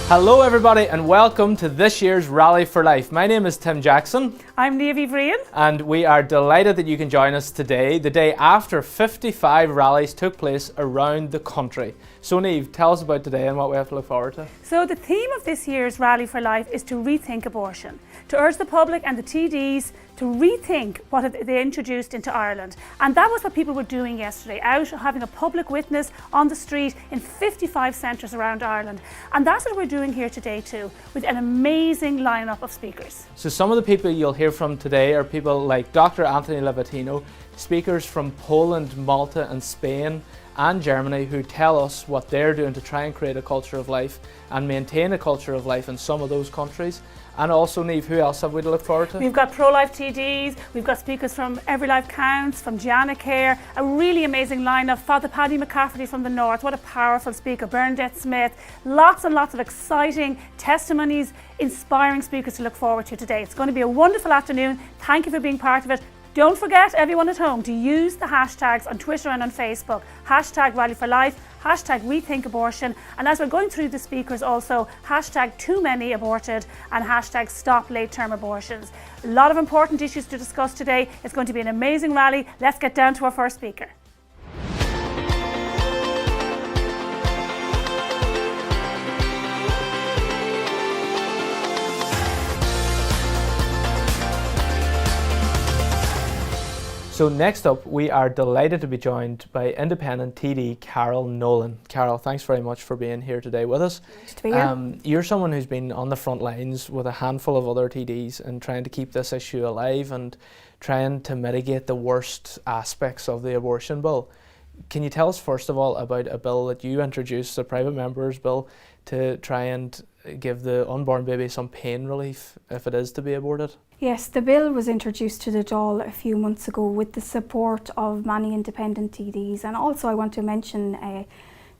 Hello everybody and welcome to this year's Rally for Life. My name is Tim Jackson. I'm Niamh Bhriain. And we are delighted that you can join us today, the day after 55 rallies took place around the country. So Niamh, tell us about today and what we have to look forward to. So the theme of this year's Rally for Life is to rethink abortion, to urge the public and the TDs to rethink what they introduced into Ireland. And that was what people were doing yesterday, out having a public witness on the street in 55 centres around Ireland. And that's what we're doing here today too, with an amazing lineup of speakers. So some of the people you'll hear from today are people like Dr. Anthony Levatino, speakers from Poland, Malta and Spain and Germany, who tell us what they're doing to try and create a culture of life and maintain a culture of life in some of those countries. And also, Niamh, who else have we to look forward to? We've got pro-life TDs, we've got speakers from Every Life Counts, from Gianna Care, a really amazing lineup. Father Paddy McCafferty from the North, what a powerful speaker. Bernadette Smith, lots and lots of exciting testimonies, inspiring speakers to look forward to today. It's going to be a wonderful afternoon. Thank you for being part of it. Don't forget, everyone at home, to use the hashtags on Twitter and on Facebook. Hashtag Rally for Life, hashtag Rethink Abortion, and as we're going through the speakers also, hashtag Too Many Aborted and hashtag Stop Late Term Abortions. A lot of important issues to discuss today. It's going to be an amazing rally. Let's get down to our first speaker. So next up, we are delighted to be joined by independent TD Carol Nolan. Carol, thanks very much for being here today with us. Nice to be here. You're someone who's been on the front lines with a handful of other TDs and trying to keep this issue alive and trying to mitigate the worst aspects of the abortion bill. Can you tell us first of all about a bill that you introduced, a private member's bill, to try and give the unborn baby some pain relief if it is to be aborted? Yes, the bill was introduced to the Dáil a few months ago with the support of many independent TDs, and also I want to mention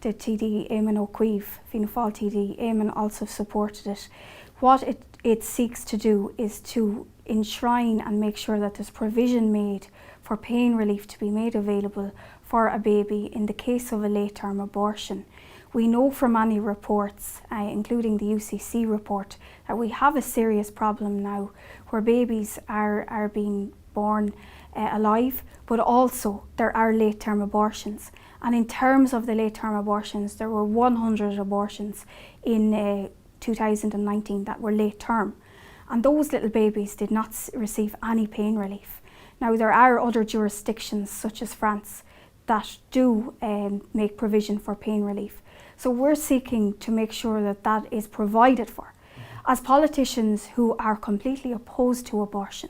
the TD Eamon O'Keefe, Fianna Fáil TD. Eamon also supported it. What it seeks to do is to enshrine and make sure that there's provision made for pain relief to be made available for a baby in the case of a late-term abortion. We know from many reports, including the UCC report, that we have a serious problem now where babies are being born alive, but also there are late-term abortions. And in terms of the late-term abortions, there were 100 abortions in 2019 that were late-term. And those little babies did not receive any pain relief. Now, there are other jurisdictions, such as France, that do make provision for pain relief. So we're seeking to make sure that that is provided for. As politicians who are completely opposed to abortion,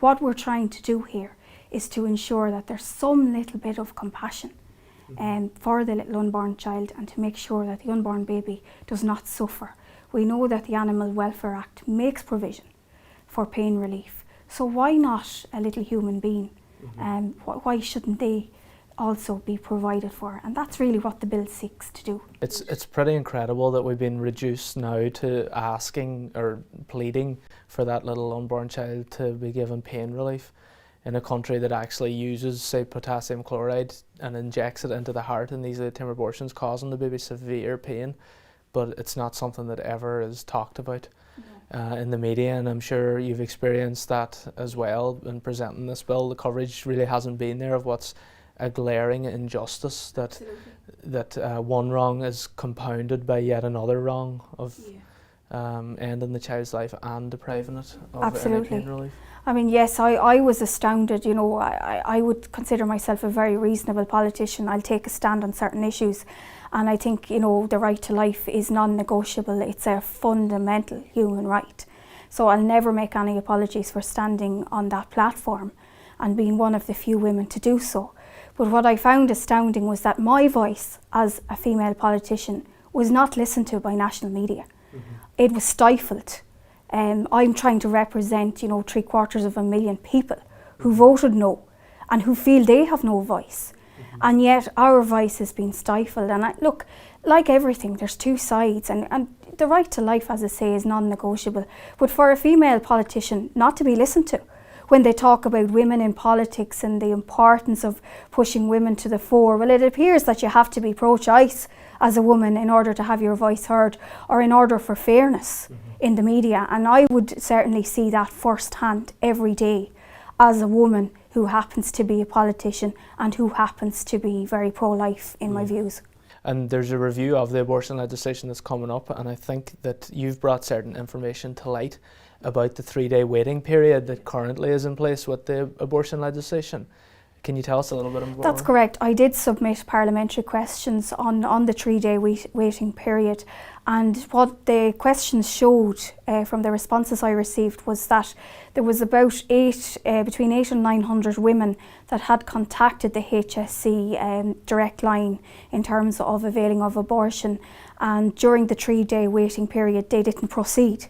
what we're trying to do here is to ensure that there's some little bit of compassion for the little unborn child and to make sure that the unborn baby does not suffer. We know that the Animal Welfare Act makes provision for pain relief. So why not a little human being? Why shouldn't they also be provided for? And that's really what the bill seeks to do. It's pretty incredible that we've been reduced now to asking or pleading for that little unborn child to be given pain relief in a country that actually uses, say, potassium chloride and injects it into the heart in these late-term abortions, causing the baby severe pain. But it's not something that ever is talked about in the media, and I'm sure you've experienced that as well in presenting this bill. The coverage really hasn't been there of what's a glaring injustice, that one wrong is compounded by yet another wrong of ending the child's life and depriving it of any pain relief. I mean, yes, I was astounded. You know, I would consider myself a very reasonable politician. I'll take a stand on certain issues, and I think, you know, the right to life is non-negotiable. It's a fundamental human right. So I'll never make any apologies for standing on that platform and being one of the few women to do so. But what I found astounding was that my voice as a female politician was not listened to by national media. It was stifled. I'm trying to represent, you know, 750,000 people who voted no and who feel they have no voice. And yet our voice has been stifled. And look, like everything, there's two sides, and the right to life, as I say, is non-negotiable. But for a female politician not to be listened to when they talk about women in politics and the importance of pushing women to the fore, well, it appears that you have to be pro-choice as a woman in order to have your voice heard, or in order for fairness in the media. And I would certainly see that firsthand every day as a woman who happens to be a politician and who happens to be very pro-life in my views. And there's a review of the abortion legislation that's coming up, and I think that you've brought certain information to light about the 3-day waiting period that currently is in place with the abortion legislation. Can you tell us a little bit more? That's correct. I did submit parliamentary questions on the 3-day waiting period, and what the questions showed from the responses I received was that there was about between 800 and 900 women that had contacted the HSE direct line in terms of availing of abortion, and during the 3-day waiting period they didn't proceed.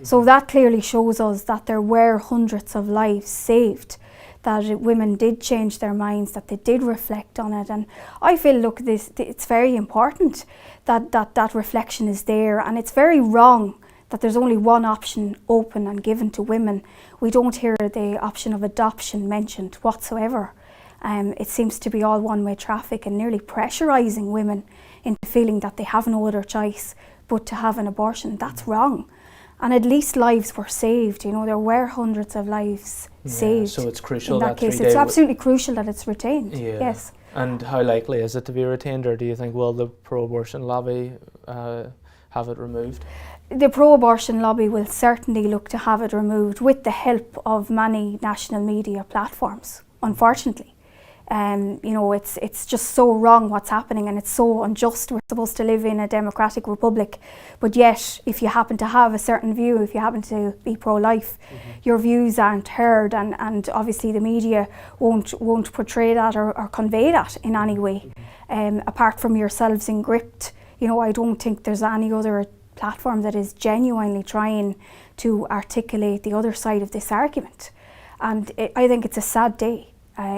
So that clearly shows us that there were hundreds of lives saved, that women did change their minds, that they did reflect on it. And I feel, look, it's very important that reflection is there, and it's very wrong that there's only one option open and given to women. We don't hear the option of adoption mentioned whatsoever. It seems to be all one-way traffic and nearly pressurising women into feeling that they have no other choice but to have an abortion. That's wrong. And at least lives were saved. You know, there were hundreds of lives saved. So it's crucial in that case. 3-day It's absolutely crucial that it's retained. Yeah. Yes. And how likely is it to be retained, or do you think will the pro-abortion lobby have it removed? The pro-abortion lobby will certainly look to have it removed with the help of many national media platforms, unfortunately. You know, it's just so wrong what's happening, and it's so unjust. We're supposed to live in a democratic republic, but yet if you happen to have a certain view, if you happen to be pro-life, your views aren't heard, and obviously the media won't portray that or convey that in any way. Apart from yourselves in Gript, you know, I don't think there's any other platform that is genuinely trying to articulate the other side of this argument. And I think it's a sad day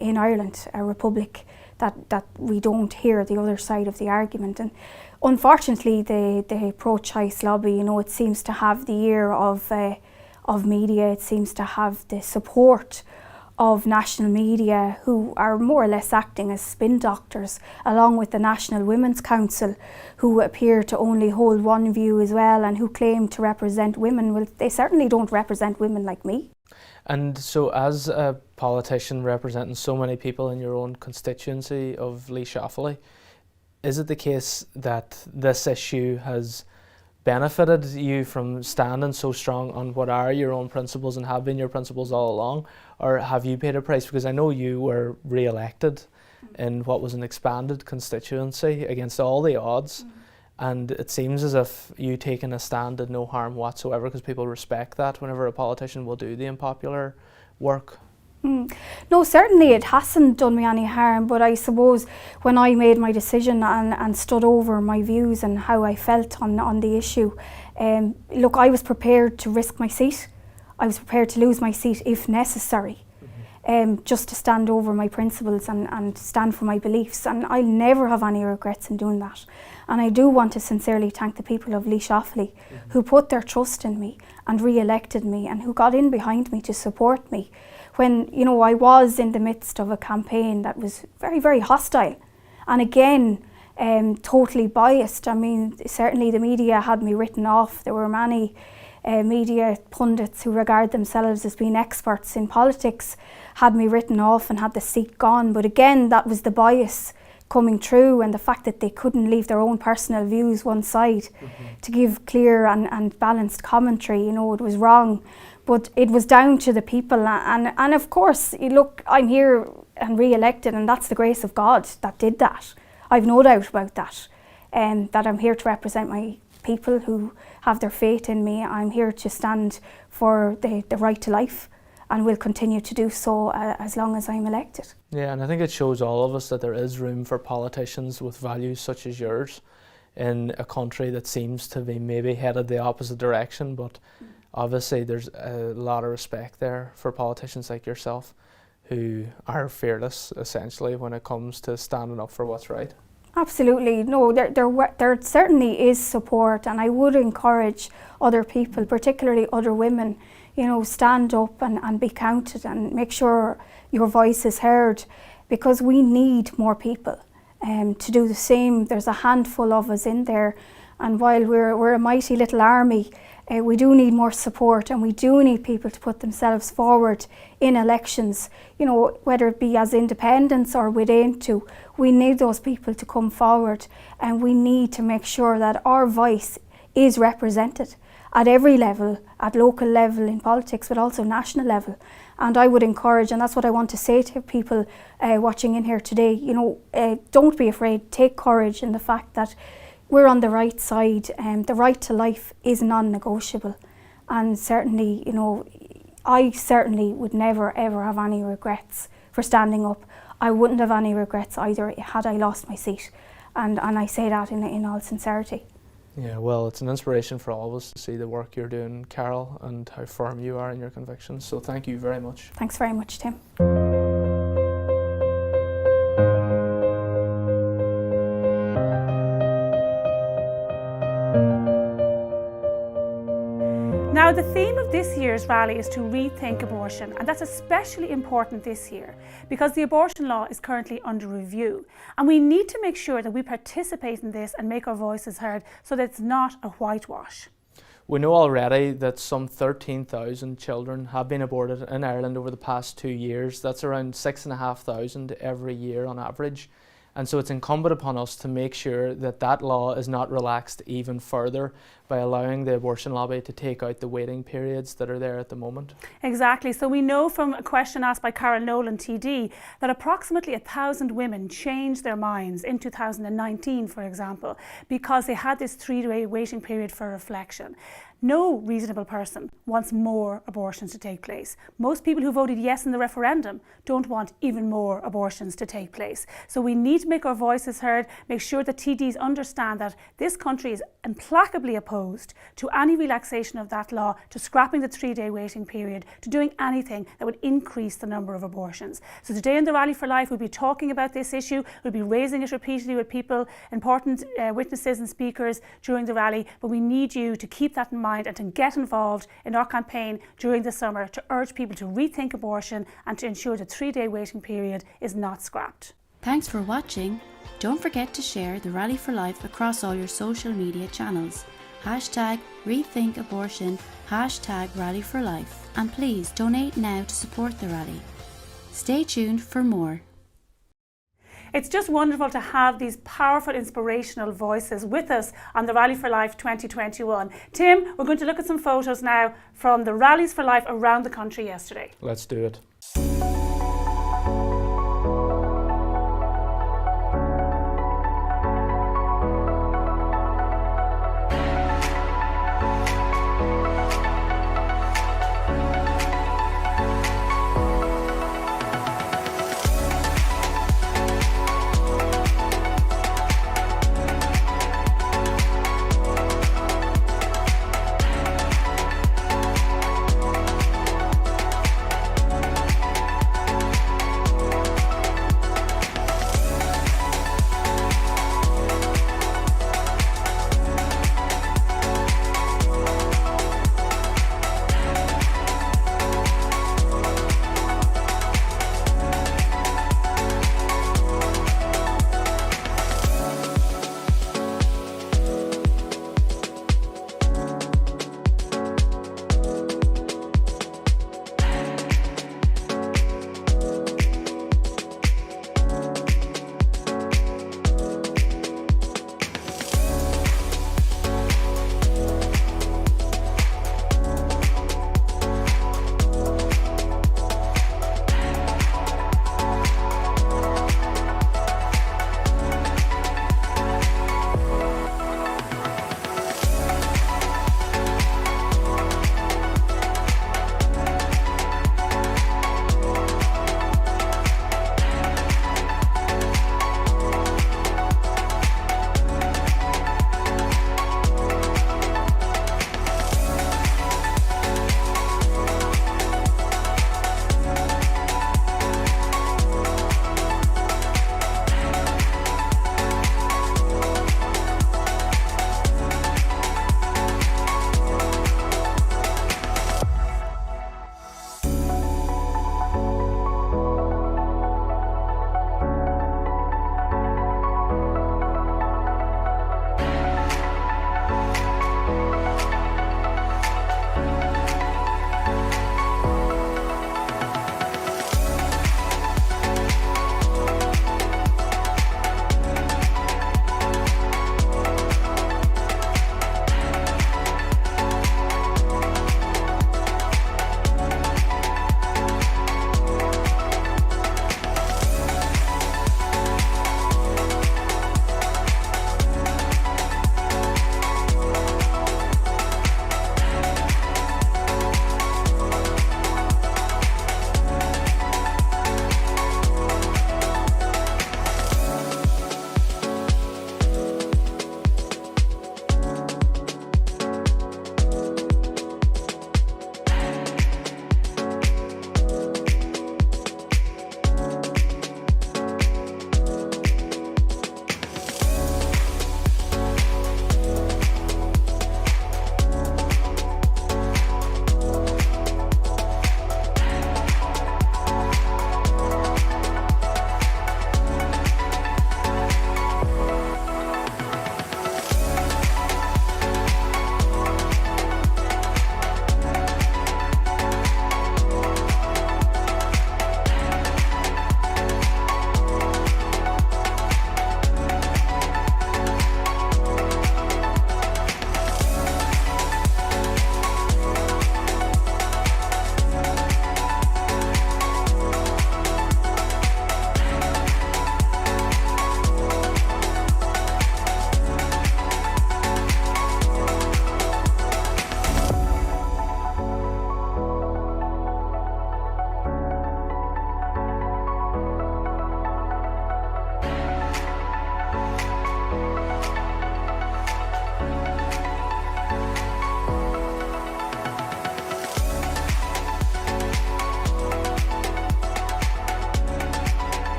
in Ireland, a republic, that we don't hear the other side of the argument. And unfortunately, the pro-choice lobby, you know, it seems to have the ear of media. It seems to have the support of national media, who are more or less acting as spin doctors, along with the National Women's Council, who appear to only hold one view as well, and who claim to represent women. Well, they certainly don't represent women like me. And so, as a politician representing so many people in your own constituency of Laois Offaly, is it the case that this issue has benefited you from standing so strong on what are your own principles and have been your principles all along, or have you paid a price? Because I know you were re-elected in what was an expanded constituency against all the odds. And it seems as if you taking a stand did no harm whatsoever, because people respect that whenever a politician will do the unpopular work. No, certainly it hasn't done me any harm, but I suppose when I made my decision and stood over my views and how I felt on the issue, look, I was prepared to risk my seat. I was prepared to lose my seat if necessary. Just to stand over my principles and stand for my beliefs, and I'll never have any regrets in doing that. And I do want to sincerely thank the people of Laois Offaly who put their trust in me and re-elected me, and who got in behind me to support me when, you know, I was in the midst of a campaign that was very, very hostile, and again totally biased. I mean, certainly the media had me written off. There were many media pundits who regard themselves as being experts in politics had me written off and had the seat gone. But again, that was the bias coming through, and the fact that they couldn't leave their own personal views one side to give clear and balanced commentary. You know, it was wrong, but it was down to the people. And of course, look, I'm here and re-elected, and that's the grace of God that did that. I've no doubt about that, and that I'm here to represent my people who have their faith in me. I'm here to stand for the right to life, and will continue to do so as long as I'm elected. Yeah, and I think it shows all of us that there is room for politicians with values such as yours in a country that seems to be maybe headed the opposite direction, but obviously there's a lot of respect there for politicians like yourself who are fearless, essentially, when it comes to standing up for what's right. Absolutely. No, there certainly is support, and I would encourage other people, particularly other women, stand up and be counted and make sure your voice is heard, because we need more people to do the same. There's a handful of us in there, and while we're a mighty little army, we do need more support, and we do need people to put themselves forward in elections, whether it be as independents or within too. We need those people to come forward, and we need to make sure that our voice is represented at every level, at local level in politics, but also national level. And I would encourage, and that's what I want to say to people watching in here today, don't be afraid, take courage in the fact that we're on the right side, and the right to life is non-negotiable. And certainly, I certainly would never ever have any regrets for standing up. I wouldn't have any regrets either had I lost my seat. And I say that in all sincerity. Yeah, well, it's an inspiration for all of us to see the work you're doing, Carol, and how firm you are in your convictions. So thank you very much. Thanks very much, Tim. Now, the theme of this year's rally is to rethink abortion, and that's especially important this year because the abortion law is currently under review, and we need to make sure that we participate in this and make our voices heard so that it's not a whitewash. We know already that some 13,000 children have been aborted in Ireland over the past 2 years. That's around 6,500 every year on average. And so it's incumbent upon us to make sure that that law is not relaxed even further by allowing the abortion lobby to take out the waiting periods that are there at the moment. Exactly. So we know from a question asked by Carol Nolan TD that approximately 1,000 women changed their minds in 2019, for example, because they had this 3-day waiting period for reflection. No reasonable person wants more abortions to take place. Most people who voted yes in the referendum don't want even more abortions to take place. So we need to make our voices heard, make sure that TDs understand that this country is implacably opposed to any relaxation of that law, to scrapping the 3-day waiting period, to doing anything that would increase the number of abortions. So today in the Rally for Life, we'll be talking about this issue. We'll be raising it repeatedly with people, important witnesses and speakers during the rally, but we need you to keep that in mind and to get involved in our campaign during the summer to urge people to rethink abortion and to ensure the 3-day waiting period is not scrapped. Thanks for watching. Don't forget to share the Rally for Life across all your social media channels. #RethinkAbortion, #Rally for Life. And please donate now to support the rally. Stay tuned for more. It's just wonderful to have these powerful, inspirational voices with us on the Rally for Life 2021. Tim, we're going to look at some photos now from the Rallies for Life around the country yesterday. Let's do it.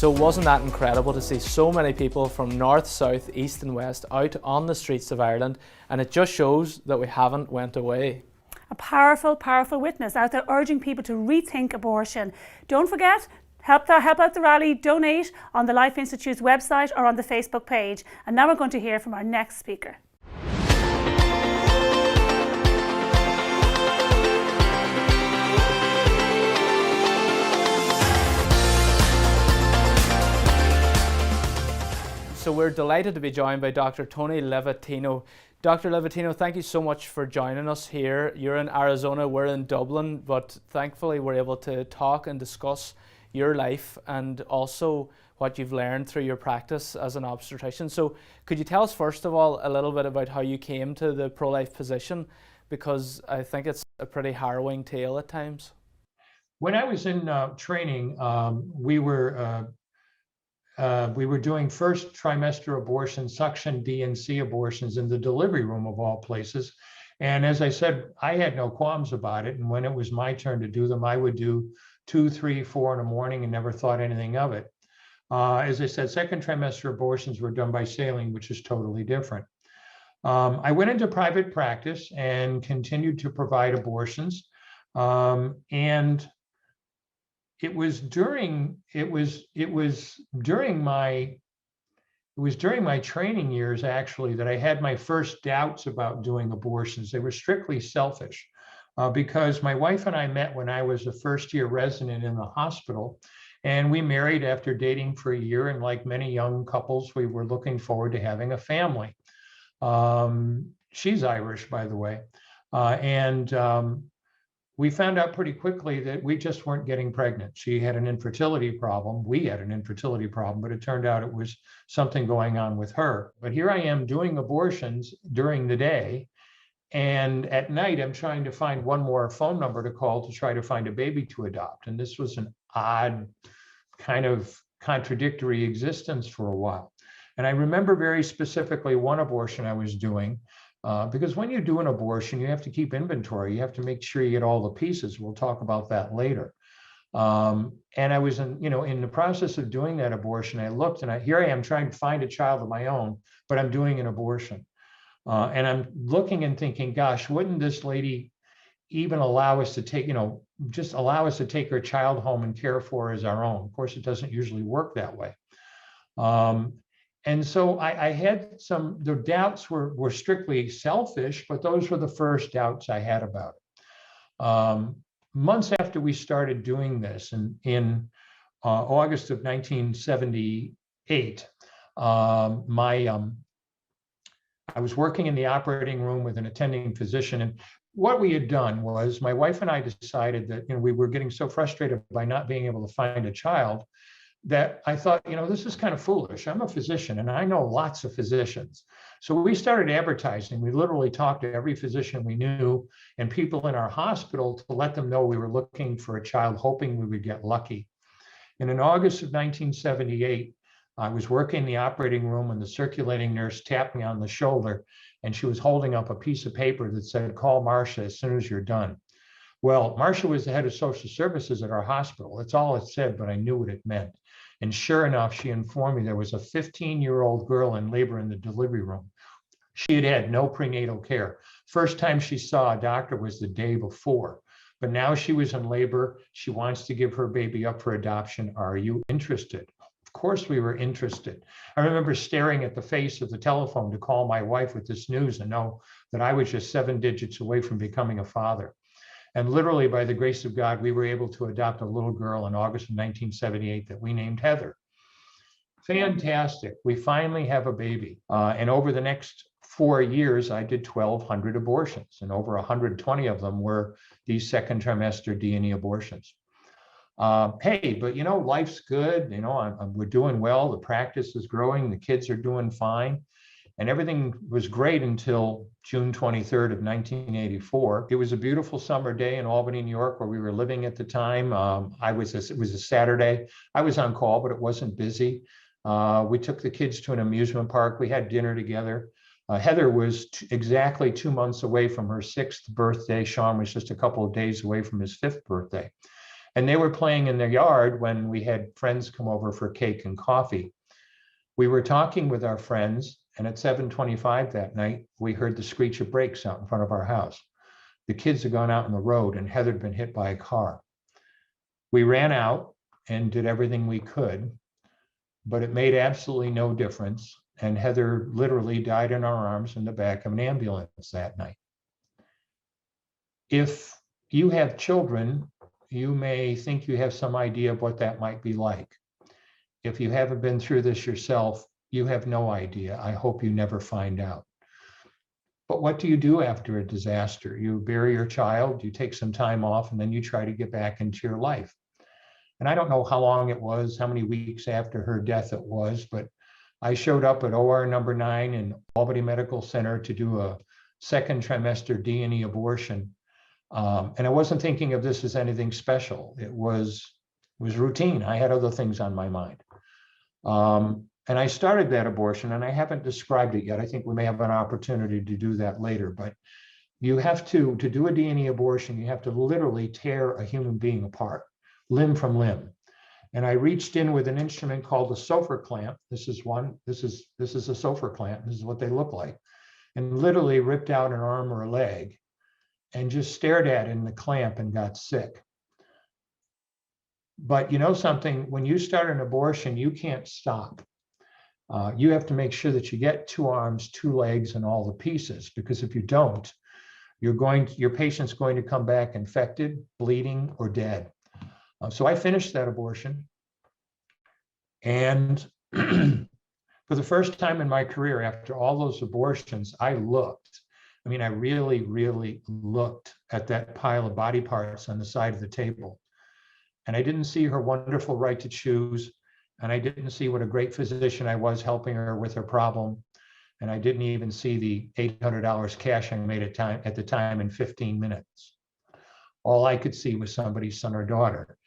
So wasn't that incredible to see so many people from north, south, east and west out on the streets of Ireland, and it just shows that we haven't went away. A powerful, powerful witness out there urging people to rethink abortion. Don't forget, help out the rally, donate on the Life Institute's website or on the Facebook page. And now we're going to hear from our next speaker. So we're delighted to be joined by Dr. Tony Levatino. Dr. Levatino, thank you so much for joining us here. You're in Arizona, we're in Dublin, but thankfully we're able to talk and discuss your life and also what you've learned through your practice as an obstetrician. So could you tell us first of all a little bit about how you came to the pro-life position? Because I think it's a pretty harrowing tale at times. When I was in training, we were doing first trimester abortions, suction D and C abortions in the delivery room of all places. And as I said, I had no qualms about it. And when it was my turn to do them, I would do 2, 3, 4 in the morning and never thought anything of it. As I said, second trimester abortions were done by saline, which is totally different. I went into private practice and continued to provide abortions. And it was during my training years actually that I had my first doubts about doing abortions. They were strictly selfish because my wife and I met when I was a first-year resident in the hospital, and we married after dating for a year. And like many young couples, we were looking forward to having a family. She's Irish, by the way, we found out pretty quickly that we just weren't getting pregnant. She had an infertility problem. We had an infertility problem, but it turned out it was something going on with her. But here I am doing abortions during the day. And at night, I'm trying to find one more phone number to call to try to find a baby to adopt. And this was an odd kind of contradictory existence for a while. And I remember very specifically one abortion I was doing. Because when you do an abortion, you have to keep inventory. You have to make sure you get all the pieces. We'll talk about that later. And I was in the process of doing that abortion. I looked and here I am trying to find a child of my own, but I'm doing an abortion. And I'm looking and thinking, gosh, wouldn't this lady even allow us to take, just allow us to take her child home and care for her as our own? Of course, it doesn't usually work that way. And so I had the doubts were strictly selfish, but those were the first doubts I had about it. Months after we started doing this, in August of 1978, I was working in the operating room with an attending physician. And what we had done was my wife and I decided that we were getting so frustrated by not being able to find a child that I thought, this is kind of foolish. I'm a physician and I know lots of physicians. So we started advertising. We literally talked to every physician we knew and people in our hospital to let them know we were looking for a child, hoping we would get lucky. And in August of 1978, I was working in the operating room and the circulating nurse tapped me on the shoulder and she was holding up a piece of paper that said, "Call Marcia as soon as you're done." Well, Marcia was the head of social services at our hospital. That's all it said, but I knew what it meant. And sure enough, she informed me there was a 15-year-old girl in labor in the delivery room. She had had no prenatal care. First time she saw a doctor was the day before, but now she was in labor. She wants to give her baby up for adoption. Are you interested? Of course we were interested. I remember staring at the face of the telephone to call my wife with this news and know that I was just 7 digits away from becoming a father. And literally, by the grace of God, we were able to adopt a little girl in August of 1978 that we named Heather. Fantastic. We finally have a baby. And over the next 4 years, I did 1,200 abortions, and over 120 of them were these second trimester D&E abortions. Hey, but life's good. We're doing well. The practice is growing. The kids are doing fine. And everything was great until June 23rd of 1984. It was a beautiful summer day in Albany, New York, where we were living at the time. It was a Saturday. I was on call, but it wasn't busy. We took the kids to an amusement park. We had dinner together. Heather was exactly 2 months away from her 6th birthday. Sean was just a couple of days away from his 5th birthday. And they were playing in their yard when we had friends come over for cake and coffee. We were talking with our friends, and at 7:25 that night, we heard the screech of brakes out in front of our house. The kids had gone out on the road, and Heather had been hit by a car. We ran out and did everything we could, but it made absolutely no difference. And Heather literally died in our arms in the back of an ambulance that night. If you have children, you may think you have some idea of what that might be like. If you haven't been through this yourself, you have no idea. I hope you never find out. But what do you do after a disaster? You bury your child, you take some time off, and then you try to get back into your life. And I don't know how long it was, how many weeks after her death it was, but I showed up at OR number 9 in Albany Medical Center to do a second trimester D&E abortion. And I wasn't thinking of this as anything special. It was routine. I had other things on my mind. And I started that abortion, and I haven't described it yet. I think we may have an opportunity to do that later, but you have to do a D&E abortion, you have to literally tear a human being apart, limb from limb. And I reached in with an instrument called a Sofer clamp. This is a Sofer clamp. This is what they look like. And literally ripped out an arm or a leg and just stared at it in the clamp and got sick. But you know something, when you start an abortion, you can't stop. You have to make sure that you get 2 arms, 2 legs, and all the pieces, because if you don't, your patient's going to come back infected, bleeding, or dead. So I finished that abortion. And for the first time in my career, after all those abortions, I really, really looked at that pile of body parts on the side of the table. And I didn't see her wonderful right to choose. And I didn't see what a great physician I was helping her with her problem. And I didn't even see the $800 cash I made at the time in 15 minutes. All I could see was somebody's son or daughter.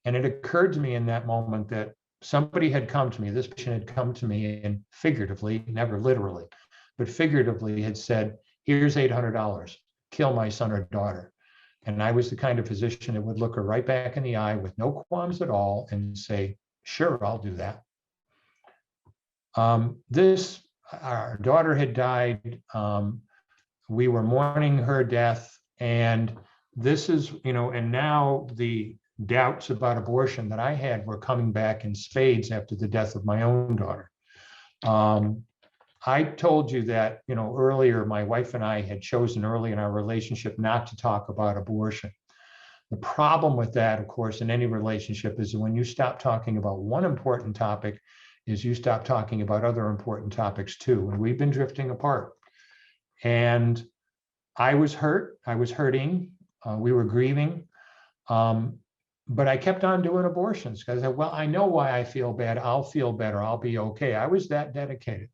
And it occurred to me in that moment that somebody had come to me, this patient had come to me, and figuratively, never literally, but figuratively had said, here's $800, kill my son or daughter. And I was the kind of physician that would look her right back in the eye with no qualms at all and say, sure, I'll do that. Our daughter had died. We were mourning her death. And this is, and now the doubts about abortion that I had were coming back in spades after the death of my own daughter. I told you that, earlier, my wife and I had chosen early in our relationship not to talk about abortion. The problem with that, of course, in any relationship is when you stop talking about one important topic, is you stop talking about other important topics too. And we've been drifting apart. And I was hurt. I was hurting. We were grieving. But I kept on doing abortions because I said, well, I know why I feel bad. I'll feel better. I'll be okay. I was that dedicated.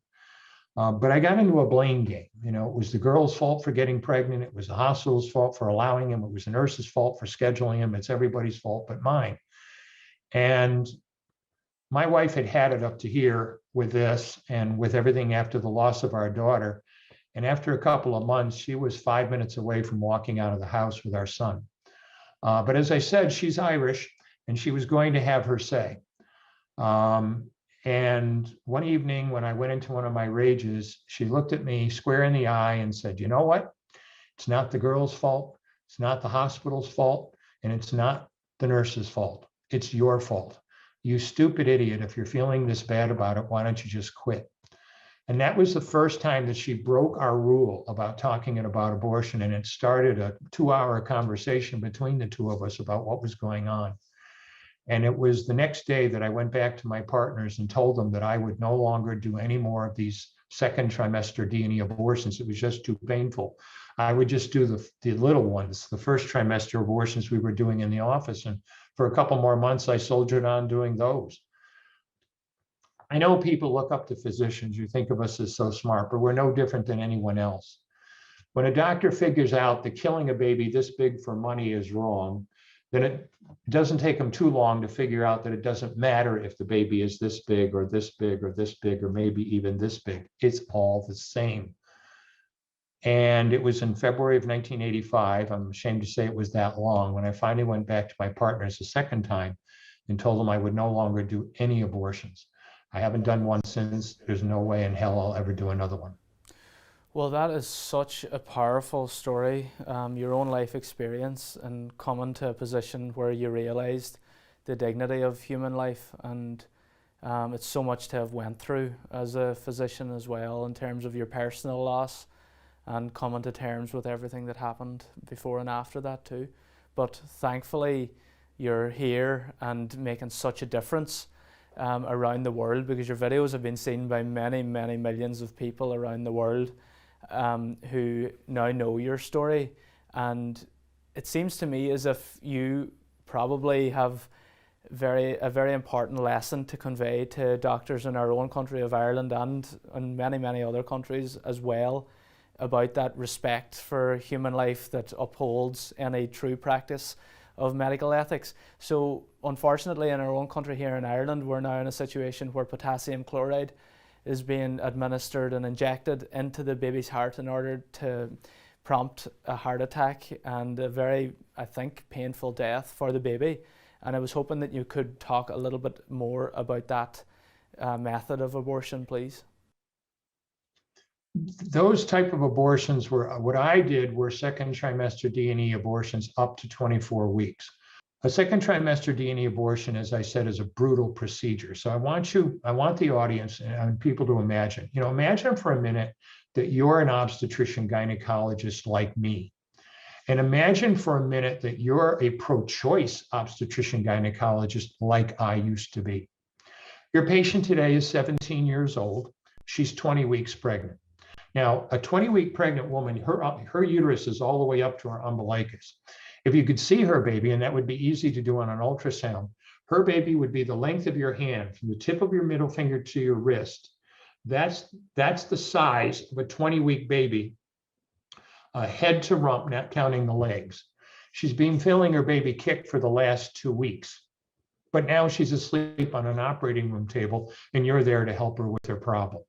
But I got into a blame game. It was the girl's fault for getting pregnant. It was the hospital's fault for allowing him. It was the nurse's fault for scheduling him. It's everybody's fault but mine. And my wife had it up to here with this and with everything after the loss of our daughter. And after a couple of months, she was 5 minutes away from walking out of the house with our son. But as I said, she's Irish, and she was going to have her say. And one evening when I went into one of my rages, she looked at me square in the eye and said, you know what? It's not the girl's fault. It's not the hospital's fault. And it's not the nurse's fault. It's your fault. You stupid idiot. If you're feeling this bad about it, why don't you just quit? And that was the first time that she broke our rule about talking about abortion. And it started a 2-hour conversation between the two of us about what was going on. And it was the next day that I went back to my partners and told them that I would no longer do any more of these second trimester D&E abortions. It was just too painful. I would just do the little ones, the first trimester abortions we were doing in the office. And for a couple more months, I soldiered on doing those. I know people look up to physicians. You think of us as so smart, but we're no different than anyone else. When a doctor figures out that killing a baby this big for money is wrong, then it doesn't take them too long to figure out that it doesn't matter if the baby is this big or this big or this big or maybe even this big. It's all the same. And it was in February of 1985. I'm ashamed to say it was that long, when I finally went back to my partners a second time and told them I would no longer do any abortions. I haven't done one since. There's no way in hell I'll ever do another one. Well, that is such a powerful story, your own life experience and coming to a position where you realised the dignity of human life, and it's so much to have went through as a physician as well in terms of your personal loss and coming to terms with everything that happened before and after that too. But thankfully you're here and making such a difference around the world, because your videos have been seen by many, many millions of people around the world who now know your story. And it seems to me as if you probably have a very important lesson to convey to doctors in our own country of Ireland and in many, many other countries as well, about that respect for human life that upholds any true practice of medical ethics. So unfortunately in our own country here in Ireland, we're now in a situation where potassium chloride is being administered and injected into the baby's heart in order to prompt a heart attack and a very, I think, painful death for the baby. And I was hoping that you could talk a little bit more about that method of abortion, please. Those type of abortions were, what I did were second trimester D&E abortions up to 24 weeks. A second trimester D&E abortion, as I said, is a brutal procedure. So I want the audience and people to imagine, imagine for a minute that you're an obstetrician gynecologist like me. And imagine for a minute that you're a pro-choice obstetrician gynecologist like I used to be. Your patient today is 17 years old. She's 20 weeks pregnant. Now, a 20-week pregnant woman, her uterus is all the way up to her umbilicus. If you could see her baby, and that would be easy to do on an ultrasound, her baby would be the length of your hand, from the tip of your middle finger to your wrist. That's the size of a 20-week baby, head to rump, not counting the legs. She's been feeling her baby kick for the last 2 weeks, but now she's asleep on an operating room table, and you're there to help her with her problem.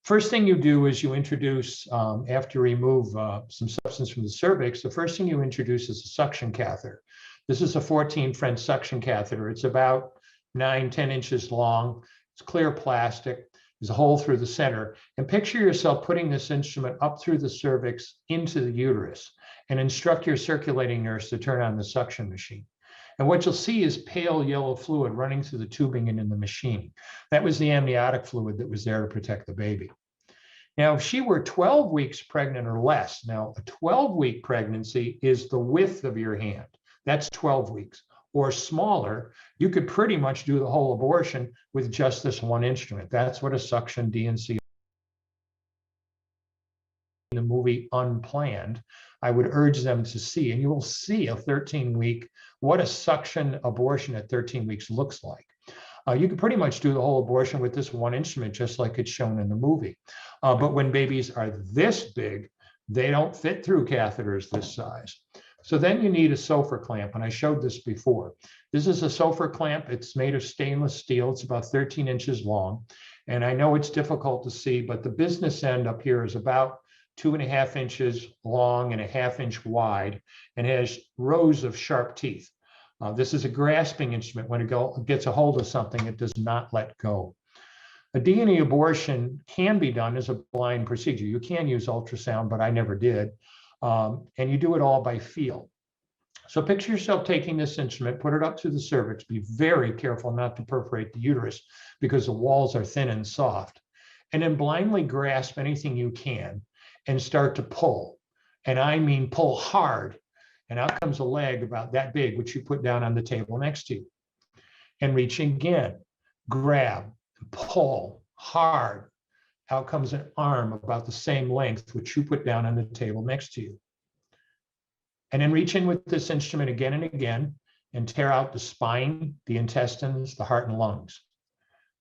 First thing you do is you introduce, after you remove some substance from the cervix, the first thing you introduce is a suction catheter. This is a 14 French suction catheter. It's about 9-10 inches long. It's clear plastic. There's a hole through the center. And picture yourself putting this instrument up through the cervix into the uterus, and instruct your circulating nurse to turn on the suction machine. And what you'll see is pale yellow fluid running through the tubing and in the machine. That was the amniotic fluid that was there to protect the baby. Now, if she were 12 weeks pregnant or less, now a 12-week pregnancy is the width of your hand. That's 12 weeks. Or smaller, you could pretty much do the whole abortion with just this one instrument. That's what a suction D&C. The movie Unplanned, I would urge them to see, and you will see a 13-week, what a suction abortion at 13 weeks looks like. You can pretty much do the whole abortion with this one instrument, just like it's shown in the movie. But when babies are this big, they don't fit through catheters this size. So then you need a Sofer clamp, and I showed this before. This is a Sofer clamp. It's made of stainless steel. It's about 13 inches long. And I know it's difficult to see, but the business end up here is about 2.5 inches long and 1/2 inch wide, and has rows of sharp teeth. This is a grasping instrument. When it gets a hold of something, it does not let go. A D&E abortion can be done as a blind procedure. You can use ultrasound, but I never did. And you do it all by feel. So picture yourself taking this instrument, put it up to the cervix, be very careful not to perforate the uterus because the walls are thin and soft, and then blindly grasp anything you can and start to pull. And I mean pull hard. And out comes a leg about that big, which you put down on the table next to you. And reach again, grab, pull hard. Out comes an arm about the same length, which you put down on the table next to you. And then reach in with this instrument again and again and tear out the spine, the intestines, the heart, and lungs.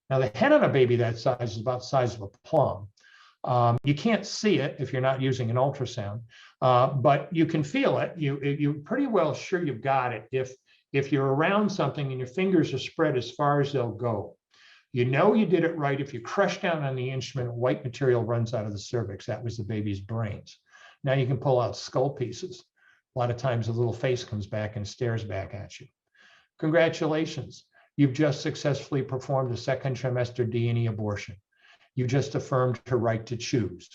Now, the head on a baby that size is about the size of a plum. You can't see it if you're not using an ultrasound, but you can feel it. You're pretty well sure you've got it if you're around something and your fingers are spread as far as they'll go. You know you did it right if you crush down on the instrument, white material runs out of the cervix. That was the baby's brains. Now you can pull out skull pieces. A lot of times the little face comes back and stares back at you. Congratulations. You've just successfully performed a second trimester D&E abortion. You just affirmed her right to choose.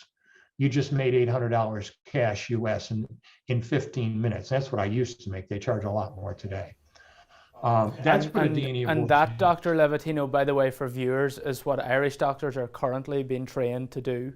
You just made $800 cash US in 15 minutes. That's what I used to make. They charge a lot more today. That's for the D&E abortion. And that, Dr. Levatino, by the way, for viewers, is what Irish doctors are currently being trained to do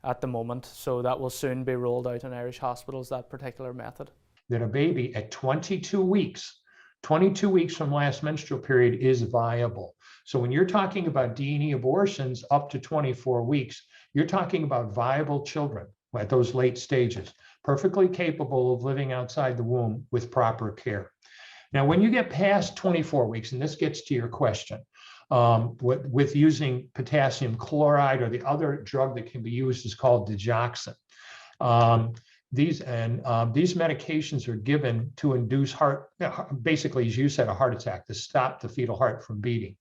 at the moment. So that will soon be rolled out in Irish hospitals, that particular method. That a baby at 22 weeks from last menstrual period is viable. So when you're talking about D&E abortions up to 24 weeks, you're talking about viable children at those late stages, perfectly capable of living outside the womb with proper care. Now, when you get past 24 weeks, and this gets to your question, with using potassium chloride, or the other drug that can be used is called digoxin. These medications are given to induce basically, as you said, a heart attack, to stop the fetal heart from beating.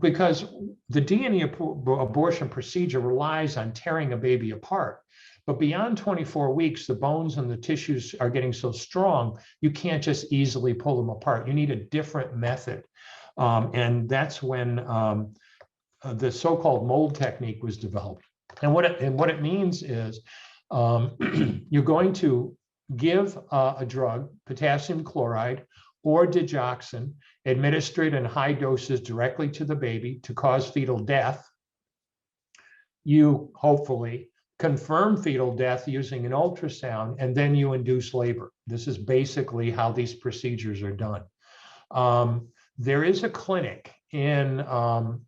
Because the D&E abortion procedure relies on tearing a baby apart. But beyond 24 weeks, the bones and the tissues are getting so strong, you can't just easily pull them apart. You need a different method. And that's when the so-called mold technique was developed. And what it means is you're going to give a drug, potassium chloride or digoxin, administered in high doses directly to the baby to cause fetal death. You hopefully confirm fetal death using an ultrasound, and then you induce labor. This is basically how these procedures are done. There is a clinic and now,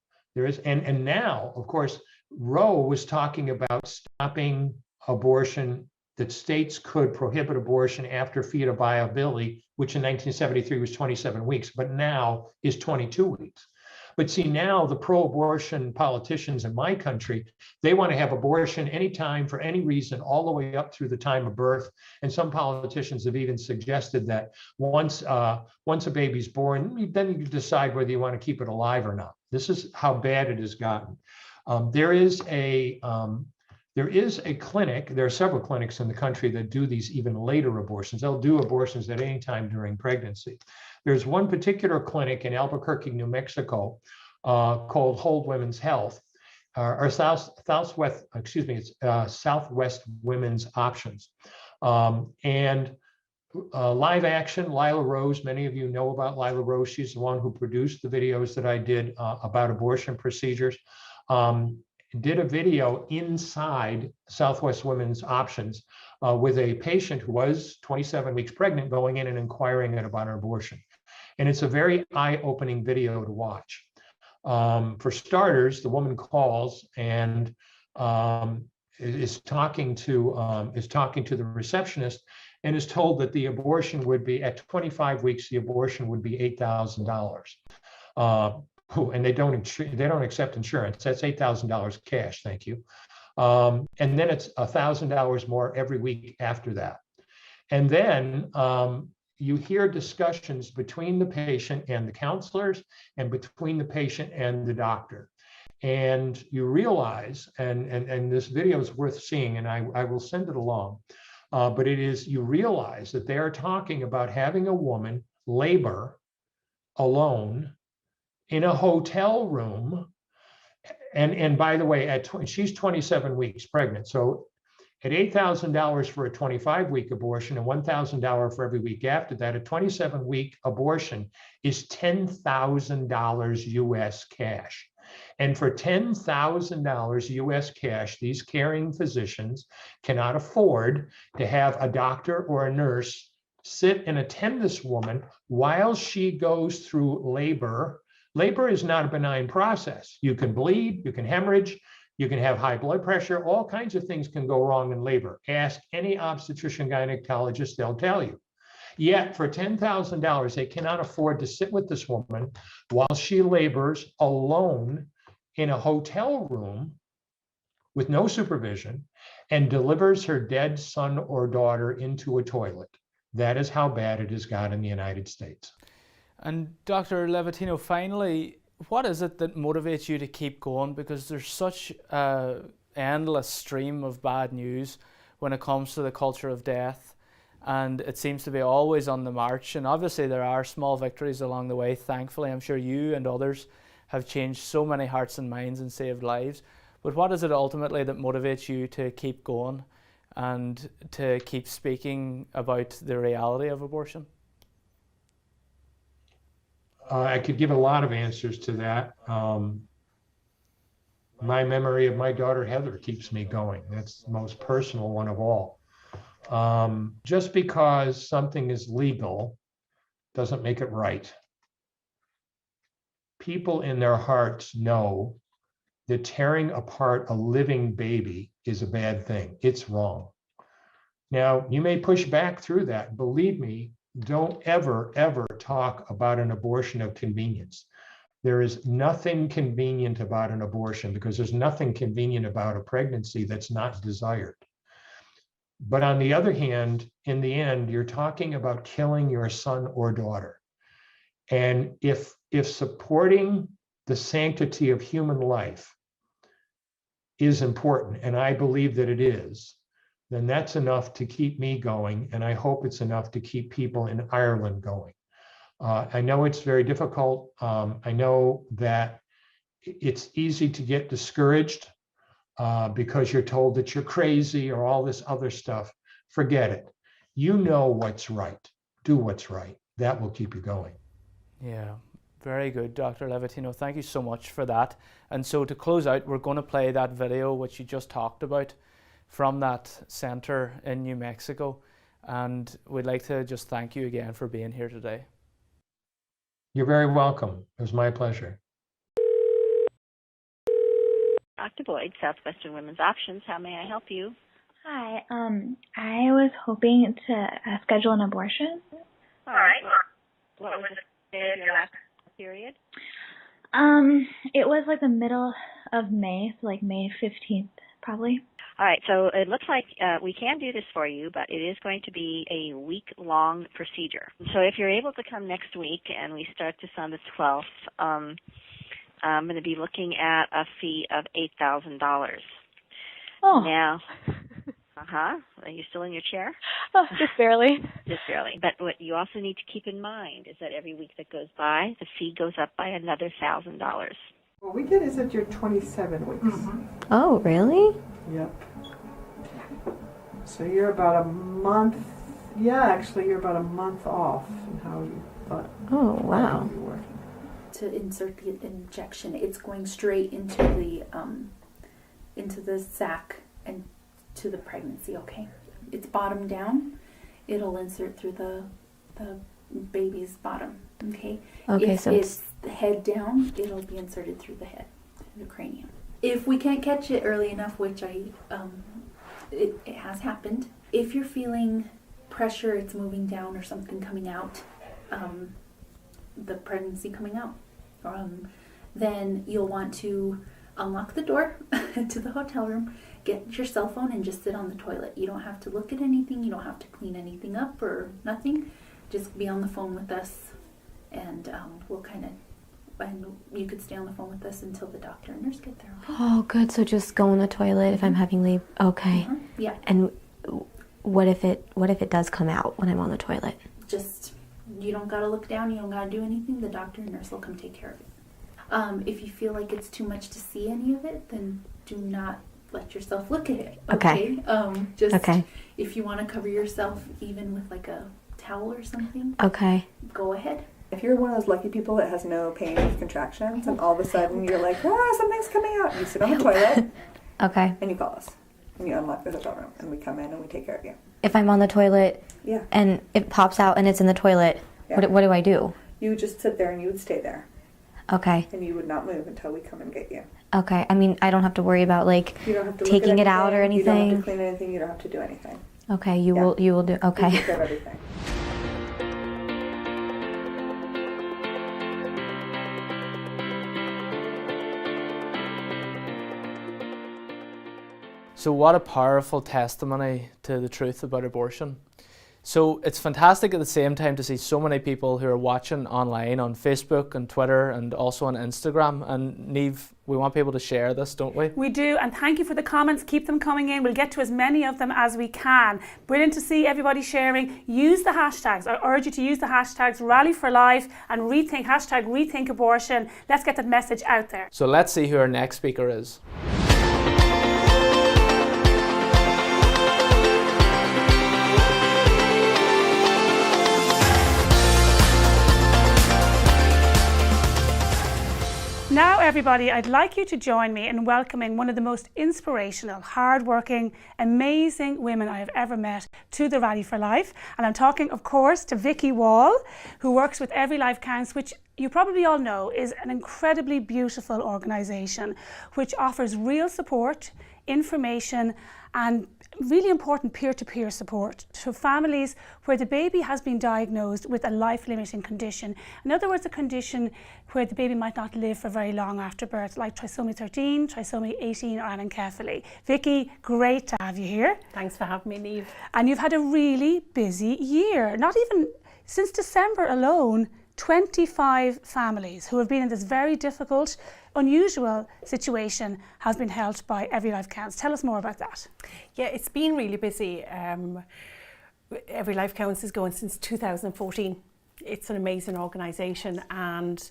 of course, Roe was talking about stopping abortion, that states could prohibit abortion after fetal viability, which in 1973 was 27 weeks, but now is 22 weeks. But see, now the pro-abortion politicians in my country, they want to have abortion anytime, for any reason, all the way up through the time of birth. And some politicians have even suggested that once a baby's born, then you decide whether you want to keep it alive or not. This is how bad it has gotten. There is a clinic, there are several clinics in the country that do these even later abortions. They'll do abortions at any time during pregnancy. There's one particular clinic in Albuquerque, New Mexico, called Hold Women's Health, or Southwest Women's Options. Live Action, Lila Rose, many of you know about Lila Rose. She's the one who produced the videos that I did about abortion procedures. Did a video inside Southwest Women's Options with a patient who was 27 weeks pregnant, going in and inquiring about an abortion. And it's a very eye-opening video to watch. For starters, the woman calls and is talking to the receptionist, and is told that the abortion would be, at 25 weeks, the abortion would be $8,000. And they don't accept insurance. That's $8,000 cash, thank you. And then it's $1,000 more every week after that. And then you hear discussions between the patient and the counselors, and between the patient and the doctor. And you realize, and this video is worth seeing, and I will send it along, but you realize that they are talking about having a woman labor alone in a hotel room. And by the way, she's 27 weeks pregnant. So at $8,000 for a 25-week abortion and $1,000 for every week after that, a 27-week abortion is $10,000 US cash. And for $10,000 US cash, these caring physicians cannot afford to have a doctor or a nurse sit and attend this woman while she goes through labor. Labor is not a benign process. You can bleed, you can hemorrhage, you can have high blood pressure, all kinds of things can go wrong in labor. Ask any obstetrician gynecologist, they'll tell you. Yet for $10,000, they cannot afford to sit with this woman while she labors alone in a hotel room with no supervision and delivers her dead son or daughter into a toilet. That is how bad it has got in the United States. And Dr. Levatino, finally, what is it that motivates you to keep going? Because there's such an endless stream of bad news when it comes to the culture of death, and it seems to be always on the march. And obviously there are small victories along the way. Thankfully, I'm sure you and others have changed so many hearts and minds and saved lives. But what is it ultimately that motivates you to keep going and to keep speaking about the reality of abortion? I could give a lot of answers to that. My memory of my daughter Heather keeps me going. That's the most personal one of all. Just because something is legal doesn't make it right. People in their hearts know that tearing apart a living baby is a bad thing. It's wrong. Now, you may push back through that. Believe me, don't ever, ever talk about an abortion of convenience. There is nothing convenient about an abortion because there's nothing convenient about a pregnancy that's not desired. But on the other hand, in the end, you're talking about killing your son or daughter. And if supporting the sanctity of human life is important, and I believe that it is, then that's enough to keep me going. And I hope it's enough to keep people in Ireland going. I know it's very difficult. I know that it's easy to get discouraged because you're told that you're crazy or all this other stuff. Forget it. You know what's right. Do what's right. That will keep you going. Yeah, very good, Dr. Levatino. Thank you so much for that. And so to close out, we're going to play that video which you just talked about from that center in New Mexico. And we'd like to just thank you again for being here today. You're very welcome. It was my pleasure. Dr. Boyd, Southwestern Women's Options. How may I help you? Hi. I was hoping to schedule an abortion. All right. What was the day of your last period? It was like the middle of May, so like May 15th, probably. All right, so it looks like we can do this for you, but it is going to be a week-long procedure. So if you're able to come next week, and we start this on the 12th, I'm going to be looking at a fee of $8,000. Oh. Now, are you still in your chair? Oh, just barely. Just barely. But what you also need to keep in mind is that every week that goes by, the fee goes up by another $1,000. What we get is that you're 27 weeks. Mm-hmm. Oh, really? Yep. So you're about a month, actually you're about a month off in how you thought. Oh, wow. You were. To insert the injection, it's going straight into the sac and to the pregnancy, okay? It's bottom down. It'll insert through the baby's bottom, okay? Okay, if so it's the head down, it'll be inserted through the head, through the cranium. If we can't catch it early enough, which it has happened, if you're feeling pressure, it's moving down or something coming out, the pregnancy coming out, then you'll want to unlock the door to the hotel room, get your cell phone and just sit on the toilet. You don't have to look at anything, you don't have to clean anything up or nothing. Just be on the phone with us, and and you could stay on the phone with us until the doctor and nurse get there. Okay? Oh, good. So just go in the toilet if I'm having labor. Okay. Yeah. And what if it does come out when I'm on the toilet? Just, you don't gotta look down. You don't gotta do anything. The doctor and nurse will come take care of it. If you feel like it's too much to see any of it, then do not let yourself look at it. Okay. If you want to cover yourself, even with like a towel or something. Okay. Go ahead. If you're one of those lucky people that has no pain with contractions and all of a sudden you're like, something's coming out, you sit on the toilet. Okay. And you call us. And you unlock the hotel room and we come in and we take care of you. If I'm on the toilet and it pops out and it's in the toilet, what do I do? You would just sit there and you would stay there. Okay. And you would not move until we come and get you. Okay. I mean, I don't have to worry about you don't have to taking it out or anything. You don't have to clean anything. You don't have to do anything. Okay. You will do. Okay. You take care of everything. So what a powerful testimony to the truth about abortion. So it's fantastic at the same time to see so many people who are watching online on Facebook and Twitter and also on Instagram. And Niamh, we want people to share this, don't we? We do, and thank you for the comments. Keep them coming in. We'll get to as many of them as we can. Brilliant to see everybody sharing. Use the hashtags. I urge you to use the hashtags Rally for Life and #Rethink Abortion. Let's get that message out there. So let's see who our next speaker is. Now, everybody, I'd like you to join me in welcoming one of the most inspirational, hardworking, amazing women I have ever met to the Rally for Life. And I'm talking, of course, to Vicky Wall, who works with Every Life Counts, which you probably all know is an incredibly beautiful organisation which offers real support, information, and really important peer-to-peer support to families where the baby has been diagnosed with a life-limiting condition. In other words, a condition where the baby might not live for very long after birth, like trisomy 13, trisomy 18 or anencephaly. Vicky, great to have you here. Thanks for having me, Niamh. And you've had a really busy year. Not even since December alone, 25 families who have been in this very difficult, unusual situation have been helped by Every Life Counts. Tell us more about that. Yeah, it's been really busy. Every Life Counts is going since 2014. It's an amazing organisation, and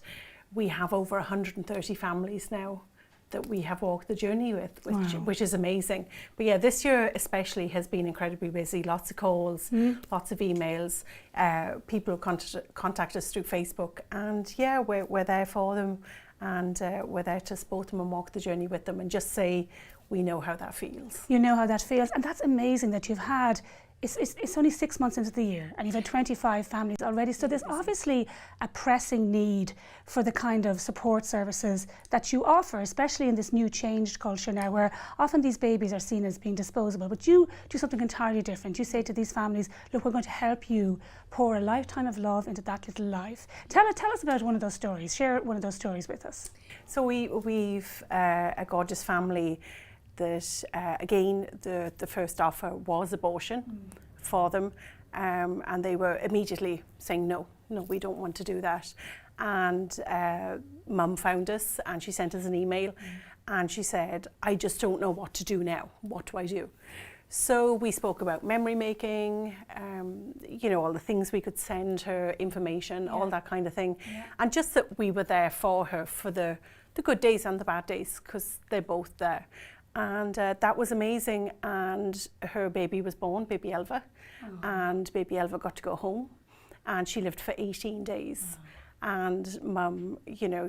we have over 130 families now that we have walked the journey with, which is amazing. But yeah, this year especially has been incredibly busy. Lots of calls, lots of emails. People contact us through Facebook, and yeah, we're there for them, and we're there to support them and walk the journey with them and just say we know how that feels. You know how that feels, and that's amazing that you've had. It's only 6 months into the year and you've had 25 families already. So there's obviously a pressing need for the kind of support services that you offer, especially in this new changed culture now where often these babies are seen as being disposable. But you do something entirely different. You say to these families, look, we're going to help you pour a lifetime of love into that little life. Tell us about one of those stories. Share one of those stories with us. So we've a gorgeous family that again the first offer was abortion for them, and they were immediately saying no, we don't want to do that. And Mum found us and she sent us an email and she said, I just don't know what to do now. What do I do? So we spoke about memory making, all the things we could send her, information, all that kind of thing, and just that we were there for her for the good days and the bad days, because they're both there. And that was amazing, and her baby was born, baby Elva, and baby Elva got to go home, and she lived for 18 days. And Mum,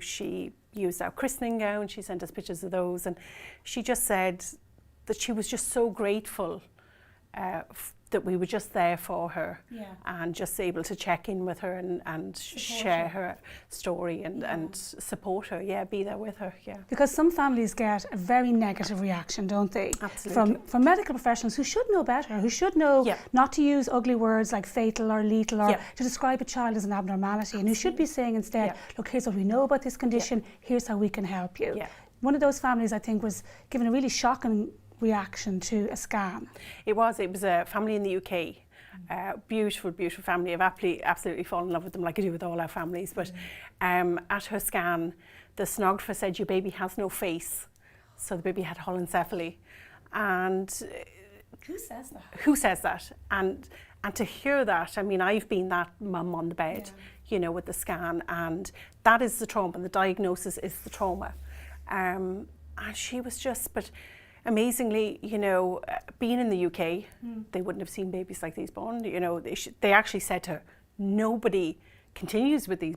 she used our christening gown, she sent us pictures of those, and she just said that she was just so grateful that we were just there for her, and just able to check in with her and share her story and support her, be there with her, Because some families get a very negative reaction, don't they? Absolutely. From medical professionals who should know better, who should know not to use ugly words like fatal or lethal or to describe a child as an abnormality, and who should be saying instead, look, here's what we know about this condition, here's how we can help you. One of those families, I think, was given a really shocking reaction to a scan. It was a family in the UK, beautiful family. I've absolutely fallen in love with them, like I do with all our families. But at her scan, the sonographer said your baby has no face, so the baby had holencephaly. And who says that? And to hear that, I mean, I've been that mum on the bed, with the scan, and that is the trauma, and the diagnosis is the trauma. And she was just, but amazingly, being in the UK, they wouldn't have seen babies like these born. They actually said to her, nobody continues with these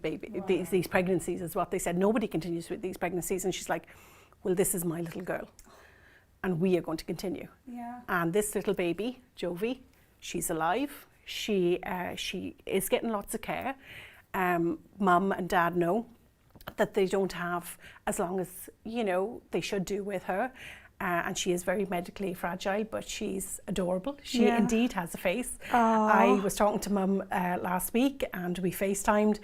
these pregnancies, is what they said. Nobody continues with these pregnancies. And she's like, well, this is my little girl, and we are going to continue. And this little baby, Jovi, she's alive. She is getting lots of care. Mum and Dad know that they don't have as long as, they should do with her. And she is very medically fragile, but she's adorable. She indeed has a face. I was talking to Mum last week and we FaceTimed,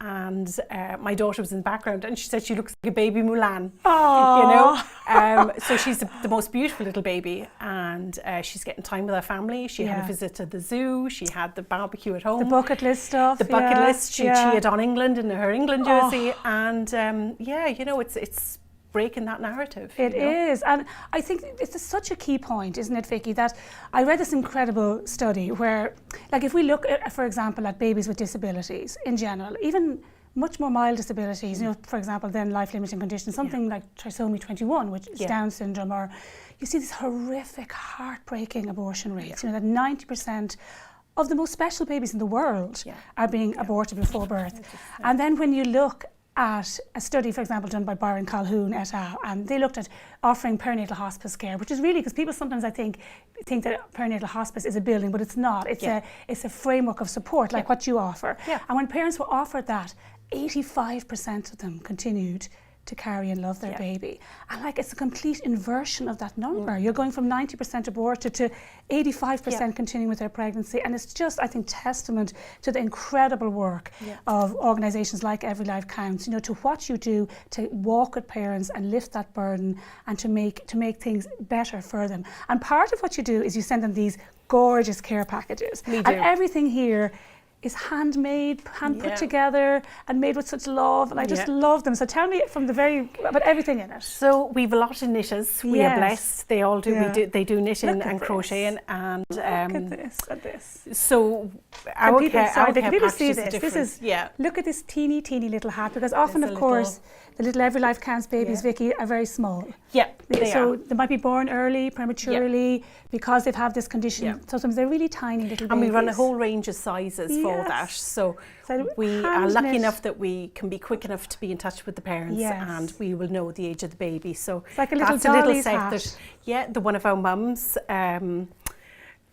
and my daughter was in the background, and she said she looks like a baby Mulan. Aww. So she's the most beautiful little baby, and she's getting time with her family. She had a visit to the zoo. She had the barbecue at home. The bucket list stuff. The bucket list. She cheered on England in her England jersey, and it's breaking that narrative. It is, and I think it's such a key point, isn't it, Vicky, that I read this incredible study where, like, if we look at, for example, at babies with disabilities in general, even much more mild disabilities, for example, then life-limiting conditions, something like trisomy 21, which is Down syndrome, or you see these horrific, heartbreaking abortion rates, that 90% of the most special babies in the world are being aborted before birth. And then when you look at a study, for example, done by Bhriain et al., and they looked at offering perinatal hospice care, which is really, because people sometimes, I think that perinatal hospice is a building, but it's not. It's a framework of support, like what you offer. And when parents were offered that, 85% of them continued to carry and love their baby. And like, it's a complete inversion of that number. You're going from 90% aborted to 85% continuing with their pregnancy. And it's just, I think, testament to the incredible work of organisations like Every Life Counts, to what you do to walk with parents and lift that burden and to make things better for them. And part of what you do is you send them these gorgeous care packages. We do. And everything here is handmade, put together and made with such love, and I just love them. So tell me about everything in it. So we've a lot of knitters. We are blessed. They all do. They do knitting and crocheting, and look at this. So can people see this? This is look at this teeny little hat, because often, of course, the little Every Life Counts babies, Vicky, are very small. They might be born early, prematurely, because they've had this condition. Sometimes they're really tiny little babies. And we run a whole range of sizes for that. So we are lucky enough that we can be quick enough to be in touch with the parents, and we will know the age of the baby. So it's like a little set that one of our mums,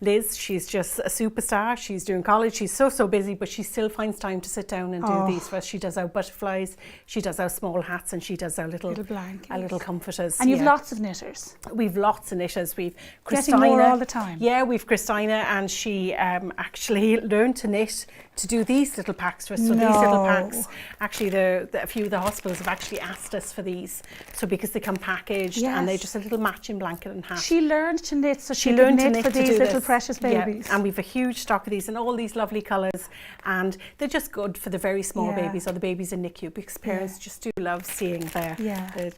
Liz, she's just a superstar. She's doing college. She's so busy, but she still finds time to sit down and do these for us. She does our butterflies, she does our small hats, and she does our little blankets, our little comforters. And you've lots of knitters. We've lots of knitters. We've Christina. Getting more all the time. Yeah, we've Christina, and she actually learned to knit to do these little packs for us. So these little packs, actually, a few of the hospitals have actually asked us for these. So because they come packaged and they're just a little matching blanket and hat. She learned to knit, so she learned to knit for these little precious babies. And we've a huge stock of these in all these lovely colours, and they're just good for the very small babies or the babies in NICU, because parents just do love seeing their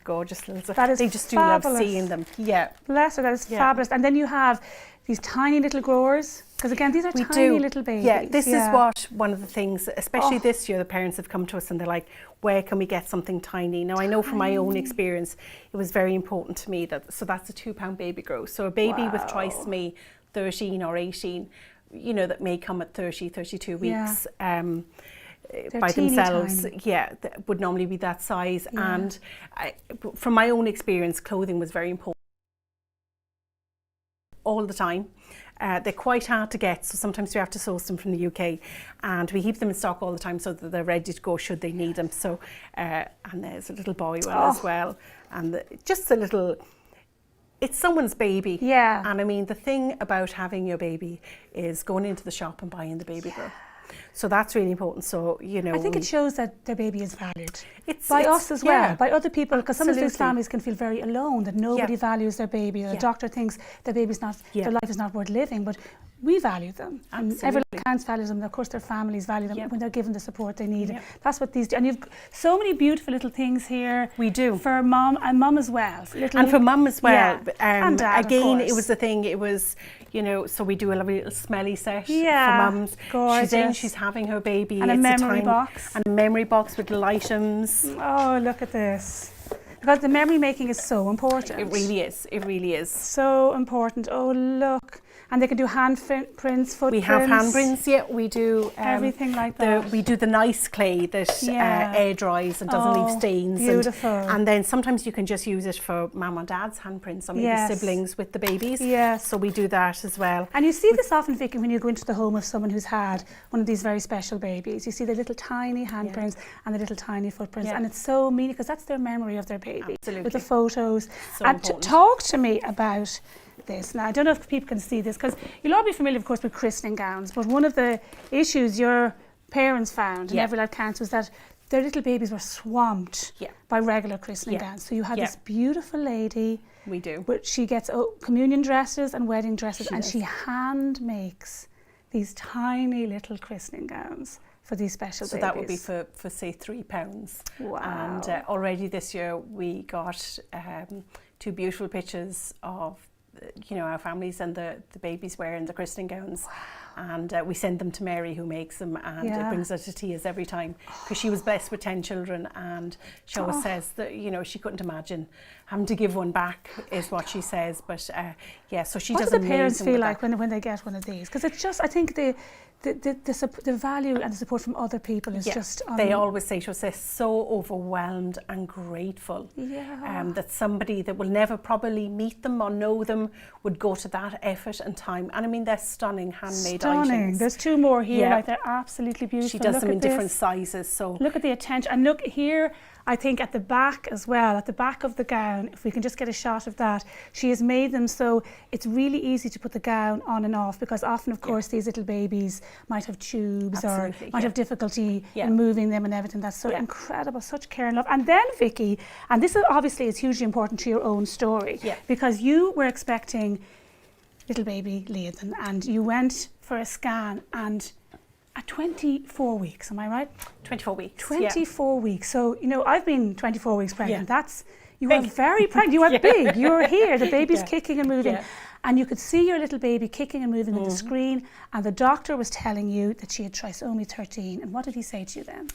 gorgeous little. They just do love seeing them. Yeah, bless her, that is fabulous. And then you have these tiny little growers, because again, these are tiny little babies. Yeah, this is what one of the things, especially this year, the parents have come to us and they're like, where can we get something tiny? Now, I know from my own experience, it was very important to me so that's a £2 baby grow. So a baby with trisomy 13 or 18, that may come at 30, 32 weeks. By themselves, that would normally be that size. And from my own experience, clothing was very important all the time. They're quite hard to get, so sometimes we have to source them from the UK, and we keep them in stock all the time so that they're ready to go should they need them. So, and there's a little boy as well, and just a little. It's someone's baby. Yeah. And I mean, the thing about having your baby is going into the shop and buying the baby girl. So that's really important. So, I think it shows that their baby is valued. By us as well, by other people, because some of these families can feel very alone, that nobody values their baby, or the doctor thinks their baby's not, their life is not worth living, but we value them. And Every Life Counts values them, and of course their families value them when they're given the support they need. That's what these do. And you've so many beautiful little things here. We do. For mum, and mum as well. And for mum as well. And dad, again, it was the thing, it was, so we do a lovely little smelly set for mums. Gorgeous. She's in, she's having her baby. And a memory box. And a memory box with little items. Oh, look at this. Because the memory making is so important. It really is. It really is. So important. Oh, look. And they can do handprints, footprints. We have handprints, we do. Everything like that. We do the nice clay that air dries and doesn't leave stains. Beautiful. And then sometimes you can just use it for mum and dad's handprints, or maybe siblings with the babies. Yes. So we do that as well. And you see this often, Vicky, when you go into the home of someone who's had one of these very special babies. You see the little tiny handprints and the little tiny footprints. And it's so meaningful, because that's their memory of their baby. Absolutely. With the photos. So and important. Talk to me about this. Now, I don't know if people can see this, because you'll all be familiar, of course, with christening gowns, but one of the issues you're parents found in Every Life Counts was that their little babies were swamped by regular christening gowns. So you had this beautiful lady. We do. But she gets communion dresses and wedding dresses, and she hand makes these tiny little christening gowns for these special babies. So that would be for say £3. Wow. And already this year we got 2 beautiful pictures of our families and the babies wearing the christening gowns. Wow. And we send them to Mary, who makes them, and it brings her to tears every time, because she was blessed with 10 children, and she always says that she couldn't imagine having to give one back, is what she says. But so she does amazing. What do the parents feel like when they get one of these? Because it's just, I think the value and the support from other people is just... They always say to us, they're so overwhelmed and grateful that somebody that will never probably meet them or know them would go to that effort and time. And I mean, they're stunning handmade items. There's 2 more here, like they're absolutely beautiful. She does them in different sizes. So look at the attention. And look here, I think at the back as well, at the back of the gown, if we can just get a shot of that, she has made them so it's really easy to put the gown on and off, because often, of course, these little babies might have tubes or might have difficulty in moving them and everything. That's so incredible, such care and love. And then, Vicky, and this is obviously is hugely important to your own story, because you were expecting little baby Liam, and you went for a scan, and at 24 weeks, am I right? 24 weeks. 24 weeks. So, I've been 24 weeks pregnant. You were very pregnant. You were big. You were here. The baby's kicking and moving. And you could see your little baby kicking and moving on the screen. And the doctor was telling you that she had trisomy 13. And what did he say to you then?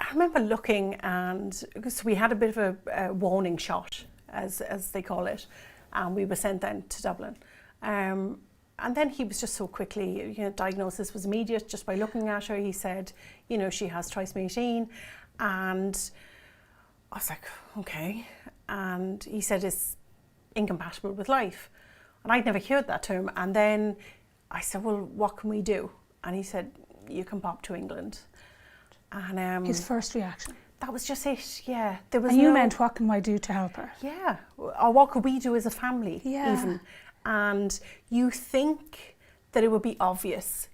I remember looking, and because we had a bit of a warning shot, as they call it, and we were sent then to Dublin. And then he was just so quickly, diagnosis was immediate just by looking at her. He said, she has trisomy 18. And I was like, okay. And he said it's incompatible with life. And I'd never heard that term. And then I said, well, what can we do? And he said, you can pop to England. And his first reaction? That was just it, There was and you meant, what can I do to help her? Yeah, or what could we do as a family even? And you think that it would be obvious,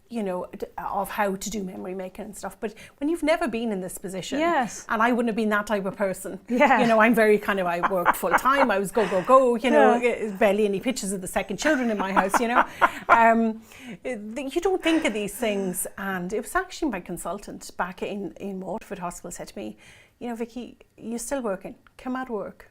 of how to do memory making and stuff. But when you've never been in this position, and I wouldn't have been that type of person, I'm very I worked full time, I was go, barely any pictures of the second children in my house, you don't think of these things. And it was actually my consultant back in Waterford Hospital said to me, Vicky, you're still working, come out of work,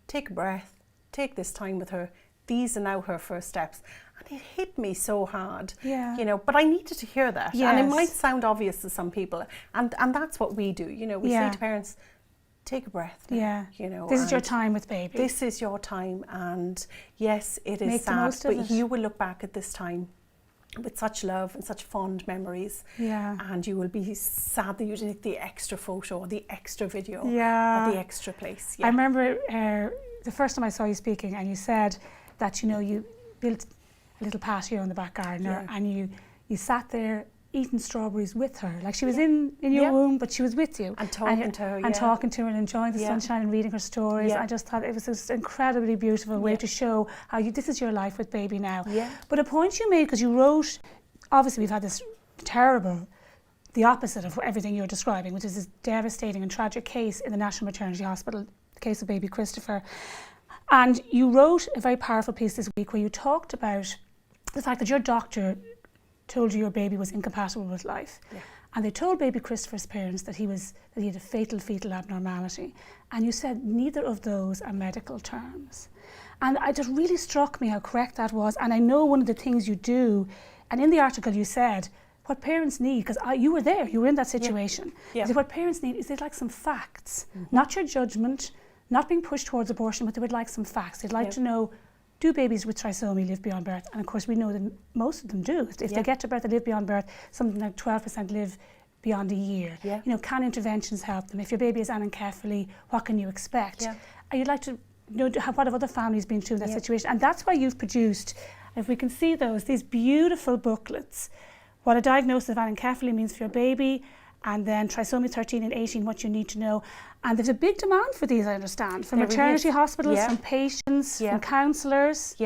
take a breath, take this time with her. These are now her first steps. And it hit me so hard, but I needed to hear that. And it might sound obvious to some people. And that's what we do, we say to parents, take a breath now, This is your time with baby. This is your time, and yes, it is sad, but you will look back at this time with such love and such fond memories, and you will be sad that you didn't take the extra photo or the extra video or the extra place. I remember the first time I saw you speaking, and you said that you built a little patio in the back garden, and you sat there eating strawberries with her, like she was in your womb, but she was with you and talking to her, and enjoying the sunshine and reading her stories. I just thought it was this incredibly beautiful way to show how this is your life with baby now. But a point you made, because you wrote, obviously we've had this terrible, the opposite of everything you're describing, which is this devastating and tragic case in the National Maternity Hospital, the case of baby Christopher. And you wrote a very powerful piece this week where you talked about the fact that your doctor told you your baby was incompatible with life. And they told baby Christopher's parents that he had a fatal fetal abnormality. And you said neither of those are medical terms. And it just really struck me how correct that was. And I know one of the things you do, and in the article you said, what parents need, because you were there, you were in that situation. What parents need is they'd like some facts, not your judgment, not being pushed towards abortion, but they would like some facts. They'd like to know, do babies with trisomy live beyond birth? And of course we know that most of them do. If they get to birth, they live beyond birth. Something like 12% live beyond a year. Can interventions help them? If your baby is anencephaly, what can you expect? And you'd like to know what have other families been through that situation? And that's why you've produced, if we can see these beautiful booklets, what a diagnosis of anencephaly means for your baby, and then trisomy 13 and 18, what you need to know. And there's a big demand for these, I understand, from maternity hospitals, from patients, from counsellors.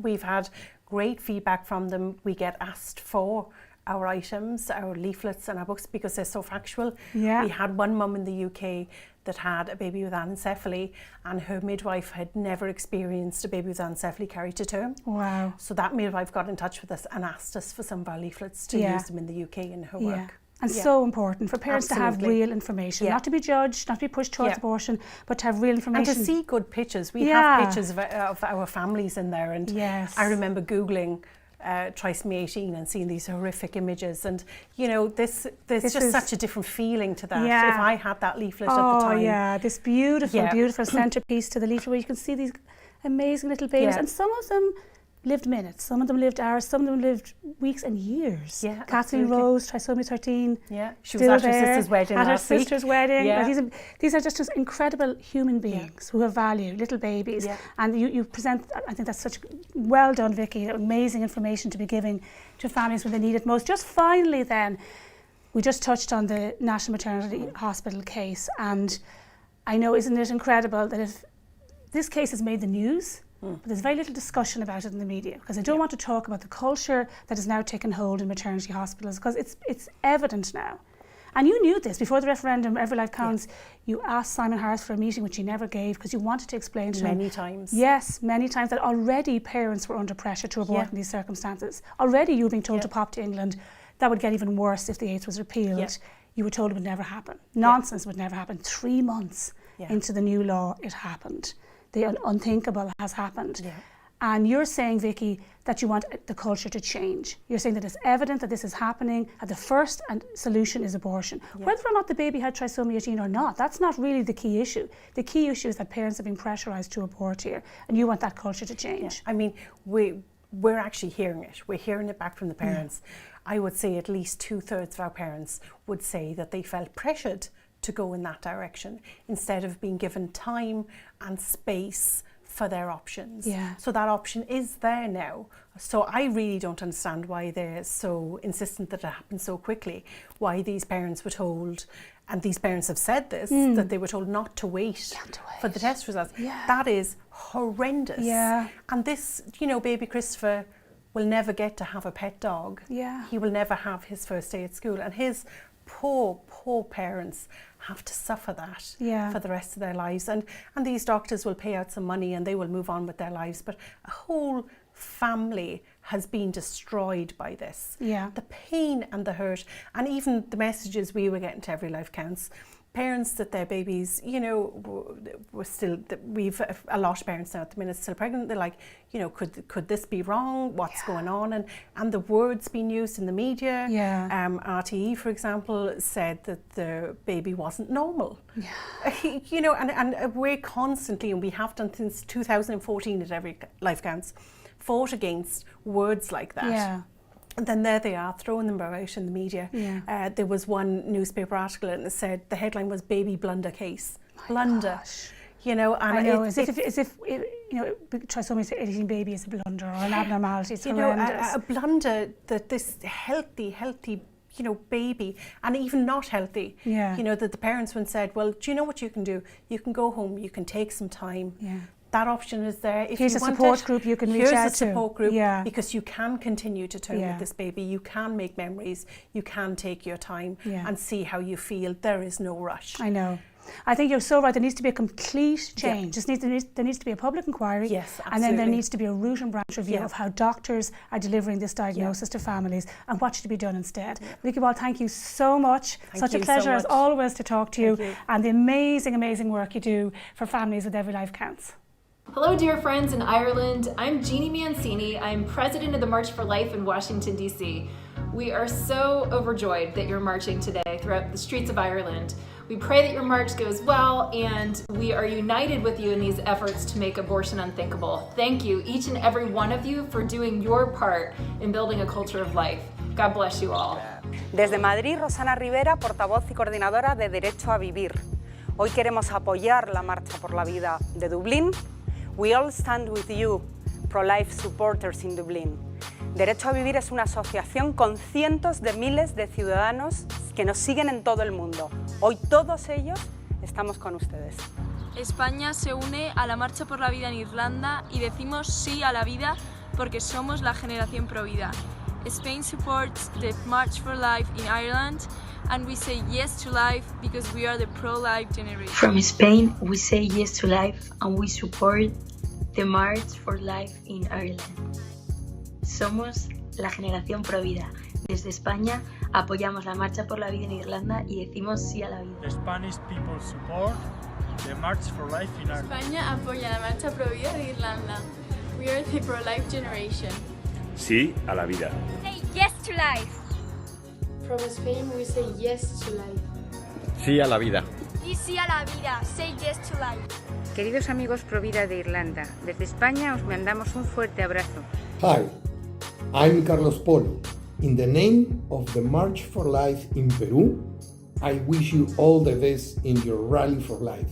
We've had great feedback from them. We get asked for our items, our leaflets and our books because they're so factual. Yeah. We had one mum in the UK that had a baby with anencephaly, and her midwife had never experienced a baby with anencephaly carried to term. Wow. So that midwife got in touch with us and asked us for some of our leaflets to use them in the UK in her work. And so important for parents to have real information, not to be judged, not to be pushed towards abortion, but to have real information. And to see good pictures. We have pictures of our families in there, and I remember Googling trisomy 18 and seeing these horrific images, and you know, there's just such a different feeling to that. If I had that leaflet at the time. This beautiful centerpiece to the leaflet where you can see these amazing little babies, and some of them lived minutes, some of them lived hours, some of them lived weeks and years. Kathleen Rose, trisomy 13. She was at her sister's wedding at last her week. sister's wedding. These are just incredible human beings who have value, little babies. And you present, I think that's such well done, Vicky, amazing information to be giving to families when they need it most. Just finally then, we just touched on the National Maternity Hospital case, and I know, isn't it incredible that if this case has made the news, but there's very little discussion about it in the media, because I don't want to talk about the culture that has now taken hold in maternity hospitals, because it's evident now. And you knew this before the referendum, Every Life Counts. You asked Simon Harris for a meeting, which he never gave, because you wanted to explain to him. Many times. Yes, many times, that already parents were under pressure to abort in these circumstances. Already you were being told to pop to England. That would get even worse if the 8th was repealed. You were told it would never happen. Nonsense would never happen. 3 months into the new law, it happened. The unthinkable has happened. And you're saying, Vicky, that you want the culture to change. You're saying that it's evident that this is happening, and the first solution is abortion. Whether or not the baby had trisomy 18 or not, that's not really the key issue. The key issue is that parents are being pressurised to abort here, and you want that culture to change. I mean, we're actually hearing it. We're hearing it back from the parents. I would say at least 2/3 of our parents would say that they felt pressured to go in that direction instead of being given time and space for their options. So that option is there now. So I really don't understand why they're so insistent that it happened so quickly, why these parents were told, and these parents have said this, that they were told not to wait for the test results. That is horrendous. And this, you know, baby Christopher will never get to have a pet dog. He will never have his first day at school, and his poor parents have to suffer that for the rest of their lives, and these doctors will pay out some money and they will move on with their lives, but a whole family has been destroyed by this. The pain and the hurt, and even the messages we were getting to Every Life Counts, parents that their babies, you know, were still, we've a lot of parents now at the minute still pregnant, they're like, you know, could this be wrong? What's going on? And the words being used in the media. RTE, for example, said that the baby wasn't normal. You know, and we're constantly, and we have done since 2014 at Every Life Counts, fought against words like that. And then there they are, throwing them out in the media. There was one newspaper article and it said the headline was "Baby Blunder Case." Blunder, you know. And I know, as if you know, trisomy 18 baby is a blunder or an abnormality. It's horrendous. A blunder that this healthy, you know, baby, and even not healthy. You know, that the parents once said, well, do you know what you can do? You can go home, you can take some time. That option is there. If here's you a want support group you can reach out to. Here's a support group, because you can continue to term with this baby. You can make memories. You can take your time and see how you feel. There is no rush. I know. I think you're so right. There needs to be a complete change. There needs to be a public inquiry. And then there needs to be a root and branch review of how doctors are delivering this diagnosis to families and what should be done instead. Vicky Ball, thank you so much. Such a pleasure as always to talk to you, and the amazing work you do for families with Every Life Counts. Hello dear friends in Ireland, I'm Jeannie Mancini. I'm president of the March for Life in Washington, D.C. We are so overjoyed that you're marching today throughout the streets of Ireland. We pray that your march goes well, and we are united with you in these efforts to make abortion unthinkable. Thank you, each and every one of you, for doing your part in building a culture of life. God bless you all. Desde Madrid, Rosana Rivera, portavoz y coordinadora de Derecho a Vivir. Hoy queremos apoyar la Marcha por la Vida de Dublín. We all stand with you, pro-life supporters in Dublin. Derecho a Vivir es una asociación con cientos de miles de ciudadanos que nos siguen en todo el mundo. Hoy todos ellos estamos con ustedes. España se une a la Marcha por la Vida en Irlanda y decimos sí a la vida porque somos la generación pro vida. Spain supports the March for Life in Ireland, and we say yes to life because we are the pro-life generation. From Spain, we say yes to life and we support the March for Life in Ireland. Somos la generación pro vida. Desde España apoyamos la Marcha por la Vida en Irlanda y decimos sí a la vida. The Spanish people support the March for Life in Ireland. España apoya la Marcha pro Vida de Irlanda. We are the pro-life generation. Sí a la vida. Say yes to life. From Spain, we say yes to life. Sí a la vida. Y sí a la vida. Say yes to life. Queridos amigos pro vida de Irlanda, desde España os mandamos un fuerte abrazo. Hi, I'm Carlos Polo. In the name of the March for Life in Peru, I wish you all the best in your rally for life.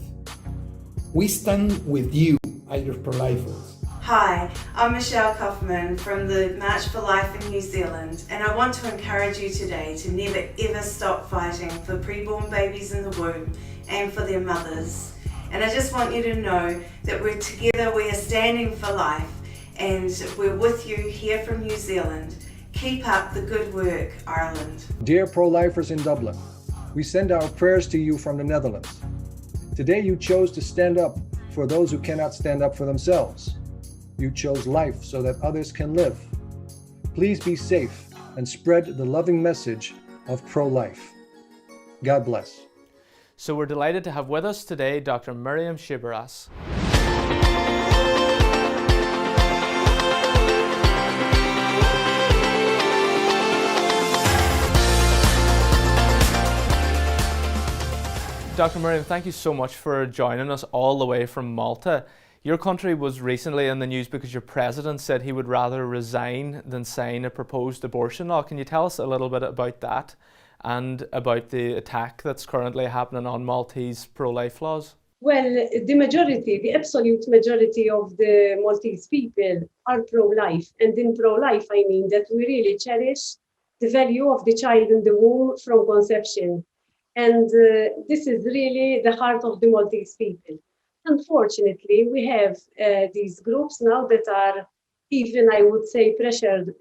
We stand with you, Irish pro-lifers. Hi, I'm Michelle Kaufman from the March for Life in New Zealand, and I want to encourage you today to never ever stop fighting for preborn babies in the womb and for their mothers. And I just want you to know that we're together, we are standing for life, and we're with you here from New Zealand. Keep up the good work, Ireland. Dear pro-lifers in Dublin, we send our prayers to you from the Netherlands. Today you chose to stand up for those who cannot stand up for themselves. You chose life so that others can live. Please be safe and spread the loving message of pro-life. God bless. So we're delighted to have with us today Dr. Bhriain Shibaras. Dr. Bhriain, thank you so much for joining us all the way from Malta. Your country was recently in the news because your president said he would rather resign than sign a proposed abortion law. Can you tell us a little bit about that and about the attack that's currently happening on Maltese pro-life laws? Well, the absolute majority of the Maltese people are pro-life. And in pro-life, I mean that we really cherish the value of the child in the womb from conception. And this is really the heart of the Maltese people. Unfortunately, we have these groups now that are even, I would say, pressured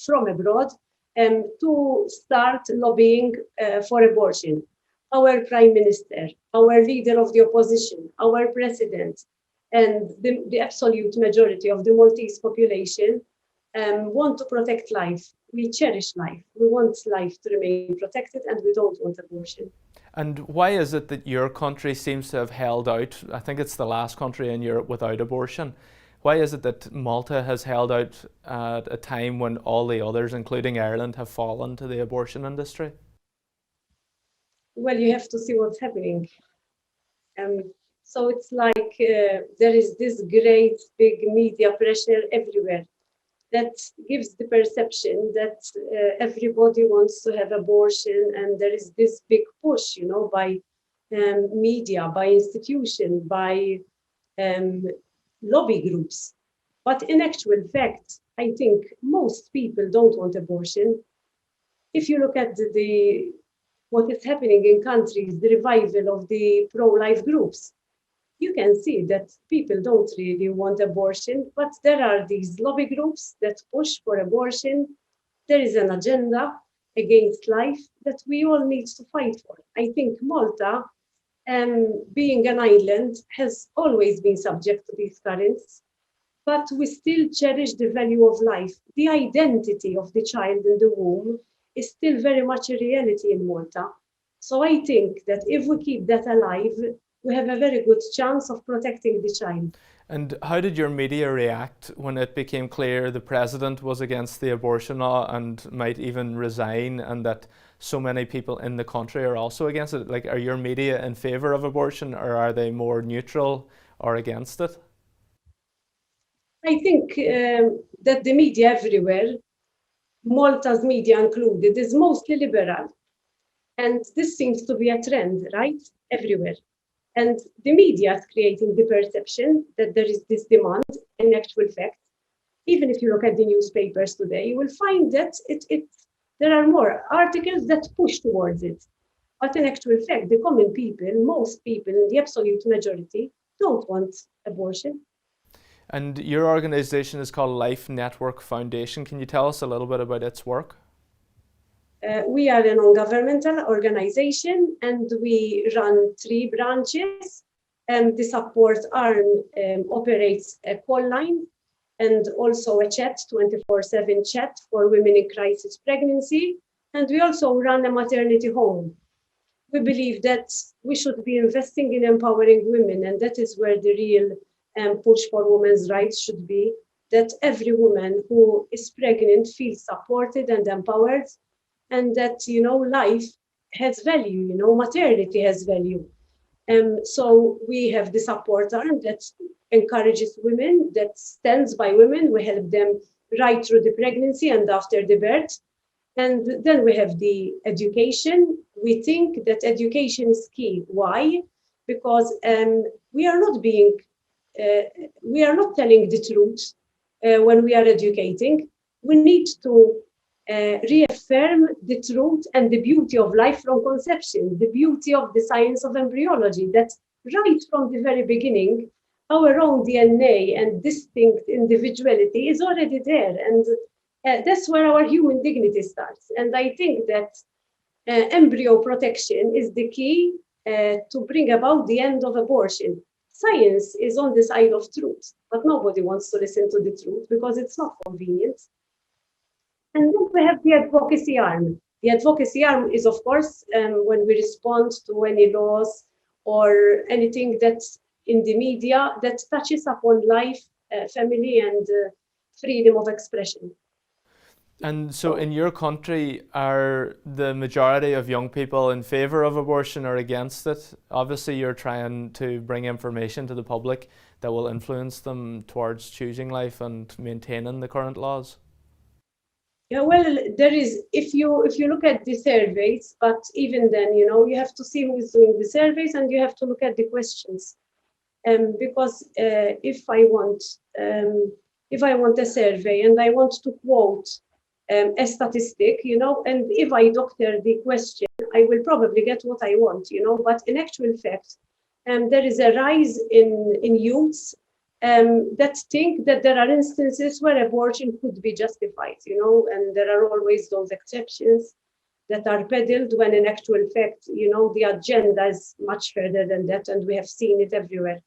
from abroad to start lobbying for abortion. Our Prime Minister, our leader of the opposition, our president, and the absolute majority of the Maltese population want to protect life. We cherish life. We want life to remain protected, and we don't want abortion. And why is it that your country seems to have held out? I think it's the last country in Europe without abortion. Why is it that Malta has held out at a time when all the others, including Ireland, have fallen to the abortion industry? Well, you have to see what's happening. So it's like there is this great big media pressure everywhere that gives the perception that everybody wants to have abortion, and there is this big push, by media, by institution, by lobby groups. But in actual fact, I think most people don't want abortion. If you look at what is happening in countries, the revival of the pro-life groups, you can see that people don't really want abortion, but there are these lobby groups that push for abortion. There is an agenda against life that we all need to fight for. I think Malta, being an island, has always been subject to these currents, but we still cherish the value of life. The identity of the child in the womb is still very much a reality in Malta. So I think that if we keep that alive, we have a very good chance of protecting the child. And how did your media react when it became clear the president was against the abortion law and might even resign, and that so many people in the country are also against it? Like, are your media in favour of abortion, or are they more neutral or against it? I think that the media everywhere, Malta's media included, is mostly liberal. And this seems to be a trend, right? Everywhere. And the media is creating the perception that there is this demand. In actual fact, even if you look at the newspapers today, you will find that there are more articles that push towards it. But in actual fact, the common people, most people, the absolute majority, don't want abortion. And your organisation is called Life Network Foundation. Can you tell us a little bit about its work? We are a non-governmental organization and we run 3 branches. The support arm operates a call line and also a chat, 24/7 chat for women in crisis pregnancy. And we also run a maternity home. We believe that we should be investing in empowering women, and that is where the real push for women's rights should be, that every woman who is pregnant feels supported and empowered, and that, life has value, maternity has value. So we have the support arm that encourages women, that stands by women. We help them right through the pregnancy and after the birth. And then we have the education. We think that education is key. Why? Because we are not telling the truth when we are educating. We need to reaffirm the truth and the beauty of life from conception, the beauty of the science of embryology, that right from the very beginning, our own DNA and distinct individuality is already there. And that's where our human dignity starts. And I think that embryo protection is the key to bring about the end of abortion. Science is on the side of truth, but nobody wants to listen to the truth because it's not convenient. And then we have the advocacy arm. The advocacy arm is, of course, when we respond to any laws or anything that's in the media that touches upon life, family, and freedom of expression. And so in your country, are the majority of young people in favour of abortion or against it? Obviously, you're trying to bring information to the public that will influence them towards choosing life and maintaining the current laws. Yeah, well, there is, if you look at the surveys, but even then, you have to see who is doing the surveys and you have to look at the questions. Because if I want a survey and I want to quote a statistic, and if I doctor the question, I will probably get what I want, but in actual fact, there is a rise in youths that think that there are instances where abortion could be justified, and there are always those exceptions that are peddled when in actual fact, the agenda is much further than that, and we have seen it everywhere.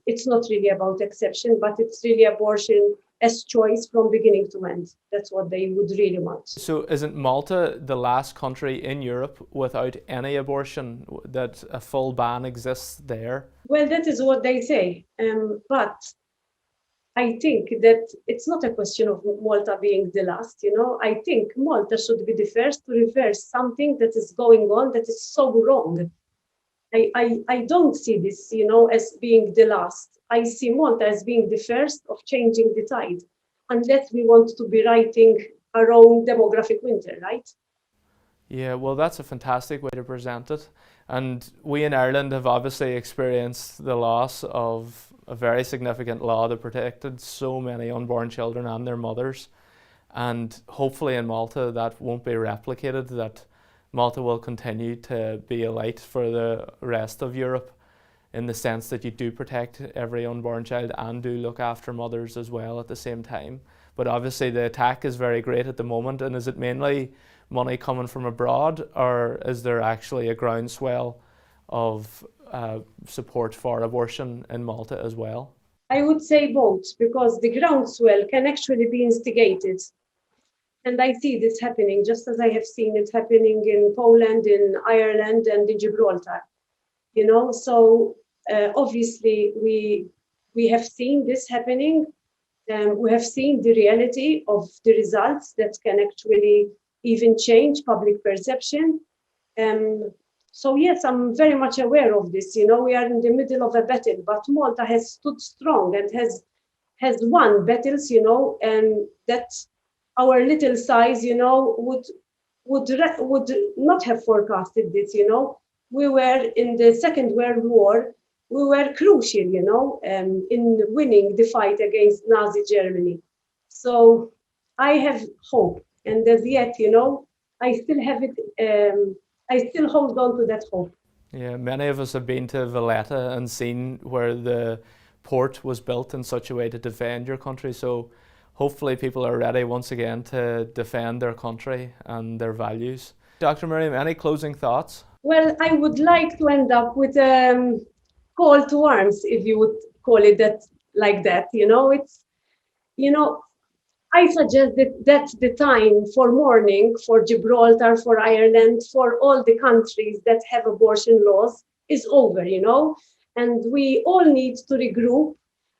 It's not really about exception, but it's really abortion as choice from beginning to end. That's what they would really want. So isn't Malta the last country in Europe without any abortion, that a full ban exists there? Well, that is what they say. But I think that it's not a question of Malta being the last, I think Malta should be the first to reverse something that is going on that is so wrong. I don't see this, as being the last. I see Malta as being the first of changing the tide, unless we want to be writing our own demographic winter, right? Yeah, well, that's a fantastic way to present it. And we in Ireland have obviously experienced the loss of a very significant law that protected so many unborn children and their mothers. And hopefully in Malta that won't be replicated, that Malta will continue to be a light for the rest of Europe, in the sense that you do protect every unborn child and do look after mothers as well at the same time. But obviously the attack is very great at the moment. And is it mainly money coming from abroad, or is there actually a groundswell of support for abortion in Malta as well? I would say both, because the groundswell can actually be instigated. And I see this happening, just as I have seen it happening in Poland, in Ireland, and in Gibraltar. So obviously we have seen this happening. We have seen the reality of the results that can actually even change public perception. So yes, I'm very much aware of this. We are in the middle of a battle, but Malta has stood strong and has won battles, and that our little size, would not have forecasted this. We were in the Second World War. We were crucial, in winning the fight against Nazi Germany. So I have hope, and as yet, I still have it. I still hold on to that hope. Yeah, many of us have been to Valletta and seen where the port was built in such a way to defend your country. So hopefully people are ready once again to defend their country and their values. Dr. Miriam, any closing thoughts? Well, I would like to end up with a call to arms, if you would call it that, like that. I suggest that that's the time for mourning for Gibraltar, for Ireland, for all the countries that have abortion laws is over, and we all need to regroup.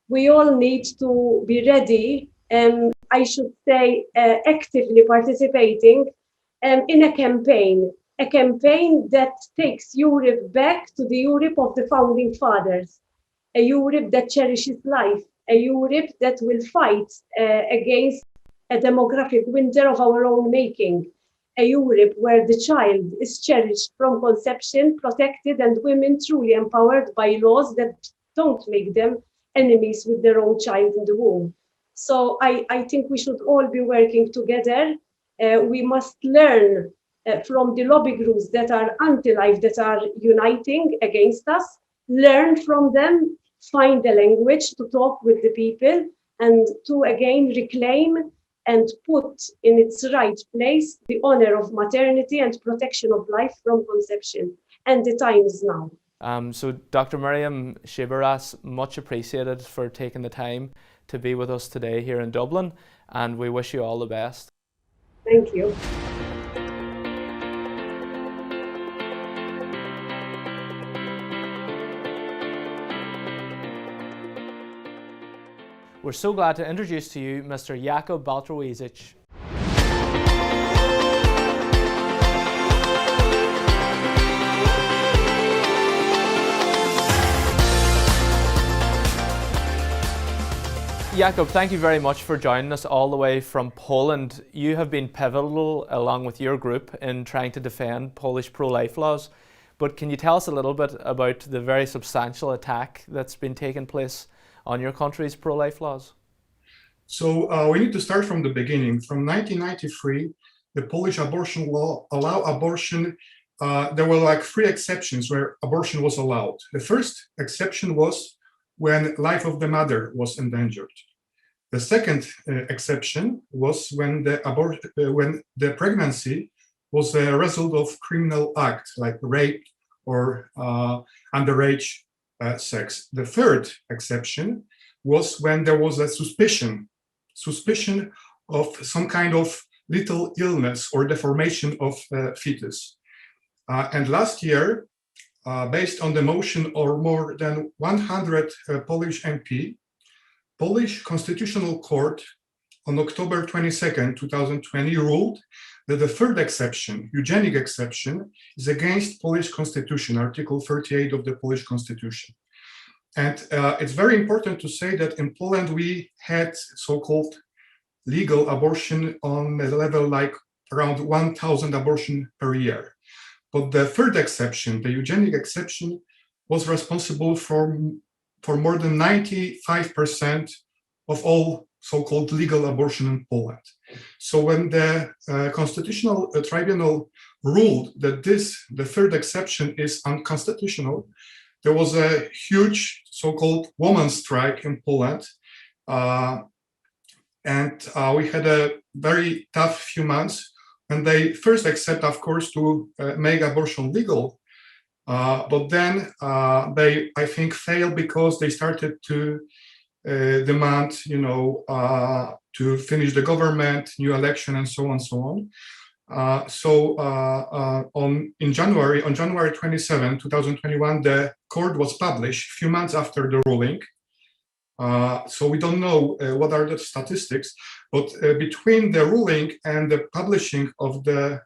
We all need to be ready, I should say, actively participating in a campaign that takes Europe back to the Europe of the founding fathers, a Europe that cherishes life, a Europe that will fight against a demographic winter of our own making, a Europe where the child is cherished from conception, protected, and women truly empowered by laws that don't make them enemies with their own child in the womb. So I think we should all be working together. We must learn from the lobby groups that are anti-life, that are uniting against us, learn from them, find a language to talk with the people, and to again reclaim and put in its right place the honor of maternity and protection of life from conception. And the time is now. So Dr. Miriam Shibaras, much appreciated for taking the time to be with us today here in Dublin, and we wish you all the best. Thank you. We're so glad to introduce to you Mr. Jakub Baltrowicz. Jakub, thank you very much for joining us all the way from Poland. You have been pivotal, along with your group, in trying to defend Polish pro-life laws. But can you tell us a little bit about the very substantial attack that's been taking place on your country's pro-life laws? So we need to start from the beginning. From 1993, the Polish abortion law allowed abortion. There were like 3 exceptions where abortion was allowed. The first exception was when life of the mother was endangered. The second exception was when the pregnancy was a result of criminal act like rape or underage sex. The third exception was when there was a suspicion of some kind of little illness or deformation of fetus. And last year, based on the motion of more than 100 Polish MP, Polish Constitutional Court on October 22nd, 2020 ruled that the third exception, eugenic exception, is against Polish Constitution, Article 38 of the Polish Constitution. And it's very important to say that in Poland we had so-called legal abortion on a level like around 1,000 abortion per year. But the third exception, the eugenic exception, was responsible for more than 95% of all so-called legal abortion in Poland. So when the Constitutional Tribunal ruled that the third exception is unconstitutional, there was a huge so-called women's strike in Poland. And we had a very tough few months when they first accept, of course, to make abortion legal. But then they, I think, failed because they started to demand, to finish the government, new election, and so on and so on. On January 27, 2021, the court was published a few months after the ruling. So we don't know what are the statistics, but between the ruling and the publishing of the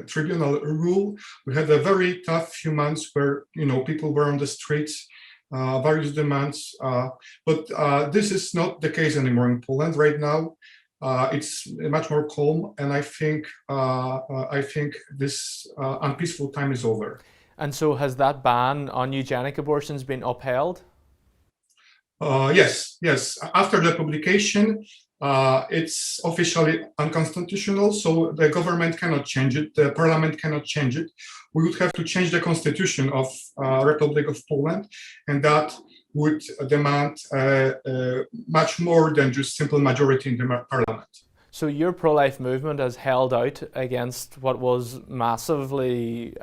tribunal rule, we had a very tough few months where people were on the streets, various demands. But this is not the case anymore in Poland right now. It's much more calm, and I think this unpeaceful time is over. And so, has that ban on eugenic abortions been upheld? Yes. After the publication, it's officially unconstitutional, so the government cannot change it, the parliament cannot change it. We would have to change the constitution of Republic of Poland, and that would demand much more than just simple majority in the parliament. So your pro-life movement has held out against what was massively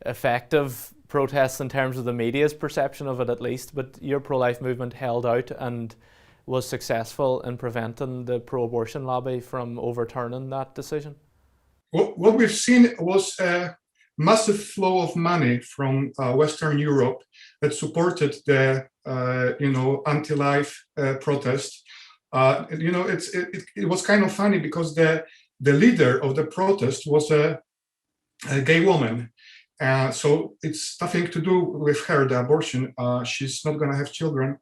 effective protests in terms of the media's perception of it, at least, but your pro-life movement held out and was successful in preventing the pro-abortion lobby from overturning that decision. What we've seen was a massive flow of money from Western Europe that supported the anti-life protest. It was kind of funny because the leader of the protest was a gay woman. So it's nothing to do with her, the abortion. She's not going to have children,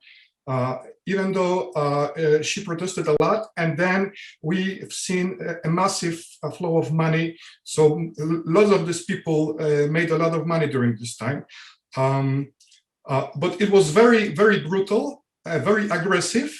even though she protested a lot. And then we've seen a massive flow of money. So lots of these people made a lot of money during this time. But it was very, very brutal, very aggressive.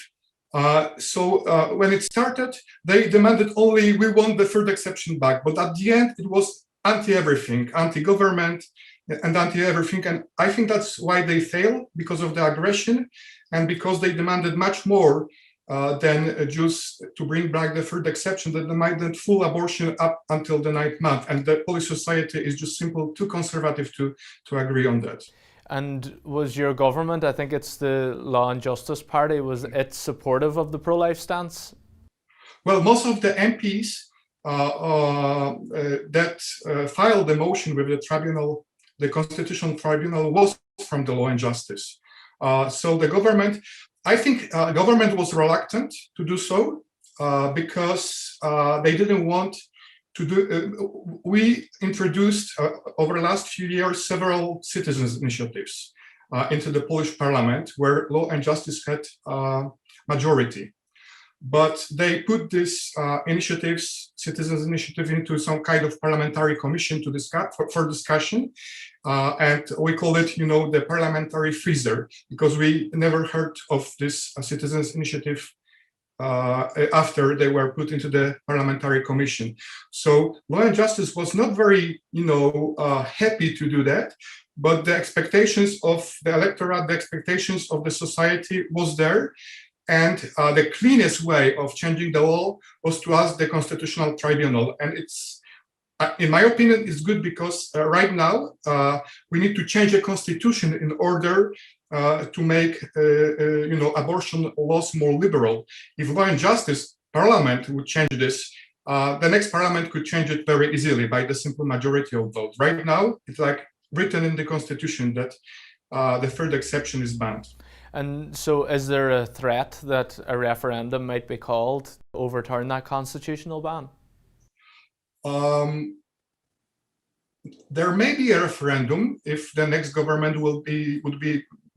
So when it started, they demanded only, we want the third exception back. But at the end, it was anti-everything, anti-government and anti-everything. And I think that's why they failed, because of the aggression and because they demanded much more than just to bring back the third exception, that demanded full abortion up until the 9th month. And the Polish society is just simply too conservative to agree on that. And was your government, I think it's the Law and Justice Party, was it supportive of the pro-life stance? Well, most of the MPs that filed the motion with the tribunal, the Constitutional Tribunal, was from the Law and Justice. So the government, I think government was reluctant to do so because they didn't want to do. We introduced over the last few years several citizens' initiatives into the Polish parliament, where Law and Justice had majority. But they put these citizens' initiative, into some kind of parliamentary commission to discuss for discussion, and we call it, the parliamentary freezer, because we never heard of this citizens' initiative after they were put into the parliamentary commission. So Law and Justice was not very, happy to do that, but the expectations of the electorate, the expectations of the society was there. And the cleanest way of changing the law was to ask the Constitutional Tribunal. And it's, in my opinion, it's good because right now we need to change the constitution in order to make abortion laws more liberal. If Law and Justice Parliament would change this, the next parliament could change it very easily by the simple majority of votes. Right now, it's like written in the constitution that the third exception is banned. And so is there a threat that a referendum might be called to overturn that constitutional ban? There may be a referendum if the next government would be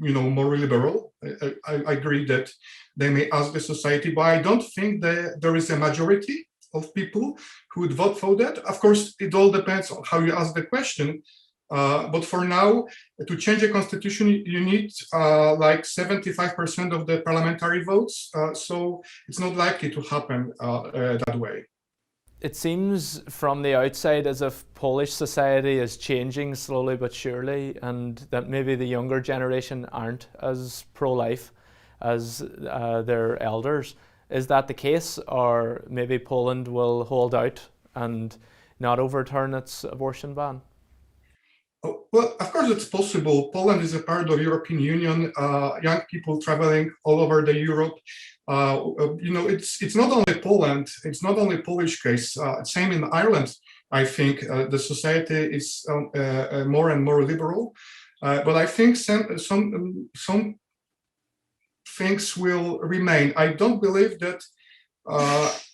more liberal. I agree that they may ask the society, but I don't think that there is a majority of people who would vote for that. Of course, it all depends on how you ask the question. But for now, to change the constitution, you need like 75% of the parliamentary votes. So it's not likely to happen that way. It seems from the outside as if Polish society is changing slowly but surely, and that maybe the younger generation aren't as pro-life as their elders. Is that the case, or maybe Poland will hold out and not overturn its abortion ban? Well, of course it's possible. Poland is a part of European Union. Young people traveling all over the Europe. It's not only Poland. It's not only Polish case. Same in Ireland. I think the society is more and more liberal. But I think some things will remain. I don't believe that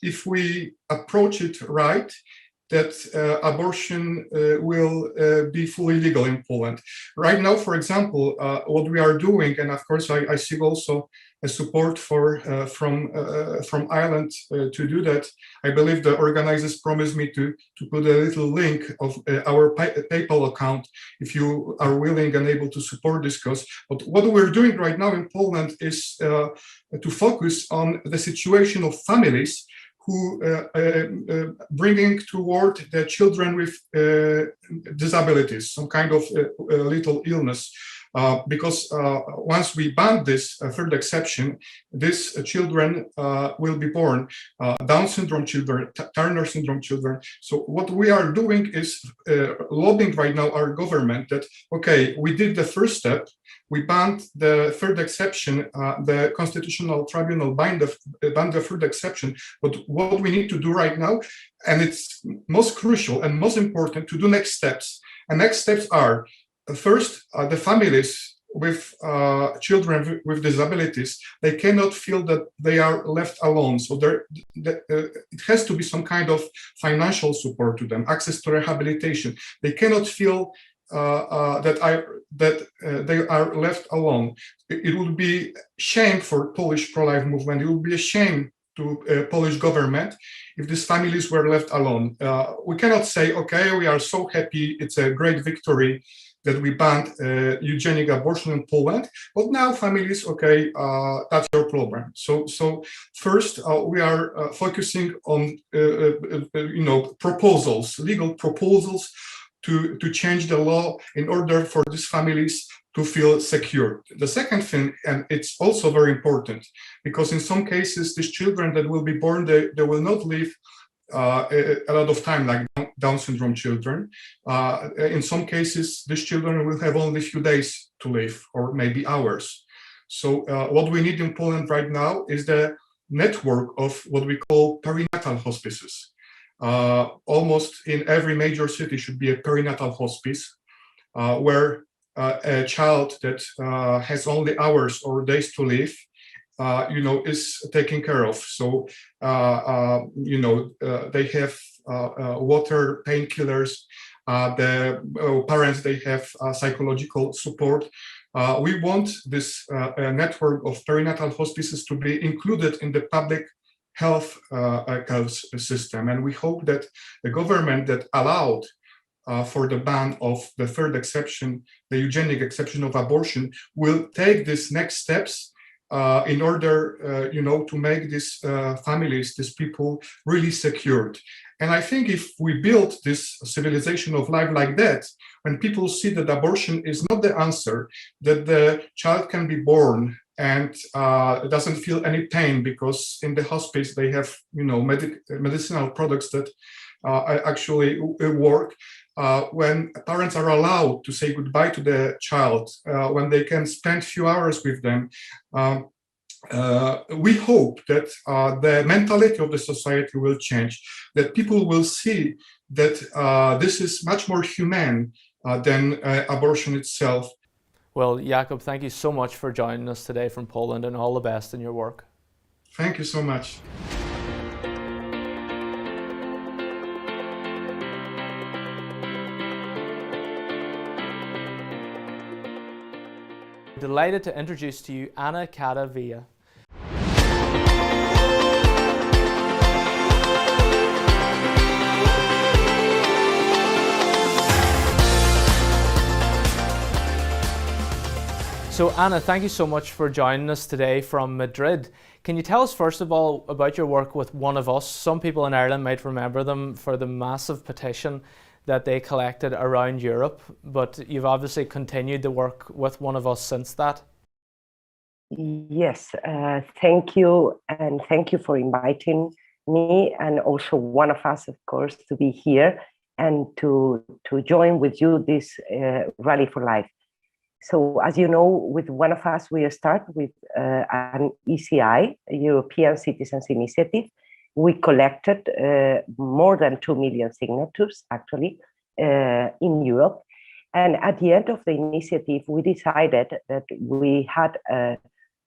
if we approach it right, that abortion will be fully legal in Poland. Right now, for example, what we are doing, and of course I see also a support from Ireland to do that. I believe the organizers promised me to put a little link of our PayPal account if you are willing and able to support this cause. But what we're doing right now in Poland is to focus on the situation of families who bringing toward the children with disabilities, some kind of little illness. because once we ban this third exception, these children will be born Down syndrome children, Turner syndrome children. So what we are doing is lobbying right now our government that, okay, we did the first step, we banned the third exception, the Constitutional Tribunal banned the third exception, but what we need to do right now, and it's most crucial and most important, to do next steps. And next steps are, first, the families with children with disabilities, they cannot feel that they are left alone. So it has to be some kind of financial support to them, access to rehabilitation. They cannot feel that they are left alone. It would be shame for Polish pro-life movement. It would be a shame to Polish government if these families were left alone. We cannot say, okay, we are so happy, it's a great victory that we banned eugenic abortion in Poland, but now families, okay, that's your problem. So first, we are focusing on proposals, legal proposals to change the law in order for these families to feel secure. The second thing, and it's also very important, because in some cases, these children that will be born, they will not live a lot of time, like Down syndrome children. In some cases, these children will have only a few days to live, or maybe hours. So what we need in Poland right now is the network of what we call perinatal hospices. Almost in every major city should be a perinatal hospice, where a child that has only hours or days to live, is taken care of. So, they have water, painkillers, the parents, they have psychological support. We want this network of perinatal hospices to be included in the public health system. And we hope that the government that allowed for the ban of the third exception, the eugenic exception of abortion, will take these next steps in order, to make these families, these people, really secured. And I think if we build this civilization of life like that, when people see that abortion is not the answer, that the child can be born and doesn't feel any pain because in the hospice they have, medicinal products that actually work. When parents are allowed to say goodbye to the child, when they can spend few hours with them, we hope that the mentality of the society will change, that people will see that this is much more humane than abortion itself. Well, Jakub, thank you so much for joining us today from Poland, and all the best in your work. Thank you so much. Delighted to introduce to you Gianna Care. So Anna, thank you so much for joining us today from Madrid. Can you tell us first of all about your work with One of Us? Some people in Ireland might remember them for the massive petition that they collected around Europe, but you've obviously continued to work with One of Us since that. Yes, thank you, and thank you for inviting me, and also One of Us, of course, to be here and to join with you this Rally for Life. So, as you know, with One of Us, we start with an ECI, European Citizens Initiative. We collected more than 2 million signatures, actually, in Europe. And at the end of the initiative, we decided that we had a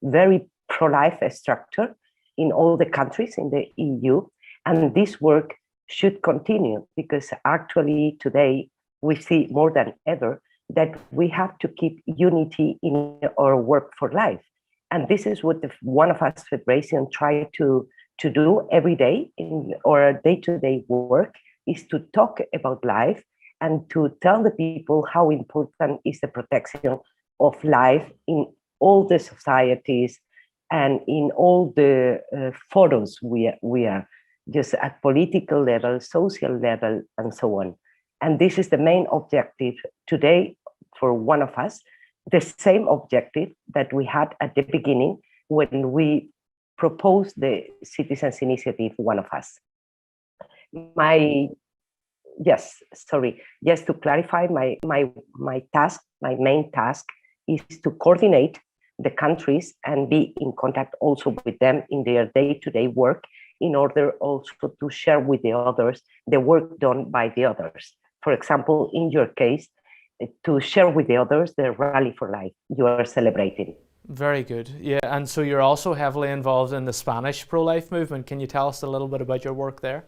very pro-life structure in all the countries in the EU. And this work should continue, because actually today we see more than ever that we have to keep unity in our work for life. And this is what the One of Us Federation try to do every day in our day-to-day work, is to talk about life and to tell the people how important is the protection of life in all the societies and in all the forums we are, just at political level, social level, and so on. And this is the main objective today for One of Us, the same objective that we had at the beginning when we proposed the Citizens Initiative, One of Us. Just to clarify, my task, my main task is to coordinate the countries and be in contact also with them in their day-to-day work, in order also to share with the others the work done by the others. For example, in your case, to share with the others the Rally for Life you are celebrating. Very good. Yeah, and so you're also heavily involved in the Spanish pro-life movement. Can you tell us a little bit about your work there?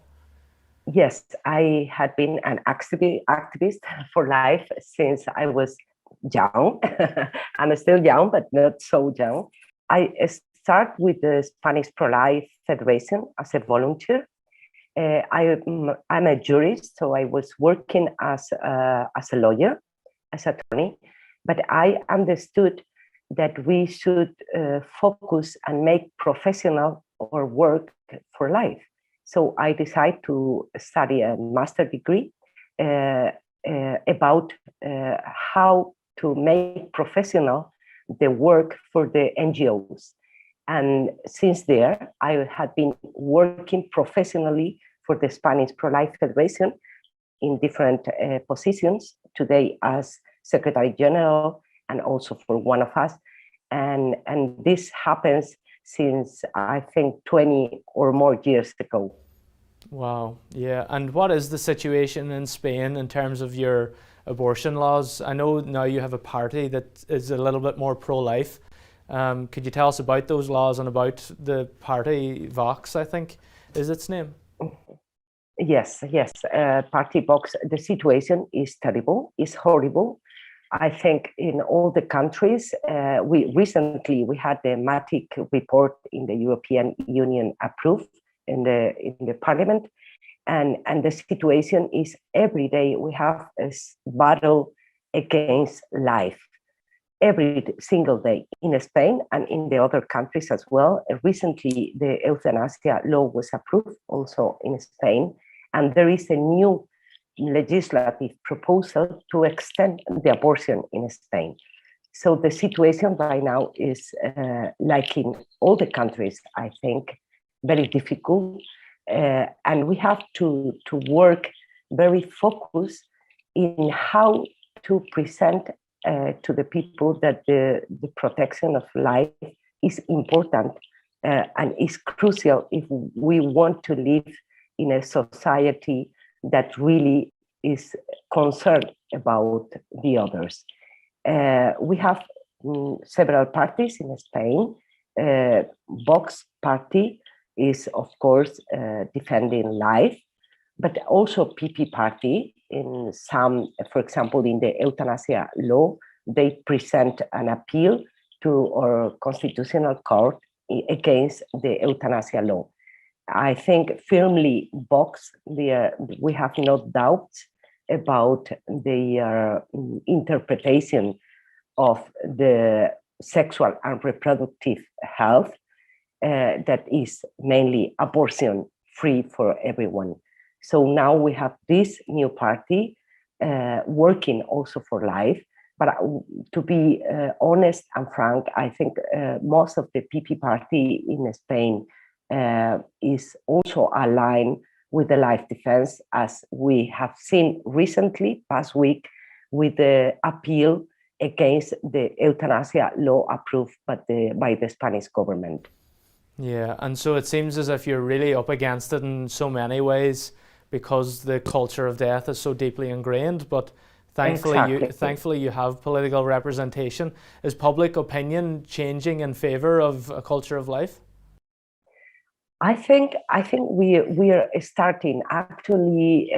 Yes, I had been an activist for life since I was young. I'm still young, but not so young. I start with the Spanish Pro-Life Federation as a volunteer. I'm a jurist, so I was working as a lawyer, as an attorney, but I understood that we should focus and make professional our work for life. So I decided to study a master's degree about how to make professional the work for the NGOs. And since there, I had been working professionally for the Spanish Pro-Life Federation in different positions, today as Secretary General and also for One of Us. And this happens since I think 20 or more years ago. Wow, yeah. And what is the situation in Spain in terms of your abortion laws? I know now you have a party that is a little bit more pro-life. Could you tell us about those laws and about the party Vox, I think is its name? Yes, Party Vox. The situation is terrible, is horrible. I think in all the countries, we had the MATIC report in the European Union approved in the Parliament, and the situation is every day we have a battle against life, every single day in Spain and in the other countries as well. Recently, the euthanasia law was approved also in Spain, and there is a new legislative proposal to extend the abortion in Spain. So the situation right now is, like in all the countries, I think, very difficult. And we have to work very focused in how to present to the people that the protection of life is important and is crucial if we want to live in a society that really is concerned about the others. We have several parties in Spain. Vox party is, of course, defending life, but also PP party in some, for example, in the euthanasia law, they present an appeal to our constitutional court against the euthanasia law. I think firmly Vox, we have no doubts about their interpretation of the sexual and reproductive health that is mainly abortion free for everyone. So now we have this new party working also for life. But to be honest and frank, I think most of the PP party in Spain is also aligned with the life defense, as we have seen recently, past week, with the appeal against the euthanasia law approved by the Spanish government. Yeah, and so it seems as if you're really up against it in so many ways because the culture of death is so deeply ingrained, but thankfully you have political representation. Is public opinion changing in favor of a culture of life? I think we are starting. Actually,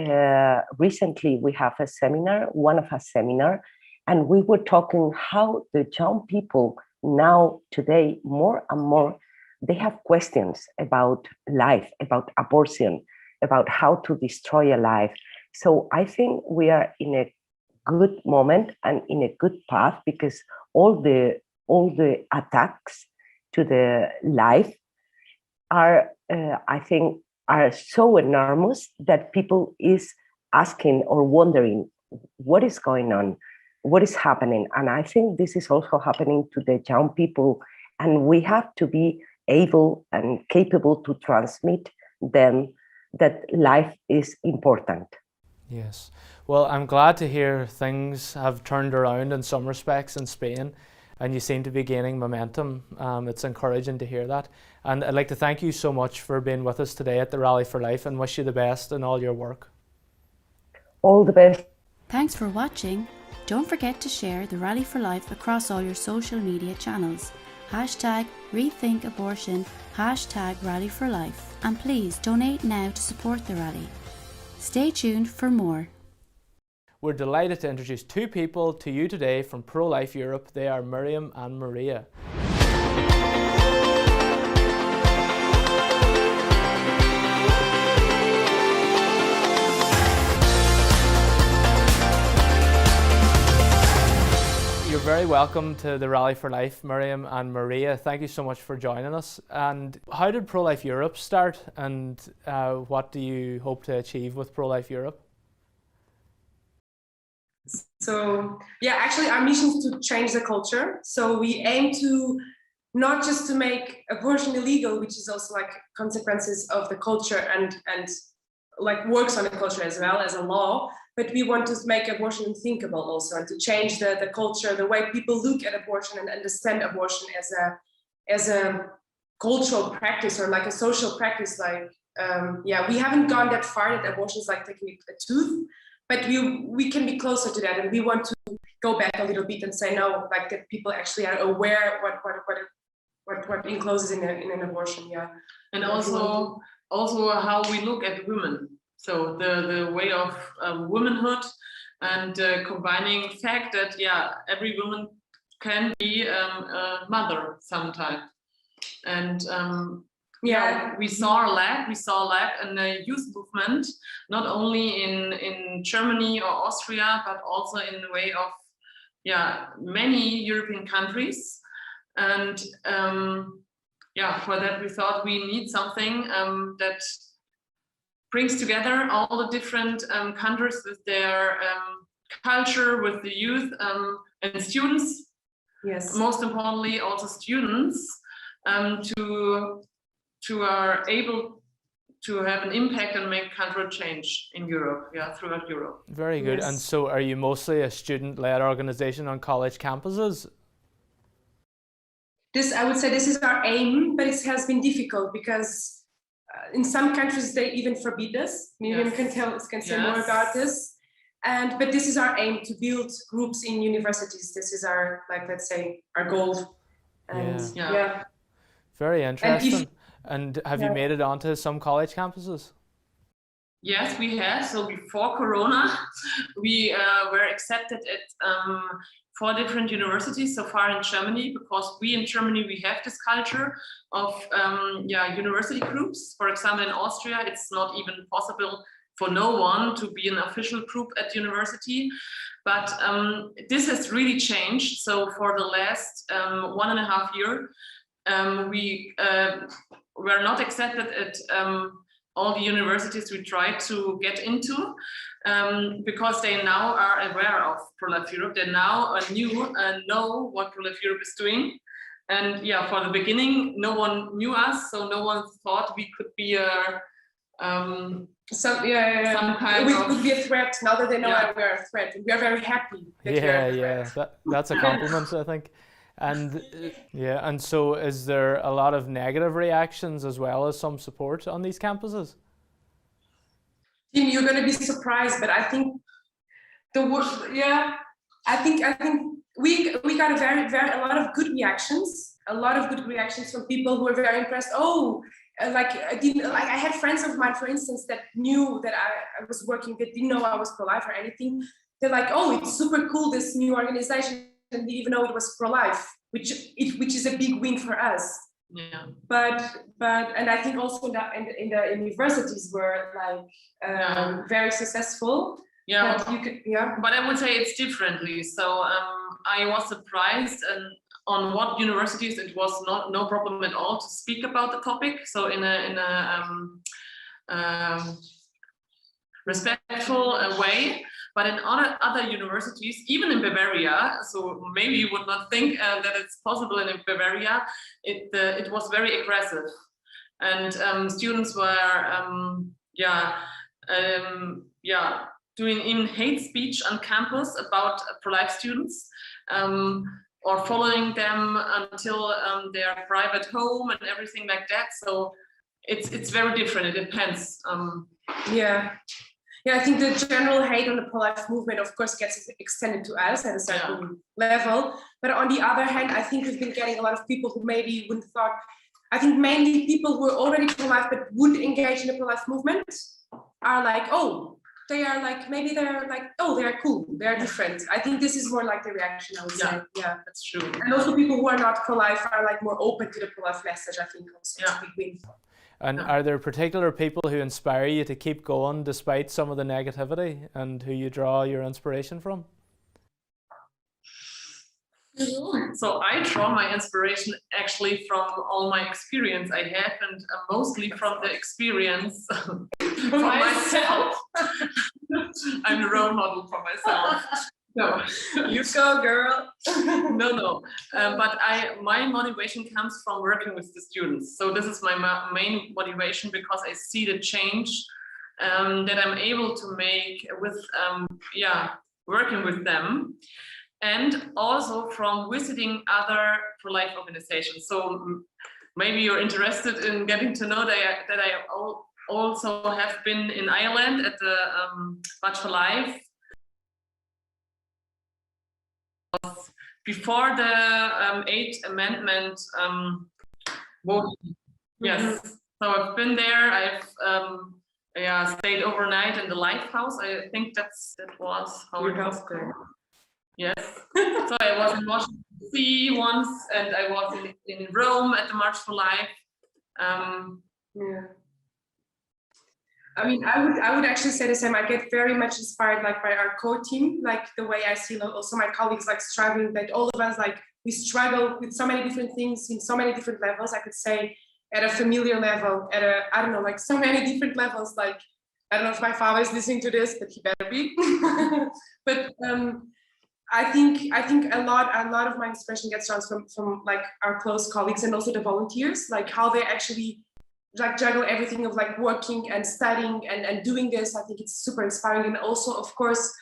recently we have a seminar, One of Us seminar, and we were talking how the young people now today more and more they have questions about life, about abortion, about how to destroy a life. So I think we are in a good moment and in a good path, because all the attacks to the life are, I think, are so enormous that people is asking or wondering what is going on. what is happening. And I think this is also happening to the young people, and we have to be able and capable to transmit them that life is important. Yes. Well, I'm glad to hear things have turned around in some respects in Spain, and you seem to be gaining momentum. It's encouraging to hear that. And I'd like to thank you so much for being with us today at the Rally for Life, and wish you the best in all your work. All the best. Thanks for watching. Don't forget to share the Rally for Life across all your social media channels. #RethinkAbortion, #Rally4Life. And please donate now to support the rally. Stay tuned for more. We're delighted to introduce two people to you today from Pro-Life Europe. They are Bhriain and Maria. You're very welcome to the Rally for Life, Bhriain and Maria. Thank you so much for joining us. And how did Pro-Life Europe start, and what do you hope to achieve with Pro-Life Europe? So yeah, actually our mission is to change the culture. So we aim to not just to make abortion illegal, which is also like consequences of the culture and like works on the culture as well as a law, but we want to make abortion unthinkable also, and to change the culture, the way people look at abortion and understand abortion as a cultural practice or like a social practice. Like we haven't gone that far that abortion is like taking a tooth, but we can be closer to that, and we want to go back a little bit and say no, like that people actually are aware what encloses in an abortion. Yeah, and also how we look at women. So the way of womanhood, and combining fact that every woman can be a mother sometime. And we saw a lack in the youth movement, not only in Germany or Austria, but also in the way of many European countries. And for that we thought we need something that brings together all the different countries with their culture, with the youth and students. Yes. Most importantly, also students to are able to have an impact and make cultural change in Europe, throughout Europe. Very good. Yes. And so are you mostly a student-led organization on college campuses? I would say this is our aim, but it has been difficult because in some countries they even forbid us. Miriam can say more about this. But this is our aim, to build groups in universities. This is our, let's say, our goal. And Very interesting. And have you made it onto some college campuses? Yes, we have. So before Corona, we were accepted at 4 different universities so far in Germany, because in Germany we have this culture of university groups. For example, in Austria, it's not even possible for no one to be an official group at university. But this has really changed. So for the last 1.5 years, we were not accepted at all the universities we tried to get into, because they now are aware of Pro-Life Europe. They now knew and know what Pro-Life Europe is doing. And for the beginning, no one knew us, so no one thought we could be some kind we of... could be a threat. Now that they know we are a threat, we are very happy that that's a compliment, I think. And and so is there a lot of negative reactions as well as some support on these campuses? Tim, you're going to be surprised, but I think I think we got a lot of good reactions. A lot of good reactions from people who were very impressed. I had friends of mine, for instance, that knew that I was working, that didn't know I was pro-life or anything. They're like, oh, it's super cool, this new organization, and didn't even know it was pro-life, which is a big win for us. Yeah. But and I think also in the universities were very successful. Yeah. But I would say it's differently. So I was surprised, and on what universities it was no problem at all to speak about the topic. So in a respectful way. But in other universities, even in Bavaria, so maybe you would not think that it's possible in Bavaria, it was very aggressive. And students were, doing even hate speech on campus about pro-life students, or following them until their private home and everything like that. So it's very different. It depends. Yeah, I think the general hate on the pro-life movement, of course, gets extended to us at a certain level. But on the other hand, I think we've been getting a lot of people who maybe wouldn't thought. I think mainly people who are already pro-life but wouldn't engage in the pro-life movement are like, oh, they are like, maybe they're like, oh, they're cool, they're different. I think this is more like the reaction, I would say. Yeah, that's true. And also people who are not pro-life are like more open to the pro-life message, I think also. It's a big win. And are there particular people who inspire you to keep going despite some of the negativity, and who you draw your inspiration from? So I draw my inspiration actually from all my experience I have, and mostly from the experience from myself. I'm a role model for myself. No, you go, girl. No. But my motivation comes from working with the students. So this is my main motivation, because I see the change that I'm able to make with working with them, and also from visiting other pro-life organizations. So maybe you're interested in getting to know that I also have been in Ireland at the March for Life. Before the 8th Amendment vote. Yes, so I've been there. I've stayed overnight in the Lighthouse. I think that was how it was called. Yes. So I was in Washington DC once, and I was in Rome at the March for Life. I mean, I would actually say the same. I get very much inspired like by our core team, like the way I see also my colleagues like struggling, that all of us like we struggle with so many different things in so many different levels. I could say at a familiar level, at a, I don't know, like so many different levels. Like, I don't know if my father is listening to this, but he better be. But I think a lot of my inspiration gets from like our close colleagues and also the volunteers, like how they actually like juggle everything of like working and studying and doing this. I think it's super inspiring. And also, of course,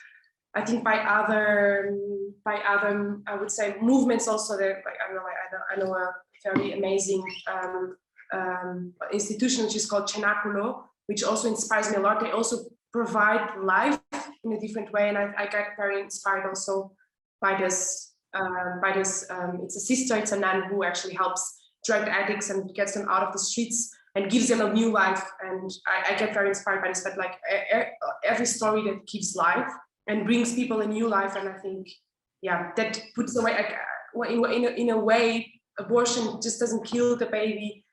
I think by other I would say movements also, that like I know a very amazing institution which is called Cenaculo, which also inspires me a lot. They also provide life in a different way, and I got very inspired also by this. It's a sister, it's a nun who actually helps drug addicts and gets them out of the streets and gives them a new life. And I get very inspired by this, but like every story that gives life and brings people a new life. And I think, that puts away, in a way, abortion just doesn't kill the baby,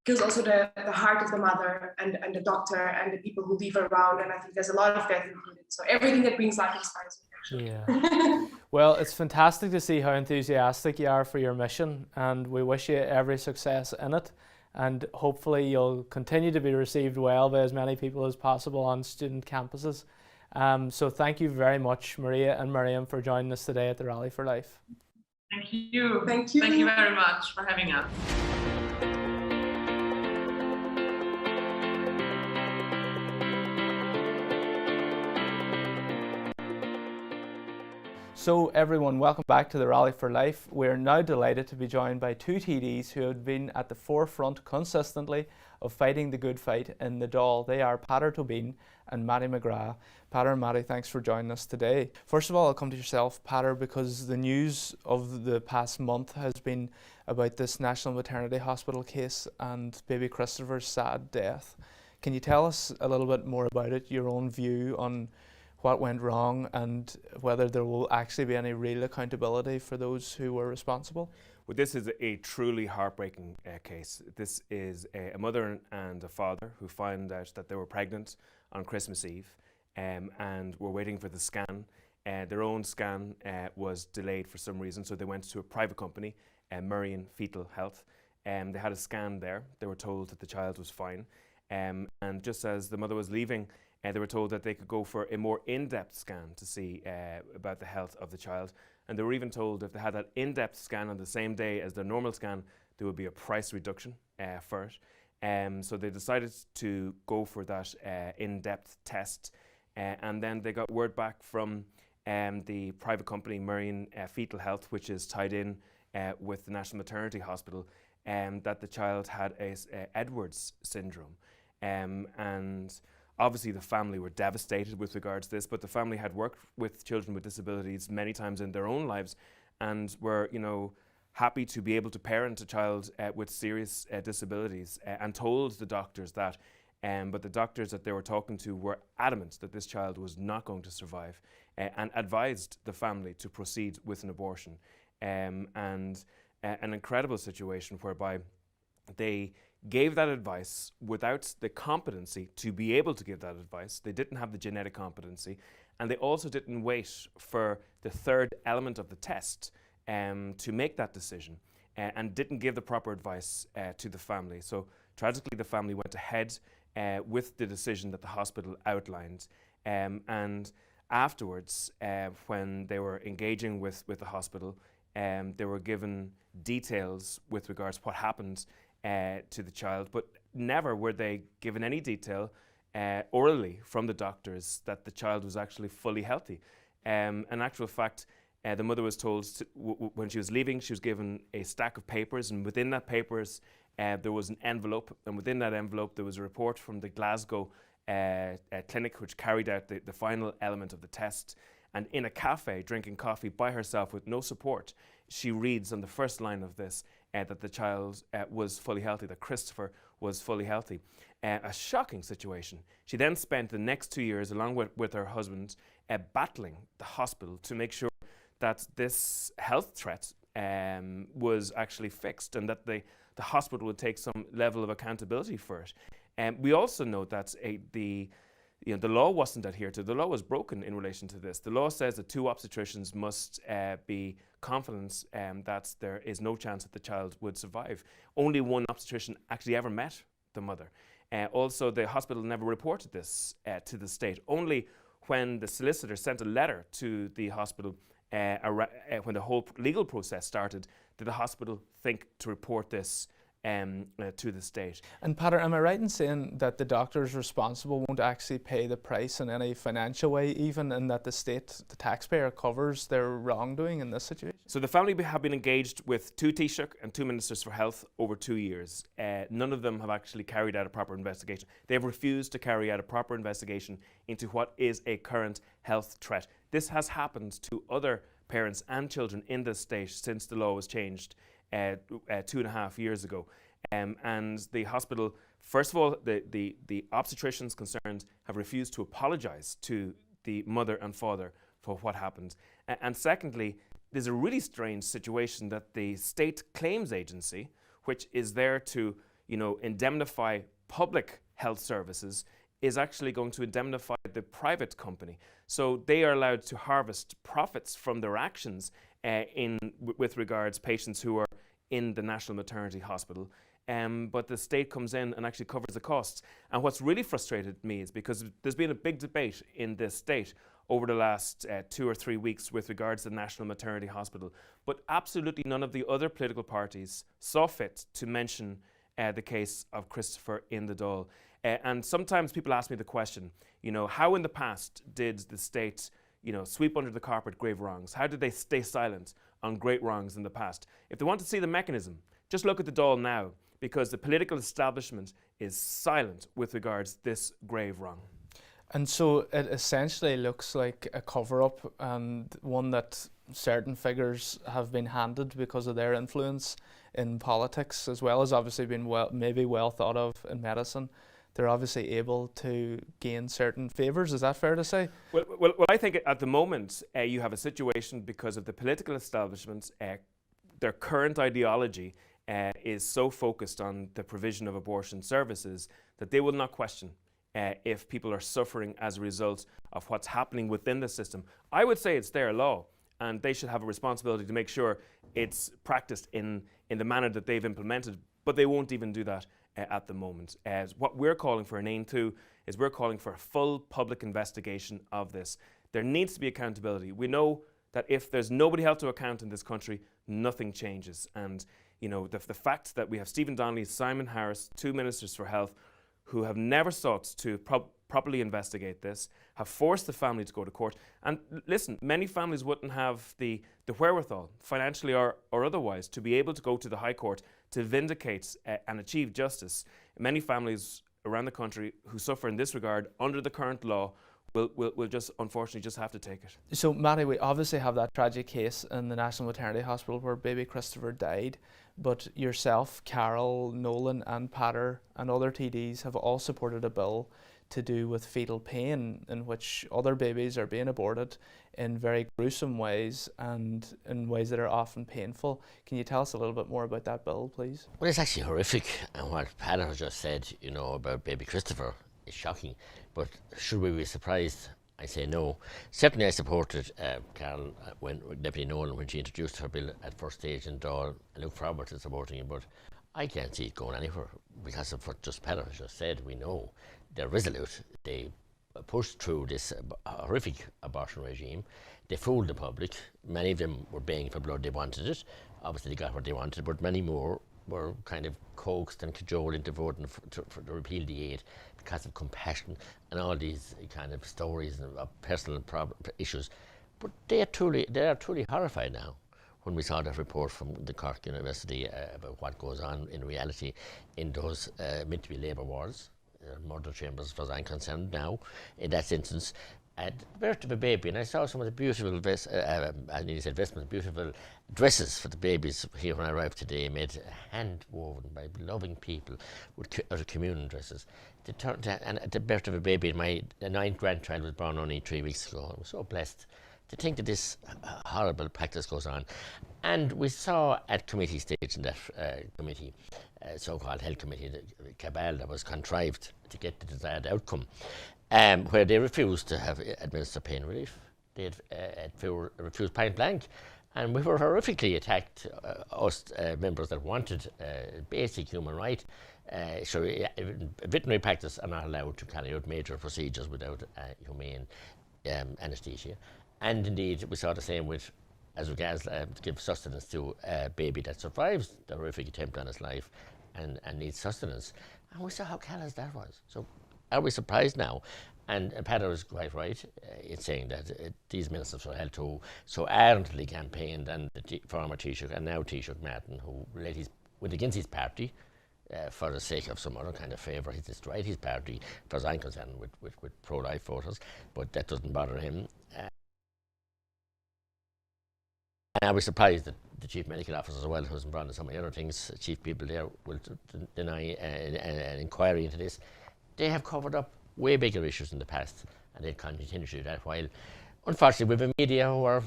kills also the heart of the mother and the doctor and the people who live around. And I think there's a lot of that included. So everything that brings life inspires me, actually. Yeah. Well, it's fantastic to see how enthusiastic you are for your mission, and we wish you every success in it. And hopefully you'll continue to be received well by as many people as possible on student campuses. So thank you very much, Maria and Miriam, for joining us today at the Rally for Life. Thank you. Thank you. Thank you very much for having us. So everyone, welcome back to the Rally for Life. We're now delighted to be joined by two TDs who have been at the forefront consistently of fighting the good fight in the Dáil. They are Peadar Tóibín and Mattie McGrath. Peadar and Mattie, thanks for joining us today. First of all, I'll come to yourself, Peadar, because the news of the past month has been about this National Maternity Hospital case and baby Christopher's sad death. Can you tell us a little bit more about it, your own view on what went wrong, and whether there will actually be any real accountability for those who were responsible? Well, this is a truly heartbreaking case. This is a mother and a father who found out that they were pregnant on Christmas Eve and were waiting for the scan. Their own scan was delayed for some reason, so they went to a private company, Bhriain Fetal Health. They had a scan there. They were told that the child was fine. And just as the mother was leaving They were told that they could go for a more in-depth scan to see about the health of the child. And they were even told if they had that in-depth scan on the same day as their normal scan, there would be a price reduction for it. So they decided to go for that in-depth test. And then they got word back from the private company, Bhriain Fetal Health, which is tied in with the National Maternity Hospital, that the child had a Edwards syndrome. And obviously the family were devastated with regards to this, but the family had worked with children with disabilities many times in their own lives and were, happy to be able to parent a child with serious disabilities and told the doctors that. But the doctors that they were talking to were adamant that this child was not going to survive and advised the family to proceed with an abortion. And an incredible situation whereby they gave that advice without the competency to be able to give that advice. They didn't have the genetic competency, and they also didn't wait for the third element of the test to make that decision, and didn't give the proper advice to the family. So tragically, the family went ahead with the decision that the hospital outlined, and afterwards, when they were engaging with the hospital, they were given details with regards to what happened to the child, but never were they given any detail orally from the doctors that the child was actually fully healthy. In actual fact, the mother was told when she was leaving, she was given a stack of papers, and within that papers there was an envelope, and within that envelope there was a report from the Glasgow clinic which carried out the final element of the test. And in a cafe, drinking coffee by herself with no support, she reads on the first line of this that the child was fully healthy, that Christopher was fully healthy. A shocking situation. She then spent the next 2 years, along with her husband, battling the hospital to make sure that this health threat was actually fixed and that the hospital would take some level of accountability for it. We also know that the law wasn't adhered to. The law was broken in relation to this. The law says that 2 obstetricians must be confident that there is no chance that the child would survive. Only 1 obstetrician actually ever met the mother. Also, the hospital never reported this to the state. Only when the solicitor sent a letter to the hospital when the whole legal process started, did the hospital think to report this to the state. And Pater, am I right in saying that the doctors responsible won't actually pay the price in any financial way, even, and that the state, the taxpayer, covers their wrongdoing in this situation? So the family have been engaged with 2 Taoiseach and 2 Ministers for Health over 2 years. None of them have actually carried out a proper investigation. They have refused to carry out a proper investigation into what is a current health threat. This has happened to other parents and children in this state since the law was changed 2.5 years ago. And the hospital, first of all, the obstetricians concerned have refused to apologise to the mother and father for what happened. And secondly, there's a really strange situation that the State Claims Agency, which is there to, indemnify public health services, is actually going to indemnify the private company. So they are allowed to harvest profits from their actions with regards patients who are in the National Maternity Hospital. But the state comes in and actually covers the costs. And what's really frustrated me is because there's been a big debate in this state over the last 2 or 3 weeks with regards to the National Maternity Hospital, but absolutely none of the other political parties saw fit to mention the case of Christopher in the Dáil. And sometimes people ask me the question, how in the past did the state sweep under the carpet grave wrongs? How did they stay silent on great wrongs in the past? If they want to see the mechanism, just look at the Dáil now, because the political establishment is silent with regards to this grave wrong. And so it essentially looks like a cover-up, and one that certain figures have been handed because of their influence in politics, as well as obviously being maybe well thought of in medicine. They're obviously able to gain certain favours. Is that fair to say? Well, I think at the moment you have a situation because of the political establishment, their current ideology is so focused on the provision of abortion services that they will not question if people are suffering as a result of what's happening within the system. I would say it's their law, and they should have a responsibility to make sure it's practiced in the manner that they've implemented, but they won't even do that at the moment. What we're calling for in AIM 2 is we're calling for a full public investigation of this. There needs to be accountability. We know that if there's nobody held to account in this country, nothing changes. And you know, the fact that we have Stephen Donnelly, Simon Harris, 2 ministers for health, who have never sought to properly investigate this, have forced the family to go to court. And listen, many families wouldn't have the wherewithal, financially or otherwise, to be able to go to the High Court to vindicate and achieve justice. Many families around the country who suffer in this regard under the current law will just unfortunately just have to take it. So Matty, we obviously have that tragic case in the National Maternity Hospital where baby Christopher died, but yourself, Carol, Nolan and Patter and other TDs have all supported a bill to do with fetal pain, in which other babies are being aborted in very gruesome ways and in ways that are often painful. Can you tell us a little bit more about that bill, please? Well, it's actually horrific, and what Patter has just said, you know, about baby Christopher is shocking. But should we be surprised? I say no. Certainly I supported Carol, when Deputy Nolan, when she introduced her bill at first stage in Dáil. I look forward to supporting it, but I can't see it going anywhere because of what just Patter has just said. We know they're resolute. They pushed through this horrific abortion regime. They fooled the public. Many of them were begging for blood. They wanted it. Obviously they got what they wanted, but many more were kind of coaxed and cajoled into voting to repeal the aid because of compassion and all these kind of stories of personal issues. But they are truly horrified now when we saw that report from the Cork University about what goes on in reality in those meant to be labour wards, murder chambers, as far as I'm concerned now, in that instance. At the birth of a baby, and I saw some of the beautiful, beautiful dresses for the babies here when I arrived today, made hand woven by loving people with communion dresses. And at the birth of a baby, my 9th grandchild was born only 3 weeks ago. I was so blessed to think that this horrible practice goes on. And we saw at committee stage in that committee, so-called health committee, the cabal that was contrived to get the desired outcome. Where they refused to have administer pain relief. They had refused point blank, and we were horrifically attacked, us members that wanted basic human right. So veterinary practice are not allowed to carry out major procedures without humane anaesthesia. And indeed, we saw the same with, as regards to give sustenance to a baby that survives the horrific attempt on its life and needs sustenance. And we saw how callous that was. So are we surprised now? And Patter is quite right in saying that these ministers for health who so ardently campaigned, and the former Taoiseach and now Taoiseach Martin, who went against his party for the sake of some other kind of favour. He destroyed his party, as far as I'm concerned, with pro-life voters, but that doesn't bother him. And I was surprised that the Chief Medical Officer as well, who's involved in some of the other things, chief people there, will deny an inquiry into this. They have covered up way bigger issues in the past, and they continue to do that, while unfortunately we have a media who are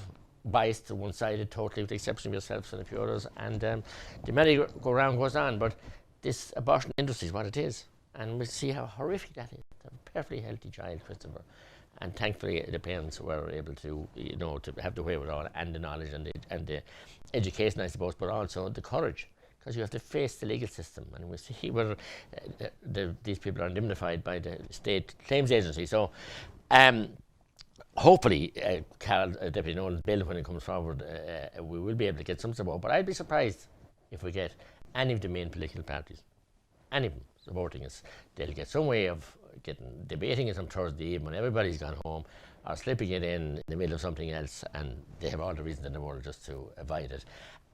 biased to one-sided totally, with the exception of yourselves and a few others, and the merry-go-round goes on. But this abortion industry is what it is, and we see how horrific that is. A perfectly healthy child, Christopher, and thankfully the parents were able to, you know, to have the wherewithal and the knowledge and the education, I suppose, but also the courage, because you have to face the legal system, and we see where these people are indemnified by the state claims agency. So hopefully Deputy Nolan's bill, when it comes forward, we will be able to get some support, but I'd be surprised if we get any of the main political parties, any of them, supporting us. They'll get some way of debating it on Thursday evening when everybody's gone home, or slipping it in the middle of something else, and they have all the reasons in the world just to avoid it.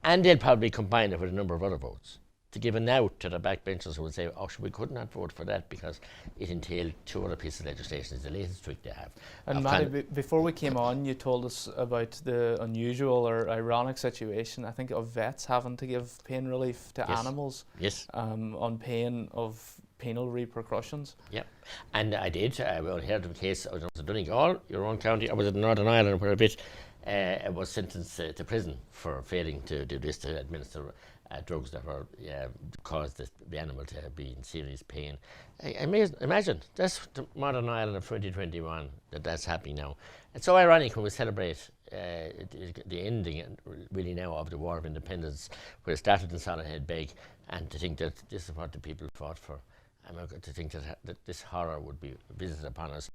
And they'll probably combine it with a number of other votes to give an out to the backbenchers who will say, oh, we could not vote for that because it entailed 2 other pieces of legislation. It's the latest trick they have. And Matty, before we came on, you told us about the unusual or ironic situation, I think, of vets having to give pain relief to animals on pain of penal repercussions. Yeah, and I did. I heard of a case. I was in Donegal, your own county. I was in Northern Ireland where a bit was sentenced to prison for failing to do this, to administer drugs that were caused the animal to be in serious pain. Imagine, that's the modern Ireland of 2021, that's happening now. It's so ironic when we celebrate the ending really now of the War of Independence, where it started in Solohead Beg, and to think that this is what the people fought for. To think that this horror would be visited upon us.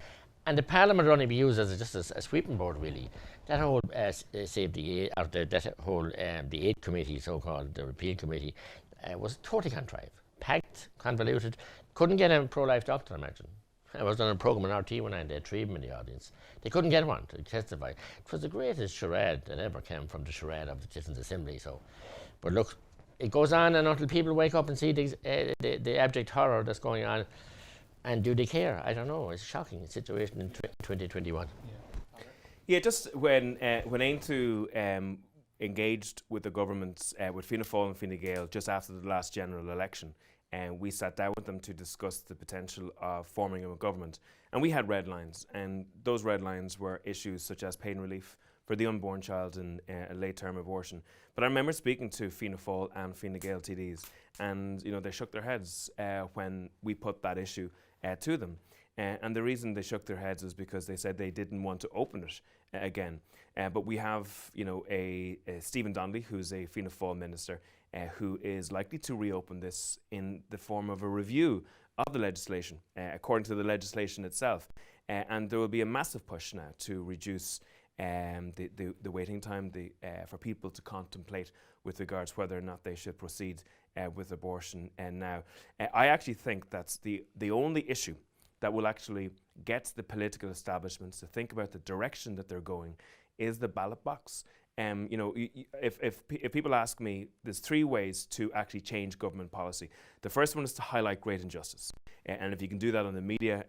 And the Parliament would only be used as just a sweeping board, really. That whole Save the Aid, or that whole the Aid Committee, so-called, the Repeal Committee, was totally contrived, packed, convoluted. Couldn't get a pro-life doctor, imagine. I was on a programme on RT when I had Treeben in the audience. They couldn't get one to testify. It was the greatest charade that ever came from the charade of the Citizens' Assembly. So, but look, it goes on, and until people wake up and see the abject horror that's going on, and do they care? I don't know. It's a shocking situation in 2021. Yeah, just when Aintu engaged with the government, with Fianna Fáil and Fine Gael, just after the last general election, and we sat down with them to discuss the potential of forming a government. And we had red lines, and those red lines were issues such as pain relief for the unborn child and a late-term abortion. But I remember speaking to Fianna Fáil and Fine Gael TDs, and they shook their heads when we put that issue to them. And the reason they shook their heads is because they said they didn't want to open it again. But we have, a Stephen Donnelly, who's a Fianna Fáil minister, who is likely to reopen this in the form of a review of the legislation, according to the legislation itself. And there will be a massive push now to reduce the waiting time for people to contemplate with regards whether or not they should proceed with abortion now. I actually think that's the only issue that will actually get the political establishments to think about the direction that they're going is the ballot box. If people ask me, there's three ways to actually change government policy. The first one is to highlight great injustice. And if you can do that on the media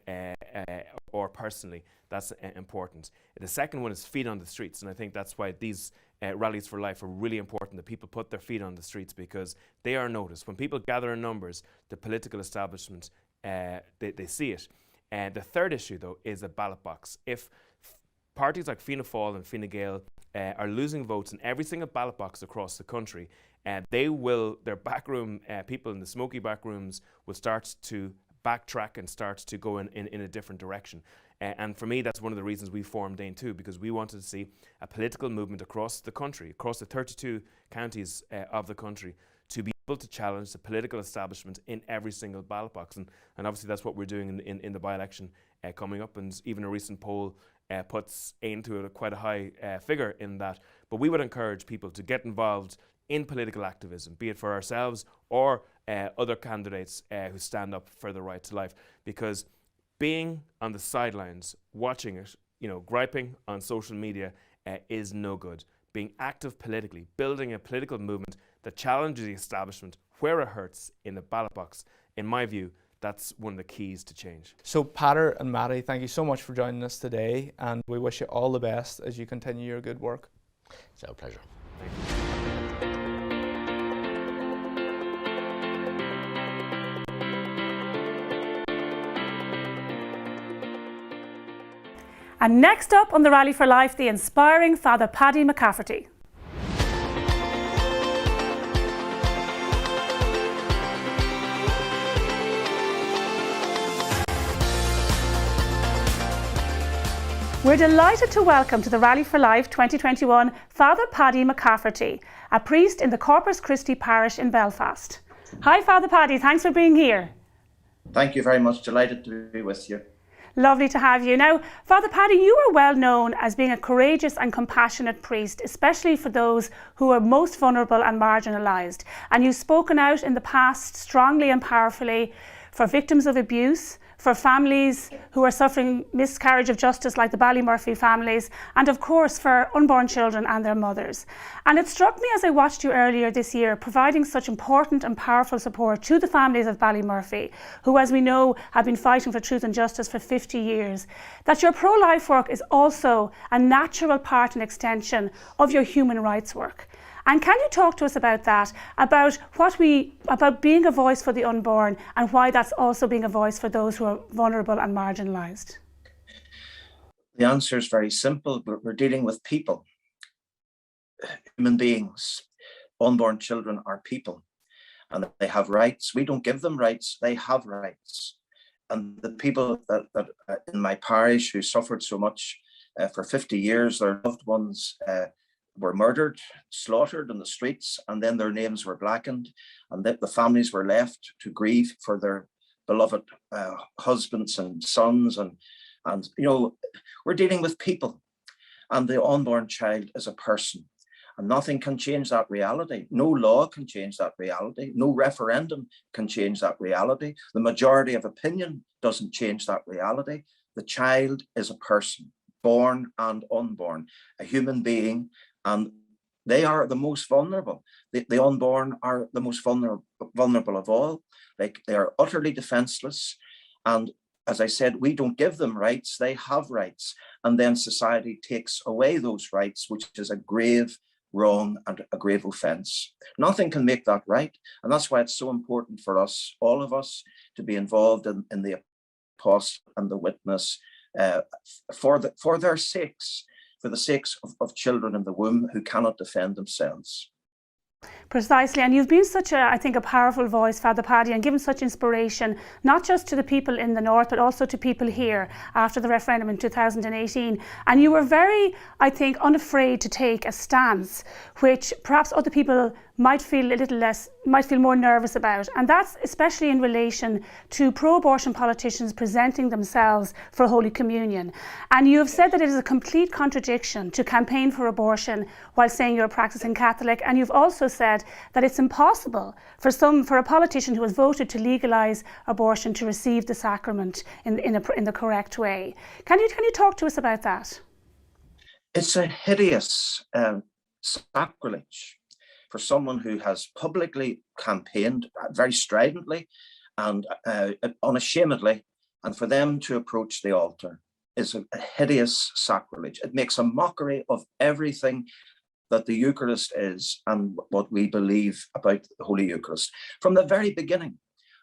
or personally, that's important. The second one is feet on the streets. And I think that's why these rallies for life are really important, that people put their feet on the streets, because they are noticed. When people gather in numbers, the political establishment, they see it. And the third issue, though, is a ballot box. If parties like Fianna Fáil and Fine Gael are losing votes in every single ballot box across the country, their backroom people in the smoky back rooms will start to backtrack and start to go in a different direction. And for me, that's one of the reasons we formed Aintu, because we wanted to see a political movement across the country, across the 32 counties of the country, to be able to challenge the political establishment in every single ballot box. And obviously that's what we're doing in the by-election coming up. And even a recent poll puts Aintu at quite a high figure in that. But we would encourage people to get involved in political activism, be it for ourselves or other candidates who stand up for the right to life. Because being on the sidelines, watching it, griping on social media is no good. Being active politically, building a political movement that challenges the establishment where it hurts in the ballot box, in my view, that's one of the keys to change. So Pater and Matty, thank you so much for joining us today, and we wish you all the best as you continue your good work. It's our pleasure. Thank you. And next up on the Rally for Life, the inspiring Father Paddy McCafferty. We're delighted to welcome to the Rally for Life 2021 Father Paddy McCafferty, a priest in the Corpus Christi parish in Belfast. Hi Father Paddy, thanks for being here. Thank you very much, delighted to be with you. Lovely to have you. Now, Father Paddy, you are well known as being a courageous and compassionate priest, especially for those who are most vulnerable and marginalised. And you've spoken out in the past strongly and powerfully for victims of abuse, for families who are suffering miscarriage of justice like the Ballymurphy families, and of course for unborn children and their mothers. And it struck me as I watched you earlier this year providing such important and powerful support to the families of Ballymurphy, who, as we know, have been fighting for truth and justice for 50 years, that your pro-life work is also a natural part and extension of your human rights work. And can you talk to us about that, about being a voice for the unborn, and why that's also being a voice for those who are vulnerable and marginalised? The answer is very simple. We're dealing with people, human beings. Unborn children are people, and they have rights. We don't give them rights, they have rights. And the people that in my parish who suffered so much For 50 years, their loved ones were murdered, slaughtered in the streets, and then their names were blackened, and the families were left to grieve for their beloved husbands and sons. And you know, we're dealing with people, and the unborn child is a person. And nothing can change that reality. No law can change that reality. No referendum can change that reality. The majority of opinion doesn't change that reality. The child is a person, born and unborn, a human being, and they are the most vulnerable. The unborn are the most vulnerable of all. They are utterly defenseless. And as I said, we don't give them rights, they have rights. And then society takes away those rights, which is a grave wrong and a grave offense. Nothing can make that right. And that's why it's so important for us, all of us, to be involved in the apostle and the witness for their sakes, for the sakes of children in the womb who cannot defend themselves. Precisely, and you've been such I think, a powerful voice, Father Paddy, and given such inspiration, not just to the people in the north, but also to people here after the referendum in 2018. And you were very, I think, unafraid to take a stance, which perhaps other people might feel more nervous about. And that's especially in relation to pro-abortion politicians presenting themselves for Holy Communion. And you have said that it is a complete contradiction to campaign for abortion while saying you're a practicing Catholic. And you've also said that it's impossible for a politician who has voted to legalise abortion to receive the sacrament in the correct way. Can you talk to us about that? It's a hideous sacrilege for someone who has publicly campaigned very stridently and unashamedly, and for them to approach the altar is a hideous sacrilege. It makes a mockery of everything that the Eucharist is and what we believe about the Holy Eucharist. From the very beginning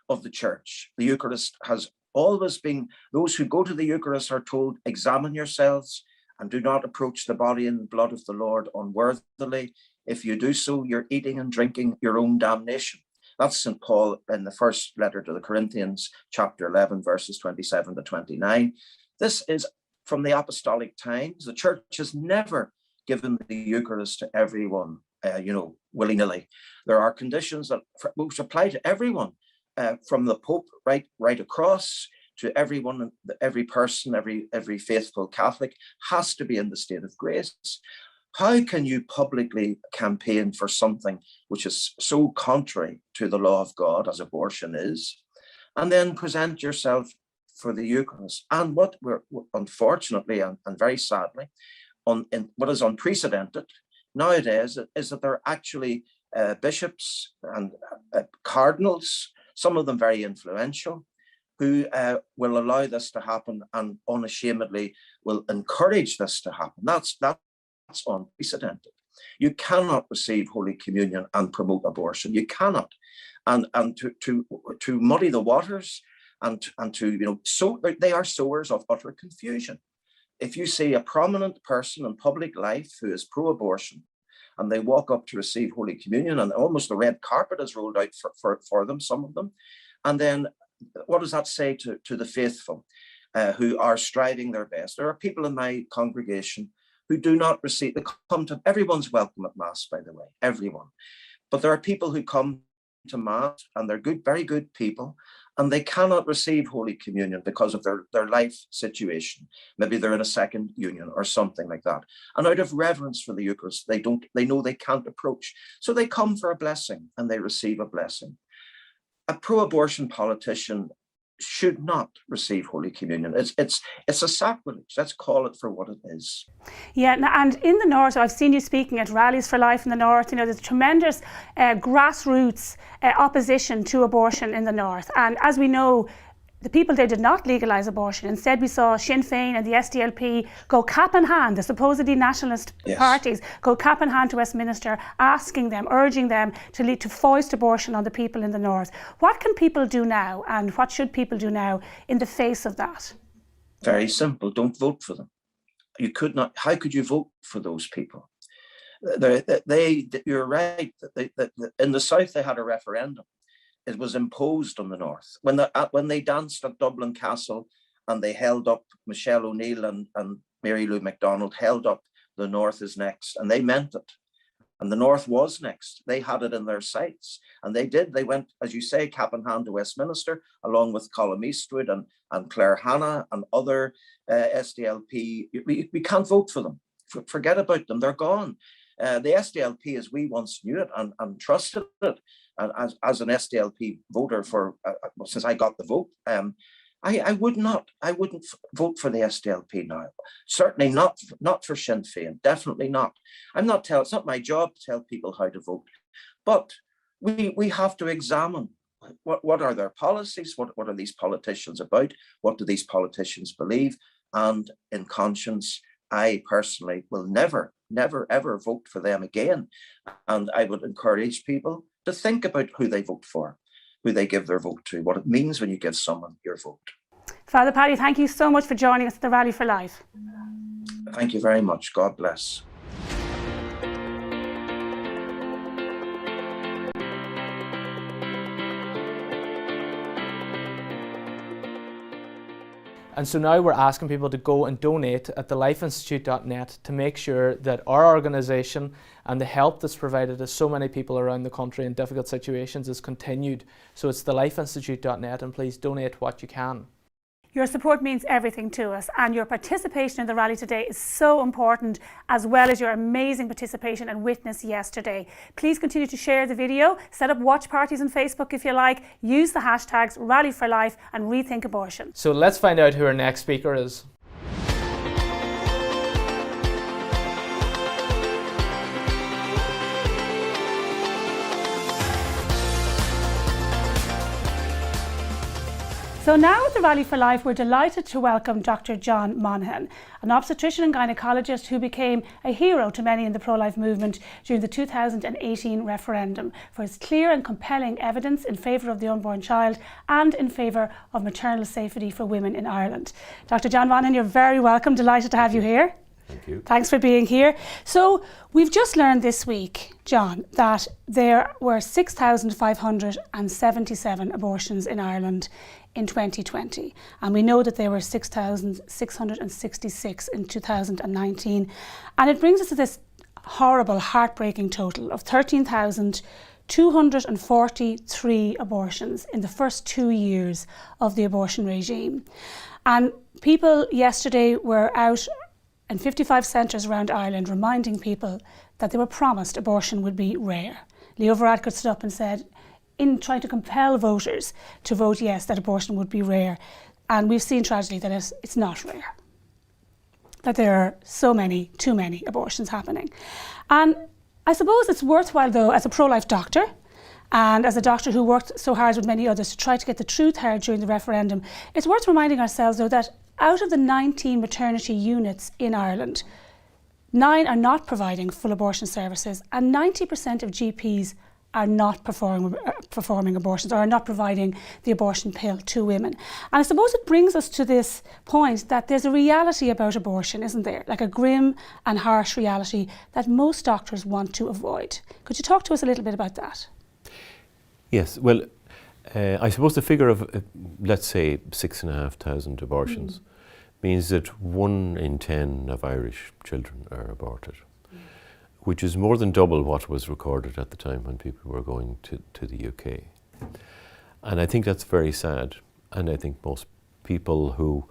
of the Church, the Eucharist has always been, those who go to the Eucharist are told, examine yourselves and do not approach the body and blood of the Lord unworthily. If you do so, you're eating and drinking your own damnation. That's St. Paul in the first letter to the Corinthians, chapter 11, verses 27 to 29. This is from the apostolic times. The Church has never given the Eucharist to everyone, willy-nilly. There are conditions which apply to everyone, from the Pope right across to everyone, every person, every faithful Catholic has to be in the state of grace. How can you publicly campaign for something which is so contrary to the law of God, as abortion is, and then present yourself for the Eucharist? And what we're, unfortunately and very sadly, what is unprecedented nowadays is that there are actually bishops and cardinals, some of them very influential, who will allow this to happen and unashamedly will encourage this to happen. That's unprecedented. You cannot receive Holy Communion and promote abortion. You cannot. And to muddy the waters and to so they are sowers of utter confusion. If you see a prominent person in public life who is pro-abortion and they walk up to receive Holy Communion and almost the red carpet is rolled out for them, some of them, and then what does that say to the faithful who are striving their best? There are people in my congregation who do not receive, everyone's welcome at Mass, by the way, everyone. But there are people who come to Mass and they're good, very good people, and they cannot receive Holy Communion because of their life situation. Maybe they're in a second union or something like that. And out of reverence for the Eucharist, they know they can't approach. So they come for a blessing and they receive a blessing. A pro-abortion politician should not receive Holy Communion. It's a sacrilege. Let's call it for what it is. Yeah, and in the north, I've seen you speaking at rallies for life in the north. There's tremendous grassroots opposition to abortion in the north, and as we know, the people there did not legalise abortion. Instead, we saw Sinn Féin and the SDLP go cap in hand, the supposedly nationalist parties, go cap in hand to Westminster, asking them, urging them to foist abortion on the people in the north. What can people do now, and what should people do now in the face of that? Very simple. Don't vote for them. You could not. How could you vote for those people? You're right. In the south, they had a referendum. It was imposed on the north. When they danced at Dublin Castle and they held up Michelle O'Neill and Mary Lou MacDonald held up the North is next, and they meant it. And the North was next. They had it in their sights. And they did. They went, as you say, cap in hand to Westminster, along with Colm Eastwood and Claire Hanna and other SDLP. We can't vote for them. Forget about them. They're gone. The SDLP as we once knew it and trusted it, and as an SDLP voter for since I got the vote, I wouldn't vote for the SDLP now. Certainly not for Sinn Féin. Definitely not. It's not my job to tell people how to vote, but we have to examine what are their policies, what are these politicians about, what do these politicians believe, and in conscience, I personally will never, ever vote for them again. And I would encourage people to think about who they vote for, who they give their vote to, what it means when you give someone your vote. Father Paddy, thank you so much for joining us at the Rally for Life. Thank you very much. God bless. And so now we're asking people to go and donate at thelifeinstitute.net to make sure that our organisation and the help that's provided to so many people around the country in difficult situations is continued. So it's thelifeinstitute.net, and please donate what you can. Your support means everything to us, and your participation in the rally today is so important, as well as your amazing participation and witness yesterday. Please continue to share the video, set up watch parties on Facebook if you like, use the hashtags Rally for Life and Rethink Abortion. So let's find out who our next speaker is. So now at the Rally for Life, we're delighted to welcome Dr. John Monaghan, an obstetrician and gynaecologist who became a hero to many in the pro-life movement during the 2018 referendum for his clear and compelling evidence in favour of the unborn child and in favour of maternal safety for women in Ireland. Dr. John Monaghan, you're very welcome. Delighted to have you here. Thank you. Thanks for being here. So we've just learned this week, John, that there were 6,577 abortions in Ireland in 2020, and we know that there were 6,666 in 2019, and it brings us to this horrible, heartbreaking total of 13,243 abortions in the first 2 years of the abortion regime. And people yesterday were out in 55 centres around Ireland reminding people that they were promised abortion would be rare. Leo Varadkar stood up and said, in trying to compel voters to vote yes, that abortion would be rare. And we've seen tragically that it's not rare, that there are so many, too many abortions happening. And I suppose it's worthwhile though, as a pro-life doctor, and as a doctor who worked so hard with many others to try to get the truth heard during the referendum, it's worth reminding ourselves though that out of the 19 maternity units in Ireland, 9 are not providing full abortion services, and 90% of GPs are not performing abortions or are not providing the abortion pill to women. And I suppose it brings us to this point that there's a reality about abortion, isn't there? Like a grim and harsh reality that most doctors want to avoid. Could you talk to us a little bit about that? Yes, well, I suppose the figure of, let's say, 6,500 abortions means that 1 in 10 of Irish children are aborted, which is more than double what was recorded at the time when people were going to the UK. And I think that's very sad. And I think most people who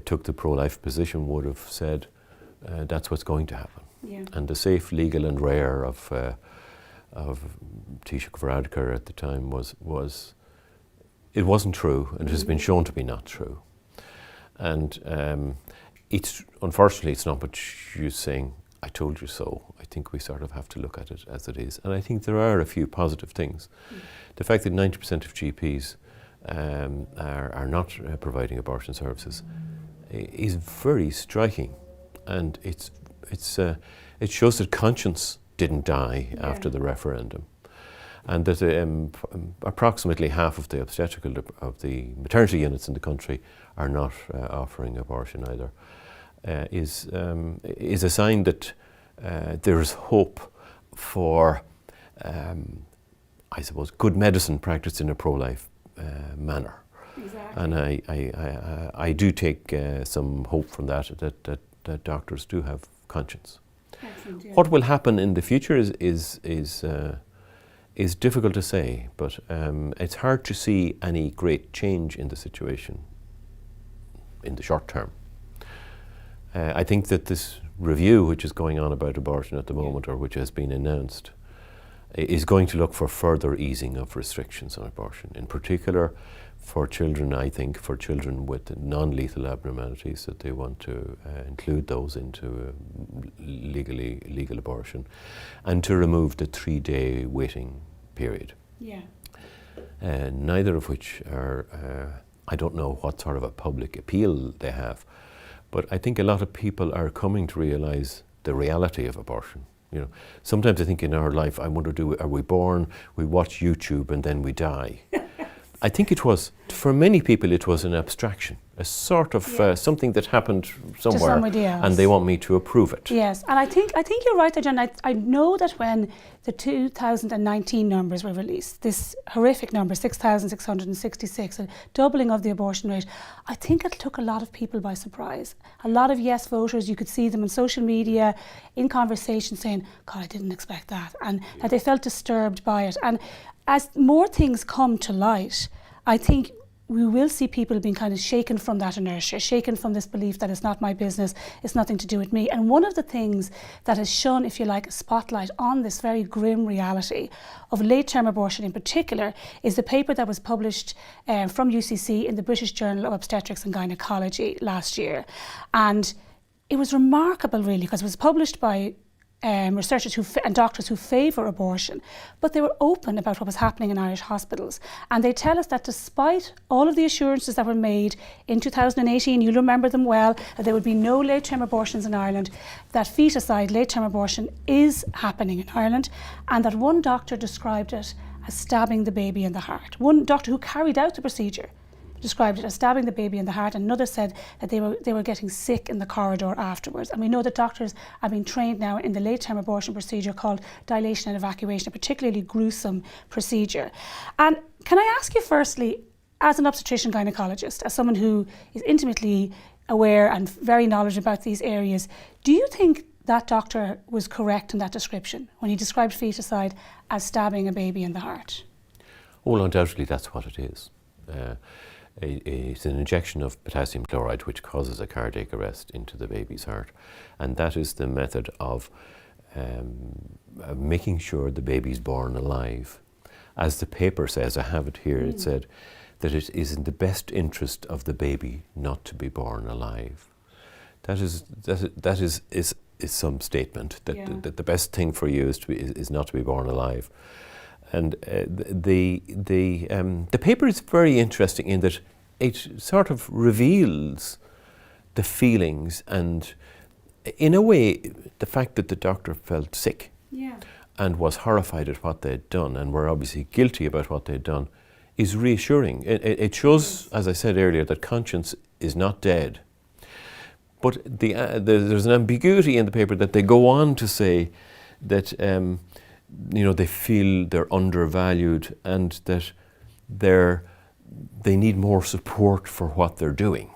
took the pro-life position would have said that's what's going to happen. Yeah. And the safe, legal and rare of Taoiseach Varadkar at the time it wasn't true, and it has been shown to be not true. And unfortunately it's not what you're saying, I told you so. I think we sort of have to look at it as it is. And I think there are a few positive things. The fact that 90% of GPs are not providing abortion services is very striking. And it shows that conscience didn't die after the referendum. And that approximately half of the maternity units in the country are not offering abortion either. Is a sign that there is hope for, I suppose, good medicine practiced in a pro-life manner. Exactly. And I do take some hope from that that doctors do have conscience. Excellent, yeah. What will happen in the future is difficult to say, but it's hard to see any great change in the situation in the short term. I think that this review which is going on about abortion at the moment, or which has been announced, is going to look for further easing of restrictions on abortion, in particular for children. I think for children with non-lethal abnormalities, that they want to include those into legal abortion, and to remove the 3-day waiting period. Yeah. Neither of which are, I don't know what sort of a public appeal they have, but I think a lot of people are coming to realise the reality of abortion. You know, sometimes I think in our life, I wonder, are we born, we watch YouTube, and then we die? I think it was, for many people, it was an abstraction, a sort of something that happened somewhere, and they want me to approve it. Yes, and I think you're right there, John. I know that when the 2019 numbers were released, this horrific number, 6,666, a doubling of the abortion rate, I think it took a lot of people by surprise. A lot of yes voters, you could see them on social media, in conversation, saying, God, I didn't expect that, and that they felt disturbed by it. And as more things come to light, I think we will see people being kind of shaken from that inertia, shaken from this belief that it's not my business, it's nothing to do with me. And one of the things that has shone, if you like, a spotlight on this very grim reality of late-term abortion in particular is the paper that was published from UCC in the British Journal of Obstetrics and Gynecology last year. And it was remarkable, really, because it was published by researchers and doctors who favour abortion, but they were open about what was happening in Irish hospitals. And they tell us that despite all of the assurances that were made in 2018, you'll remember them well, that there would be no late-term abortions in Ireland, that feticide late-term abortion is happening in Ireland, and that one doctor described it as stabbing the baby in the heart. One doctor who carried out the procedure described it as stabbing the baby in the heart, and another said that they were getting sick in the corridor afterwards. And we know that doctors are being trained now in the late-term abortion procedure called dilation and evacuation, a particularly gruesome procedure. And can I ask you firstly, as an obstetrician gynecologist, as someone who is intimately aware and very knowledgeable about these areas, do you think that doctor was correct in that description when he described feticide as stabbing a baby in the heart? Well, undoubtedly that's what it is. It's an injection of potassium chloride which causes a cardiac arrest into the baby's heart, and that is the method of making sure the baby's born alive. As the paper says, I have it here, it said that it is in the best interest of the baby not to be born alive. That is some statement that the best thing for you is not to be born alive. And the paper is very interesting in that it sort of reveals the feelings and, in a way, the fact that the doctor felt sick and was horrified at what they'd done and were obviously guilty about what they'd done is reassuring. It shows, as I said earlier, that conscience is not dead. But there's an ambiguity in the paper that they go on to say that they feel they're undervalued and that they need more support for what they're doing.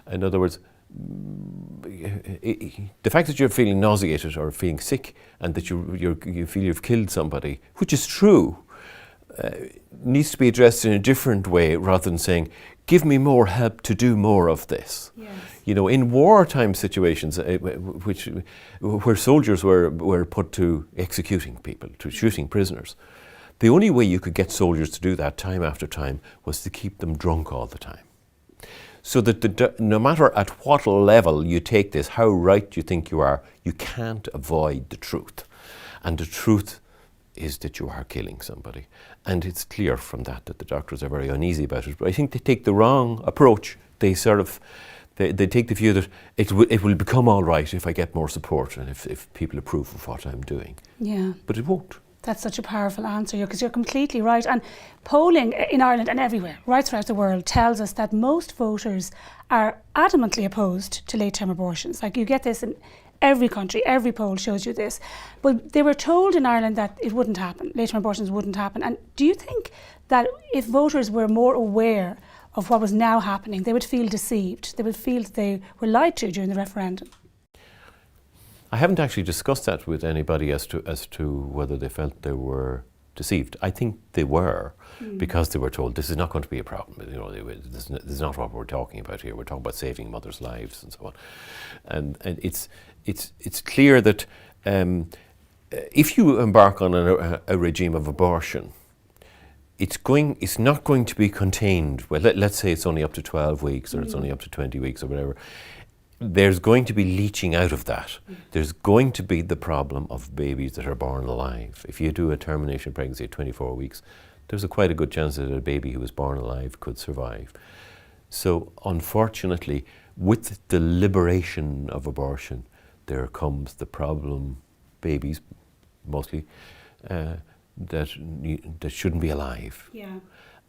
In other words, the fact that you're feeling nauseated or feeling sick and that you feel you've killed somebody, which is true, needs to be addressed in a different way rather than saying, give me more help to do more of this. Yes. In wartime situations, where soldiers were put to executing people, to shooting prisoners, the only way you could get soldiers to do that time after time was to keep them drunk all the time. So that no matter at what level you take this, how right you think you are, you can't avoid the truth. And the truth is that you are killing somebody. And it's clear from that the doctors are very uneasy about it. But I think they take the wrong approach. They take the view that it will become all right if I get more support and if people approve of what I'm doing. Yeah. But it won't. That's such a powerful answer, because you're completely right. And polling in Ireland and everywhere, right throughout the world, tells us that most voters are adamantly opposed to late-term abortions. Like, you get this in every country, every poll shows you this. But they were told in Ireland that it wouldn't happen, late-term abortions wouldn't happen. And do you think that if voters were more aware of what was now happening, they would feel deceived. They would feel that they were lied to during the referendum. I haven't actually discussed that with anybody as to whether they felt they were deceived. I think they were, because they were told this is not going to be a problem. You know, this is not what we're talking about here. We're talking about saving mothers' lives and so on. And it's clear that if you embark on a regime of abortion, it's not going to be contained. Well, let's say it's only up to 12 weeks or it's only up to 20 weeks or whatever. There's going to be leaching out of that. There's going to be the problem of babies that are born alive. If you do a termination pregnancy at 24 weeks, there's quite a good chance that a baby who was born alive could survive. So unfortunately, with the liberation of abortion, there comes the problem, babies mostly, that shouldn't be alive. Yeah.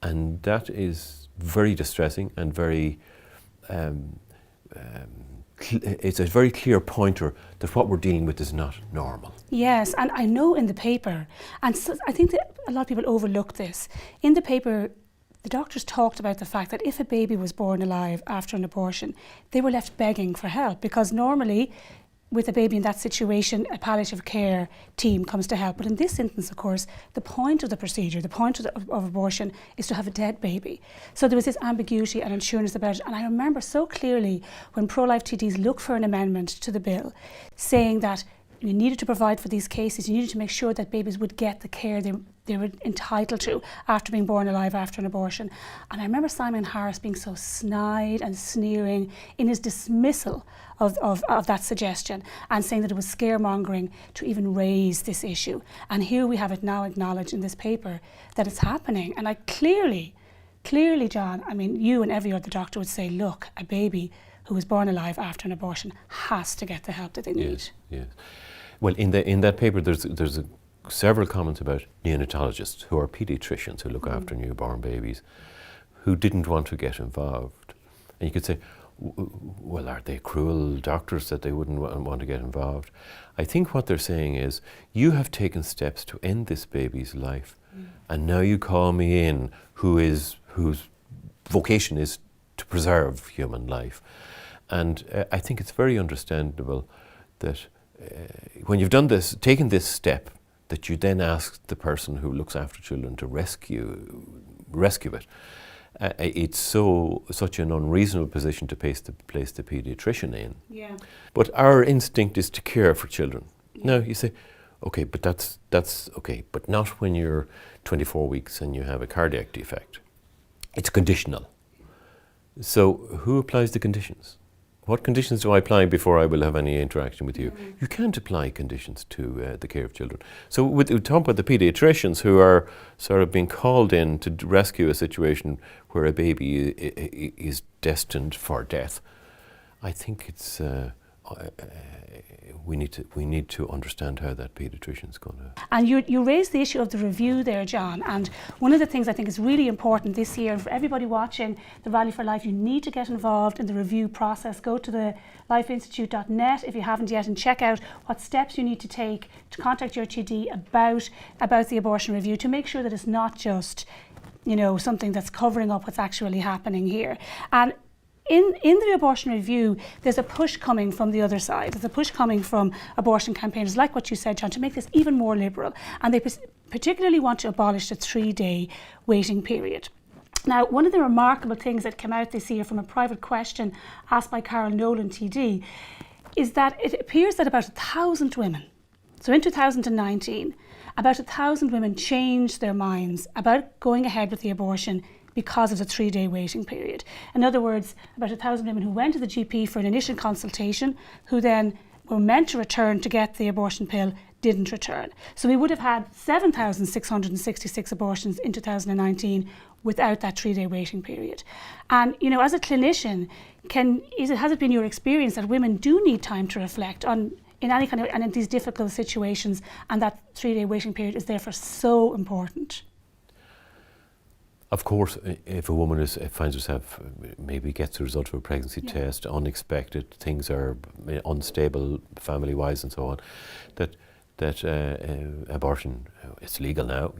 And that is very distressing and very, it's a very clear pointer that what we're dealing with is not normal. Yes, and I know in the paper, and so I think that a lot of people overlook this, in the paper the doctors talked about the fact that if a baby was born alive after an abortion, they were left begging for help, because normally with a baby in that situation, a palliative care team comes to help. But in this instance, of course, the point of the procedure, the point of abortion is to have a dead baby. So there was this ambiguity and insurance about it. And I remember so clearly when pro-life TDs looked for an amendment to the bill, saying that you needed to provide for these cases, you needed to make sure that babies would get the care they were entitled to after being born alive after an abortion. And I remember Simon Harris being so snide and sneering in his dismissal of that suggestion, and saying that it was scaremongering to even raise this issue. And here we have it now acknowledged in this paper that it's happening. And I clearly, John, I mean, you and every other doctor would say, look, a baby who was born alive after an abortion has to get the help that they need. Yes. Well, in that paper, there's several comments about neonatologists who are paediatricians who look after newborn babies who didn't want to get involved. And you could say, well, are they cruel doctors that they wouldn't want to get involved? I think what they're saying is, you have taken steps to end this baby's life, and now you call me in, whose vocation is to preserve human life. And I think it's very understandable that when you've done this, taken this step, that you then ask the person who looks after children to rescue it. It's such an unreasonable position to place the paediatrician in. Yeah. But our instinct is to care for children. Now you say, okay, but that's okay, but not when you're 24 weeks and you have a cardiac defect. It's conditional. So who applies the conditions? What conditions do I apply before I will have any interaction with you? You can't apply conditions to the care of children. So we talk about the paediatricians who are sort of being called in to rescue a situation where a baby is destined for death. I think it's we need to understand how that paediatrician is going to. And you raised the issue of the review there, John. And one of the things I think is really important this year, and for everybody watching the Rally for Life, you need to get involved in the review process. Go to the lifeinstitute.net if you haven't yet, and check out what steps you need to take to contact your TD about the abortion review, to make sure that it's not just, something that's covering up what's actually happening here. And in the abortion review, there's a push coming from the other side. There's a push coming from abortion campaigners, like what you said, John, to make this even more liberal. And they particularly want to abolish the 3-day waiting period. Now, one of the remarkable things that came out this year from a private question asked by Carol Nolan TD is that it appears that about 1,000 women, so in 2019, about 1,000 women changed their minds about going ahead with the abortion because of the 3-day waiting period. In other words, about 1,000 women who went to the GP for an initial consultation, who then were meant to return to get the abortion pill, didn't return. So we would have had 7,666 abortions in 2019 without that 3-day waiting period. And, as a clinician, has it been your experience that women do need time to reflect on in any kind of, and in these difficult situations, and that 3-day waiting period is therefore so important? Of course, if a woman finds herself, maybe gets the result of a pregnancy test, unexpected, things are unstable family-wise and so on, that that abortion, it's legal now.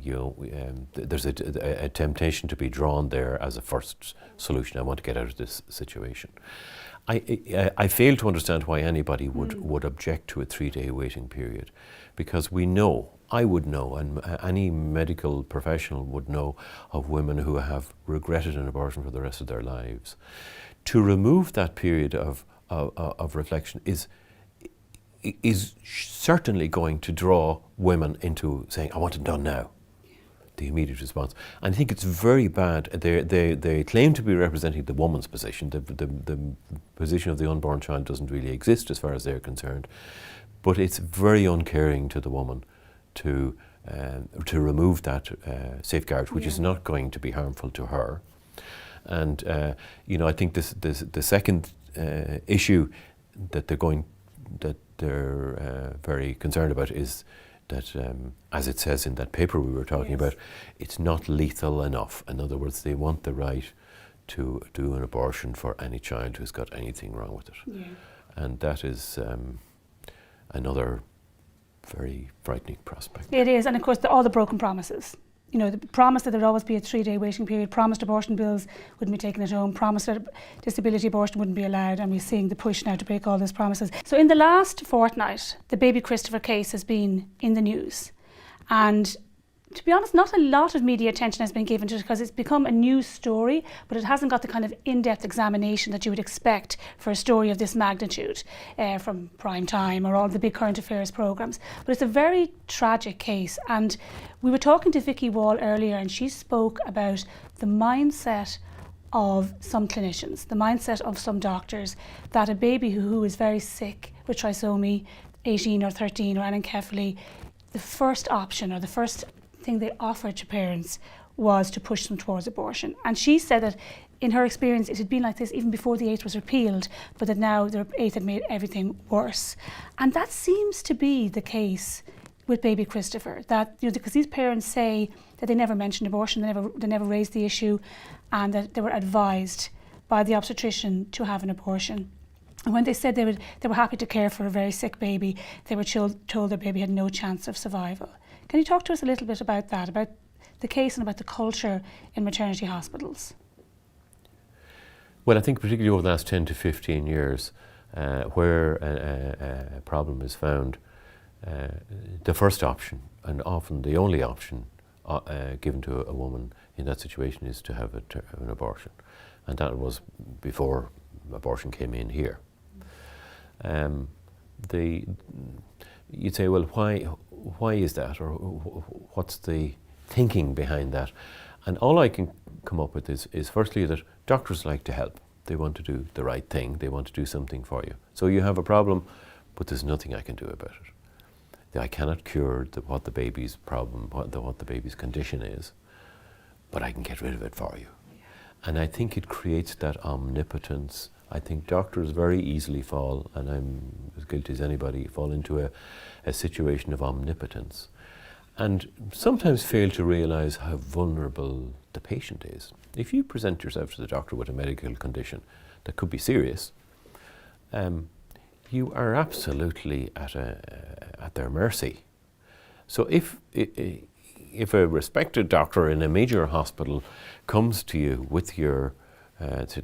There's a temptation to be drawn there as a first solution. I want to get out of this situation. I fail to understand why anybody would object to a 3-day waiting period, because we know, I would know, and any medical professional would know of women who have regretted an abortion for the rest of their lives. To remove that period of reflection is certainly going to draw women into saying, I want it done now. The immediate response. And I think it's very bad. They claim to be representing the woman's position. The position of the unborn child doesn't really exist as far as they're concerned. But it's very uncaring to the woman to remove that safeguard, which is not going to be harmful to her. And I think the second issue that they're very concerned about is that, as it says in that paper we were talking about, it's not lethal enough. In other words, they want the right to do an abortion for any child who's got anything wrong with it. Yeah. And that is another very frightening prospect. It is, and of course all the broken promises. The promise that there would always be a 3-day waiting period, promised abortion bills wouldn't be taken at home, promised that disability abortion wouldn't be allowed, and we're seeing the push now to break all those promises. So in the last fortnight, the baby Christopher case has been in the news, and to be honest, not a lot of media attention has been given to it because it's become a news story, but it hasn't got the kind of in-depth examination that you would expect for a story of this magnitude from Prime Time or all the big current affairs programmes. But it's a very tragic case, and we were talking to Vicky Wall earlier, and she spoke about the mindset of some clinicians, the mindset of some doctors, that a baby who is very sick with trisomy 18 or 13 or anencephaly, the first option or the first thing they offered to parents was to push them towards abortion. And she said that in her experience it had been like this even before the 8th was repealed, but that now the 8th had made everything worse. And that seems to be the case with baby Christopher, that because these parents say that they never mentioned abortion, they never raised the issue, and that they were advised by the obstetrician to have an abortion. And when they said they were happy to care for a very sick baby, they were told their baby had no chance of survival. Can you talk to us a little bit about that, about the case and about the culture in maternity hospitals? Well, I think particularly over the last 10 to 15 years, where a problem is found, the first option, and often the only option given to a woman in that situation, is to have an abortion. And that was before abortion came in here. You'd say, well, why is that, or what's the thinking behind that? And all I can come up with is firstly that doctors like to help. They want to do the right thing. They want to do something for you. So you have a problem, but there's nothing I can do about it. I cannot cure what the baby's problem, what the baby's condition is, but I can get rid of it for you. And I think it creates that omnipotence. I think doctors very easily fall, and I'm as guilty as anybody, fall into a situation of omnipotence, and sometimes fail to realise how vulnerable the patient is. If you present yourself to the doctor with a medical condition that could be serious, you are absolutely at their mercy. So if a respected doctor in a major hospital comes to you with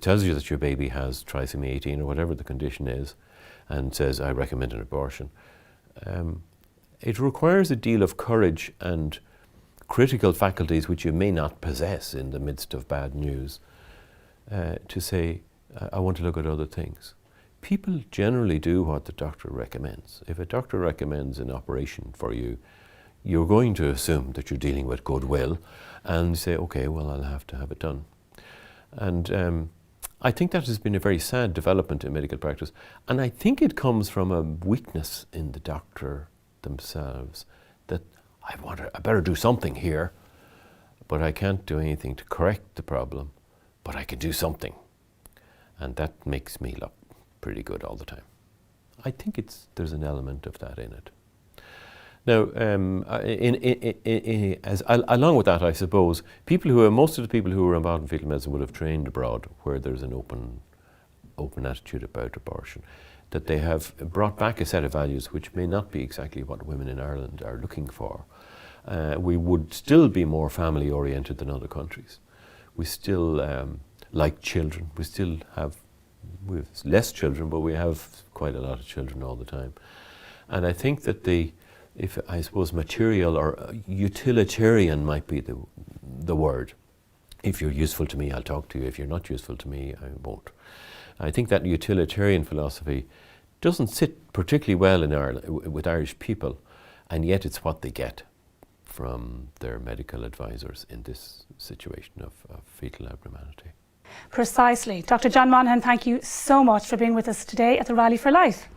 tells you that your baby has trisomy 18 or whatever the condition is, and says, I recommend an abortion, it requires a deal of courage and critical faculties which you may not possess in the midst of bad news, to say, I want to look at other things. People generally do what the doctor recommends. If a doctor recommends an operation for you, you're going to assume that you're dealing with goodwill and say, okay, well, I'll have to have it done. And I think that has been a very sad development in medical practice. And I think it comes from a weakness in the doctor themselves, that I better do something here, but I can't do anything to correct the problem, but I can do something. And that makes me look pretty good all the time. I think there's an element of that in it. Now, along with that, I suppose, most of the people who are involved in fetal medicine would have trained abroad, where there's an open attitude about abortion. that they have brought back a set of values which may not be exactly what women in Ireland are looking for. We would still be more family oriented than other countries. We still like children. We have less children, but we have quite a lot of children all the time. And I think that I suppose material or utilitarian might be the word. If you're useful to me, I'll talk to you. If you're not useful to me, I won't. I think that utilitarian philosophy doesn't sit particularly well in Ireland with Irish people, and yet it's what they get from their medical advisors in this situation of fetal abnormality. Precisely. Dr. John Monaghan, thank you so much for being with us today at the Rally for Life.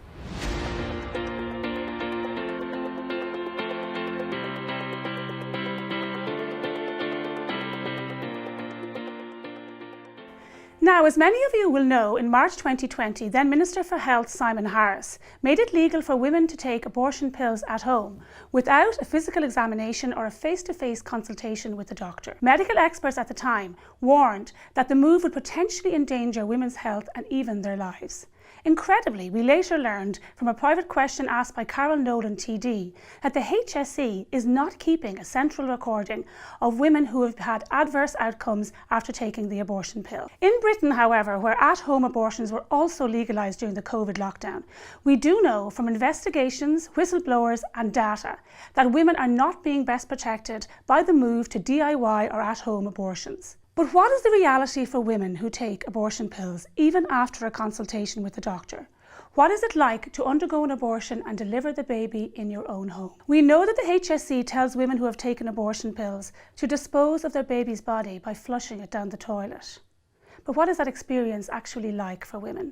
Now, as many of you will know, in March 2020, then Minister for Health Simon Harris made it legal for women to take abortion pills at home without a physical examination or a face-to-face consultation with the doctor. Medical experts at the time warned that the move would potentially endanger women's health and even their lives. Incredibly, we later learned from a private question asked by Carol Nolan TD that the HSE is not keeping a central recording of women who have had adverse outcomes after taking the abortion pill. In Britain, however, where at-home abortions were also legalised during the COVID lockdown, we do know from investigations, whistleblowers and data that women are not being best protected by the move to DIY or at-home abortions. But what is the reality for women who take abortion pills even after a consultation with the doctor? What is it like to undergo an abortion and deliver the baby in your own home? We know that the HSE tells women who have taken abortion pills to dispose of their baby's body by flushing it down the toilet. But what is that experience actually like for women?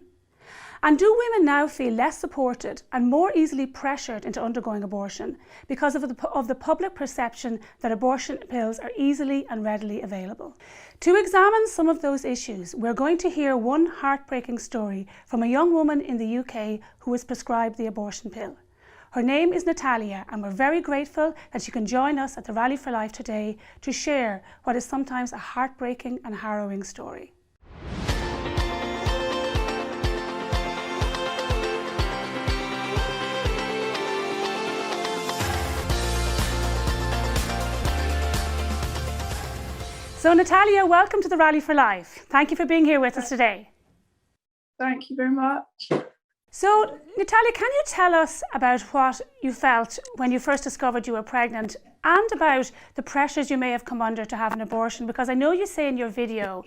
And do women now feel less supported and more easily pressured into undergoing abortion because of the public perception that abortion pills are easily and readily available? To examine some of those issues, we're going to hear one heartbreaking story from a young woman in the UK who was prescribed the abortion pill. Her name is Natalia, and we're very grateful that she can join us at the Rally for Life today to share what is sometimes a heartbreaking and harrowing story. So Natalia, welcome to the Rally for Life. Thank you for being here with us today. Thank you very much. So Natalia, can you tell us about what you felt when you first discovered you were pregnant and about the pressures you may have come under to have an abortion? Because I know you say in your video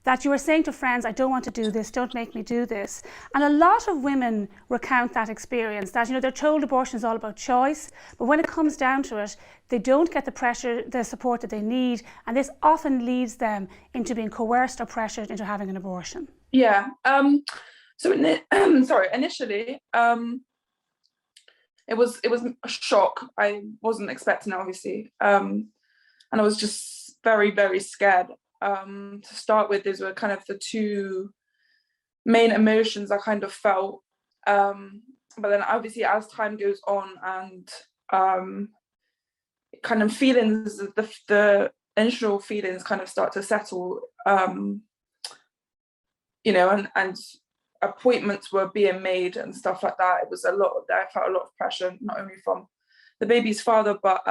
that you were saying to friends, I don't want to do this, don't make me do this. And a lot of women recount that experience, that they're told abortion is all about choice, but when it comes down to it, they don't get the pressure, the support that they need, and this often leads them into being coerced or pressured into having an abortion. Yeah, initially, it was a shock. I wasn't expecting it, obviously. And I was just very, very scared. To start with, these were kind of the two main emotions I kind of felt. But then obviously as time goes on and kind of feelings, the initial feelings kind of start to settle, and appointments were being made and stuff like that. It was a lot. I felt a lot of pressure, not only from the baby's father, but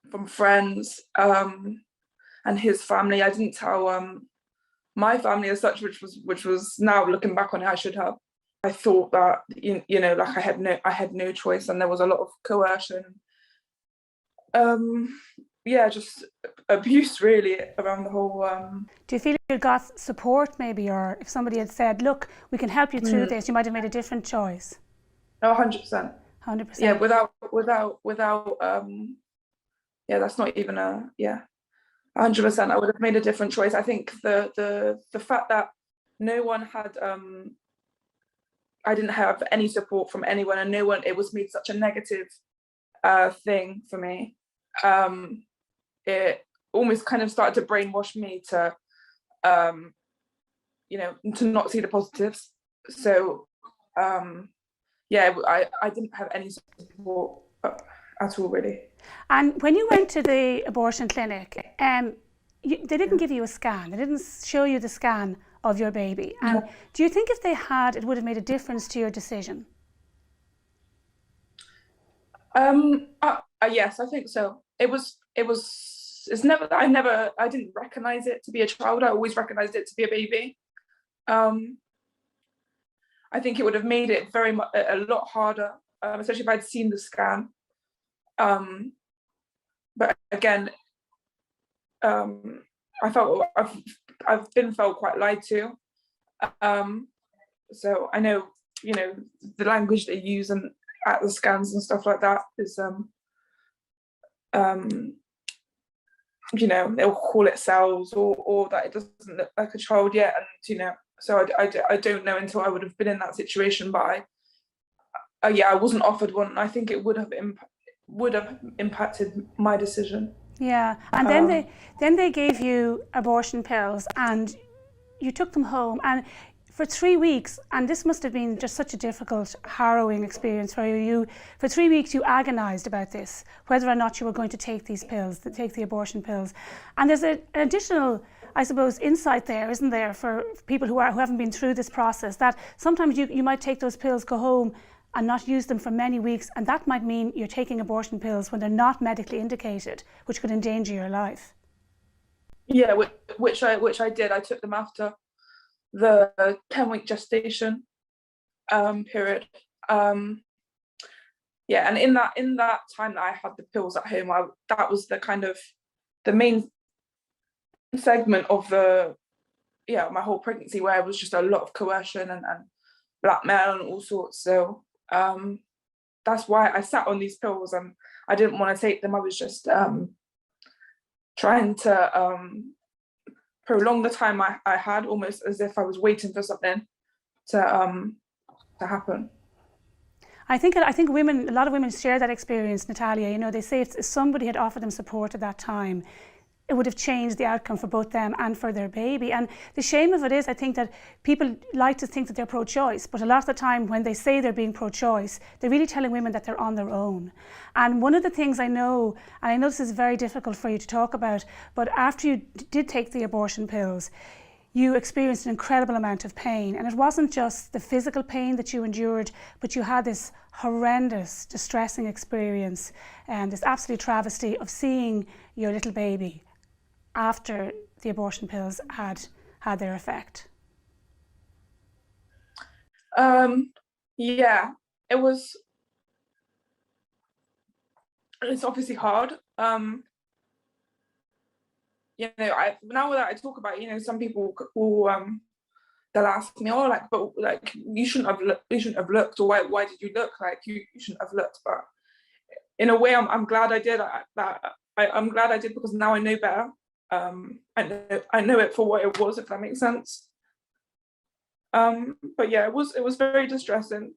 from friends and his family. I didn't tell my family as such, which was now looking back on it, I should have. I thought that like I had no choice, and there was a lot of coercion. Just abuse really around the whole. Do you feel you got support maybe, or if somebody had said, look, we can help you through this, you might have made a different choice? No, 100%. 100%. Yeah, without that's not even 100%. I would have made a different choice. I think the fact that no one had I didn't have any support from anyone, and it was made such a negative thing for me. It almost kind of started to brainwash me to not see the positives. So I didn't have any support at all, really. And when you went to the abortion clinic, they didn't give you a scan. They didn't show you the scan of your baby. And do you think if they had, it would have made a difference to your decision? Yes, I think so. I didn't recognize it to be a child. I always recognized it to be a baby. I think it would have made it very much a lot harder, especially if I'd seen the scan. But again, I've been felt quite lied to. So I know, the language they use and at the scans and stuff like that is, they'll call it cells or that it doesn't look like a child yet, and so I don't know until I would have been in that situation. But I wasn't offered one, and I think it would have impacted my decision. Yeah, and then they gave you abortion pills, and you took them home, and for 3 weeks, and this must have been just such a difficult, harrowing experience for you. For 3 weeks, you agonized about this, whether or not you were going to take these pills, to take the abortion pills. And there's an additional, I suppose, insight there, isn't there, for people who haven't been through this process, that sometimes you might take those pills, go home, and not use them for many weeks, and that might mean you're taking abortion pills when they're not medically indicated, which could endanger your life. Yeah, which I did. I took them after the 10-week gestation period. And in that time that I had the pills at home, that was the kind of the main segment of my whole pregnancy, where it was just a lot of coercion and blackmail and all sorts. So that's why I sat on these pills, and I didn't want to take them. I was just trying to prolong the time I had, almost as if I was waiting for something to happen. I think women, a lot of women share that experience, Natalia. They say if somebody had offered them support at that time, it would have changed the outcome for both them and for their baby. And the shame of it is, I think, that people like to think that they're pro-choice, but a lot of the time when they say they're being pro-choice, they're really telling women that they're on their own. And one of the things I know, and I know this is very difficult for you to talk about, but after you did take the abortion pills, you experienced an incredible amount of pain. And it wasn't just the physical pain that you endured, but you had this horrendous, distressing experience and this absolute travesty of seeing your little baby after the abortion pills had their effect. It's obviously hard. Now that I talk about it, some people will they'll ask me, but you shouldn't have looked, or why did you look? You shouldn't have looked. But in a way, I'm glad I did. I'm glad I did, because now I know better. I know it for what it was, if that makes sense. But yeah, it was very distressing.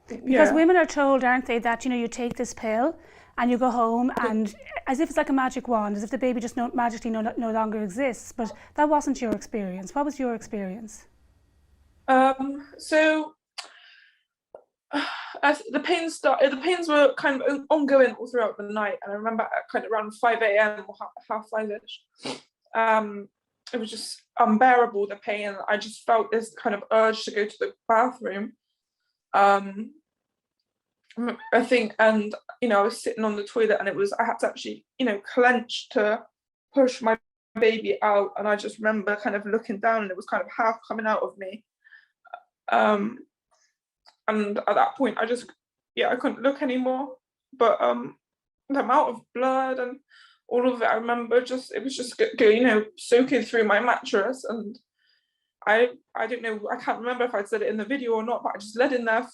Because women are told, aren't they, that you take this pill and you go home, and as if it's like a magic wand, as if the baby just magically no longer exists. But that wasn't your experience. What was your experience? So as the pains started, the pains were kind of ongoing all throughout the night, and I remember at kind of around 5 a.m. or half 5ish, it was just unbearable, the pain. I just felt this kind of urge to go to the bathroom. I think, and I was sitting on the toilet, and I had to actually clench to push my baby out, and I just remember kind of looking down, and it was kind of half coming out of me. And at that point, I couldn't look anymore. But the amount of blood and all of it, I remember it was just soaking through my mattress. And I don't know, I can't remember if I said it in the video or not, but I just led in my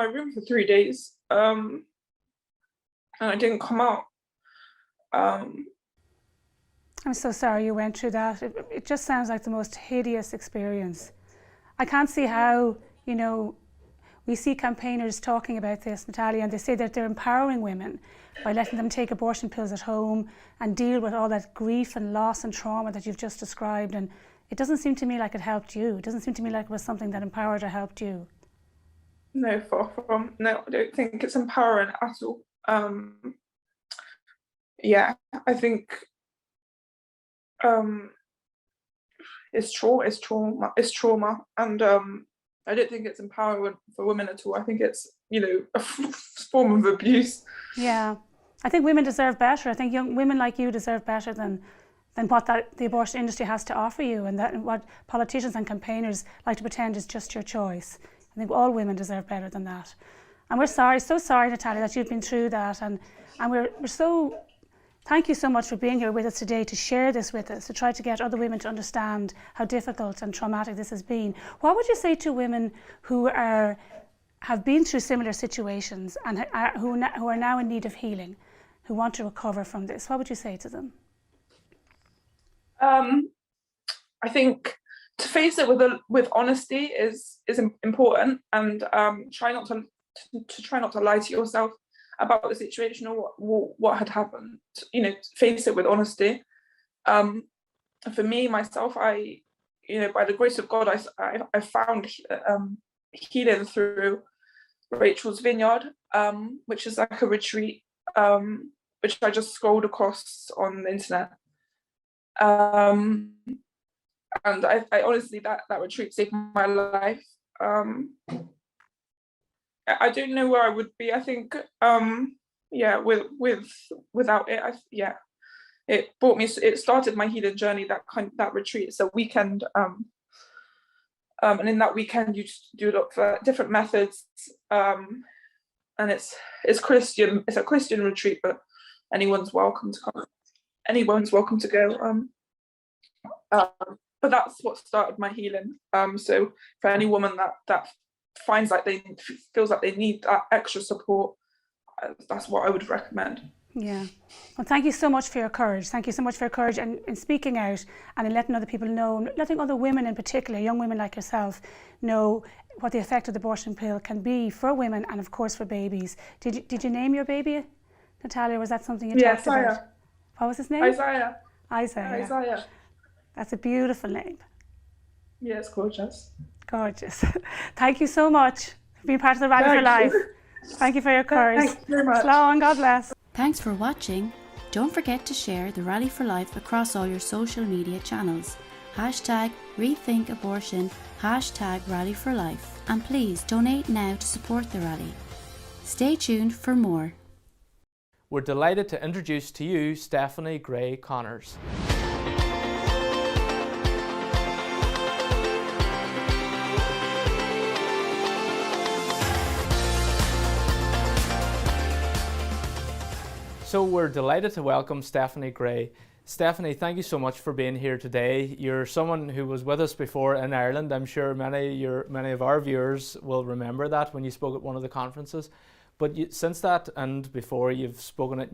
room for 3 days. And I didn't come out. I'm so sorry you went through that. It just sounds like the most hideous experience. I can't see how, we see campaigners talking about this, Natalia, and they say that they're empowering women by letting them take abortion pills at home and deal with all that grief and loss and trauma that you've just described. And it doesn't seem to me like it helped you. It doesn't seem to me like it was something that empowered or helped you. No, far from. No, I don't think it's empowering at all. I think is trauma, and I don't think it's empowering for women at all. I think it's, a form of abuse. Yeah, I think women deserve better. I think young women like you deserve better than what the abortion industry has to offer you, and what politicians and campaigners like to pretend is just your choice. I think all women deserve better than that. And we're so sorry, Natalia, that you've been through that. And we're so, thank you so much for being here with us today to share this with us, to try to get other women to understand how difficult and traumatic this has been. What would you say to women who have been through similar situations and who are now in need of healing, who want to recover from this? What would you say to them? I think to face it with honesty is important, and try not to lie to yourself about the situation or what had happened. Face it with honesty. For me, myself, by the grace of God, I found healing through Rachel's Vineyard, which is like a retreat, which I just scrolled across on the internet. And I honestly, that retreat saved my life. I don't know where I would be. I think, without it, it started my healing journey. That retreat. It's a weekend, and in that weekend you do a lot of different methods, and it's Christian. It's a Christian retreat, but anyone's welcome to come. Anyone's welcome to go. But that's what started my healing. So for any woman that finds like feels like they need that extra support, that's what I would recommend. Yeah. Well, thank you so much for your courage. Thank you so much for your courage in speaking out and in letting other people know, letting other women in particular, young women like yourself, know what the effect of the abortion pill can be for women and of course for babies. Did you name your baby, Natalia? Was that something you talked about? Isaiah. What was his name? Isaiah. Isaiah. That's a beautiful name. Yeah, it's gorgeous. Gorgeous. Thank you so much for being part of the Rally for Life. Thank you for your courage. Thank you very much. Slán, God bless. Thanks for watching. Don't forget to share the Rally for Life across all your social media channels. #RethinkAbortion, #Rally4Life. And please donate now to support the rally. Stay tuned for more. We're delighted to introduce to you Stephanie Gray Connors. So we're delighted to welcome Stephanie Gray. Stephanie, thank you so much for being here today. You're someone who was with us before in Ireland. I'm sure many of our viewers will remember that when you spoke at one of the conferences. But since that and before, you've spoken at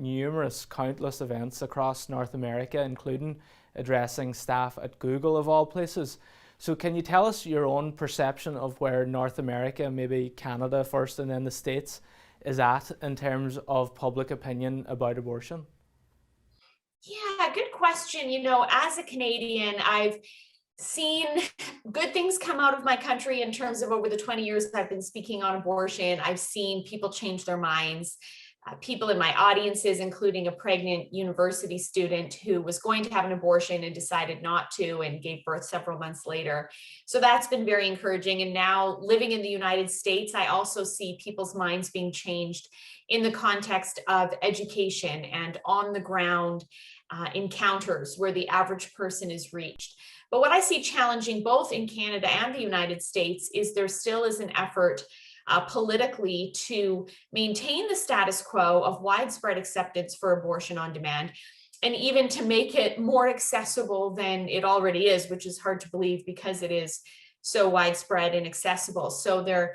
countless events across North America, including addressing staff at Google of all places. So can you tell us your own perception of where North America, maybe Canada first and then the States, is at in terms of public opinion about abortion? Yeah, good question. As a Canadian, I've seen good things come out of my country in terms of over the 20 years I've been speaking on abortion. I've seen people change their minds. People in my audiences, including a pregnant university student who was going to have an abortion and decided not to and gave birth several months later. So that's been very encouraging. And now living in the United States, I also see people's minds being changed in the context of education and on the ground encounters where the average person is reached. But what I see challenging both in Canada and the United States is there still is an effort politically to maintain the status quo of widespread acceptance for abortion on demand, and even to make it more accessible than it already is, which is hard to believe because it is so widespread and accessible. So there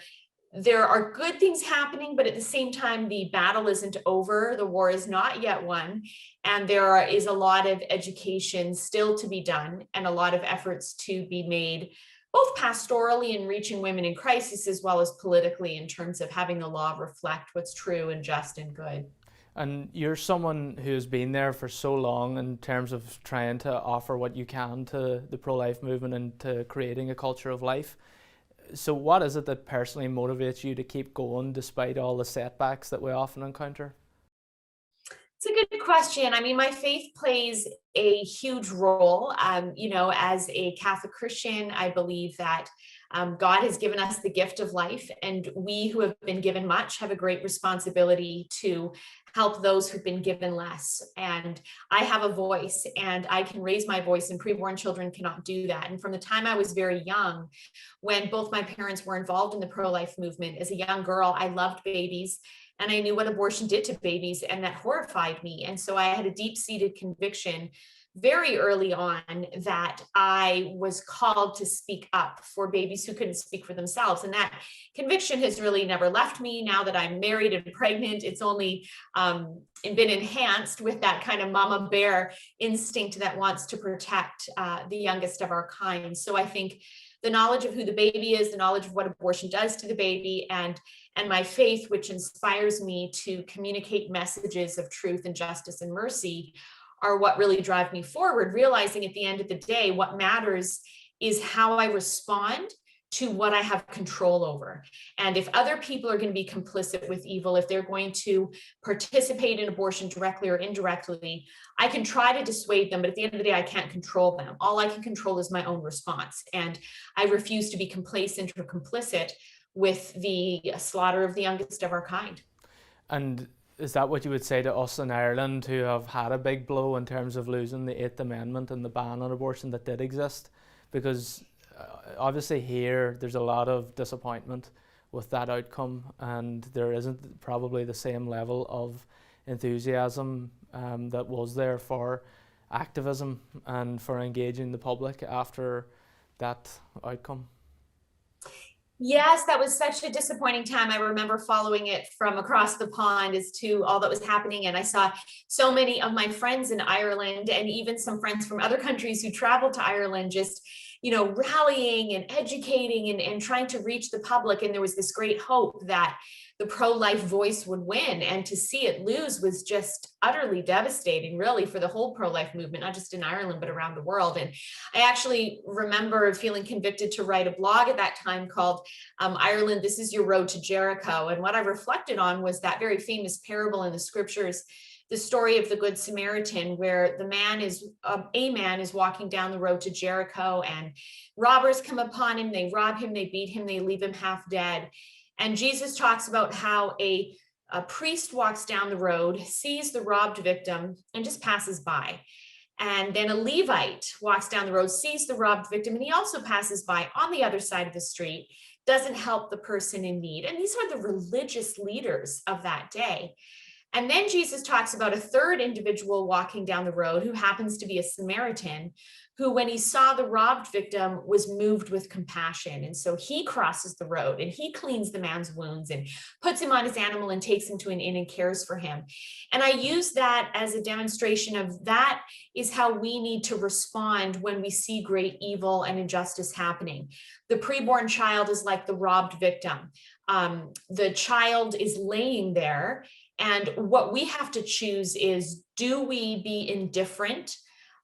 are good things happening, but at the same time, the battle isn't over. The war is not yet won. And there is a lot of education still to be done and a lot of efforts to be made, both pastorally in reaching women in crisis, as well as politically in terms of having the law reflect what's true and just and good. And you're someone who's been there for so long in terms of trying to offer what you can to the pro-life movement and to creating a culture of life. So what is it that personally motivates you to keep going despite all the setbacks that we often encounter? It's It's a good question. I mean, my faith plays a huge role. You know, as a Catholic Christian, I believe that God has given us the gift of life, and we who have been given much have a great responsibility to help those who've been given less. And I have a voice, and I can raise my voice, and preborn children cannot do that. And from the time I was very young, when both my parents were involved in the pro-life movement, as a young girl, I loved babies. And I knew what abortion did to babies, and that horrified me. And so I had a deep-seated conviction very early on that I was called to speak up for babies who couldn't speak for themselves. And that conviction has really never left me. Now that I'm married and pregnant, it's only been enhanced with that kind of mama bear instinct that wants to protect the youngest of our kind. So I think the knowledge of who the baby is, the knowledge of what abortion does to the baby, and my faith, which inspires me to communicate messages of truth and justice and mercy, are what really drive me forward, realizing at the end of the day, what matters is how I respond to what I have control over. And if other people are going to be complicit with evil, if they're going to participate in abortion directly or indirectly, I can try to dissuade them, but at the end of the day, I can't control them. All I can control is my own response. And I refuse to be complacent or complicit with the slaughter of the youngest of our kind. And is that what you would say to us in Ireland, who have had a big blow in terms of losing the 8th Amendment and the ban on abortion that did exist? Because obviously here there's a lot of disappointment with that outcome, and there isn't probably the same level of enthusiasm that was there for activism and for engaging the public after that outcome. Yes, that was such a disappointing time. I remember following it from across the pond as to all that was happening. And I saw so many of my friends in Ireland, and even some friends from other countries who traveled to Ireland, just, you know, rallying and educating and trying to reach the public. And there was this great hope that the pro-life voice would win, and to see it lose was just utterly devastating, really, for the whole pro-life movement, not just in Ireland, but around the world. And I actually remember feeling convicted to write a blog at that time called Ireland, This Is Your Road to Jericho. And what I reflected on was that very famous parable in the scriptures, the story of the Good Samaritan, where the man is, a man is walking down the road to Jericho, and robbers come upon him, they rob him, they beat him, they leave him half dead. And Jesus talks about how a priest walks down the road, sees the robbed victim, and just passes by. And then a Levite walks down the road, sees the robbed victim, and he also passes by on the other side of the street, doesn't help the person in need. And these are the religious leaders of that day. And then Jesus talks about a third individual walking down the road who happens to be a Samaritan, who, when he saw the robbed victim, was moved with compassion. And so he crosses the road and he cleans the man's wounds and puts him on his animal and takes him to an inn and cares for him. And I use that as a demonstration of that is how we need to respond when we see great evil and injustice happening. The preborn child is like the robbed victim. The child is laying there, and what we have to choose is, do we be indifferent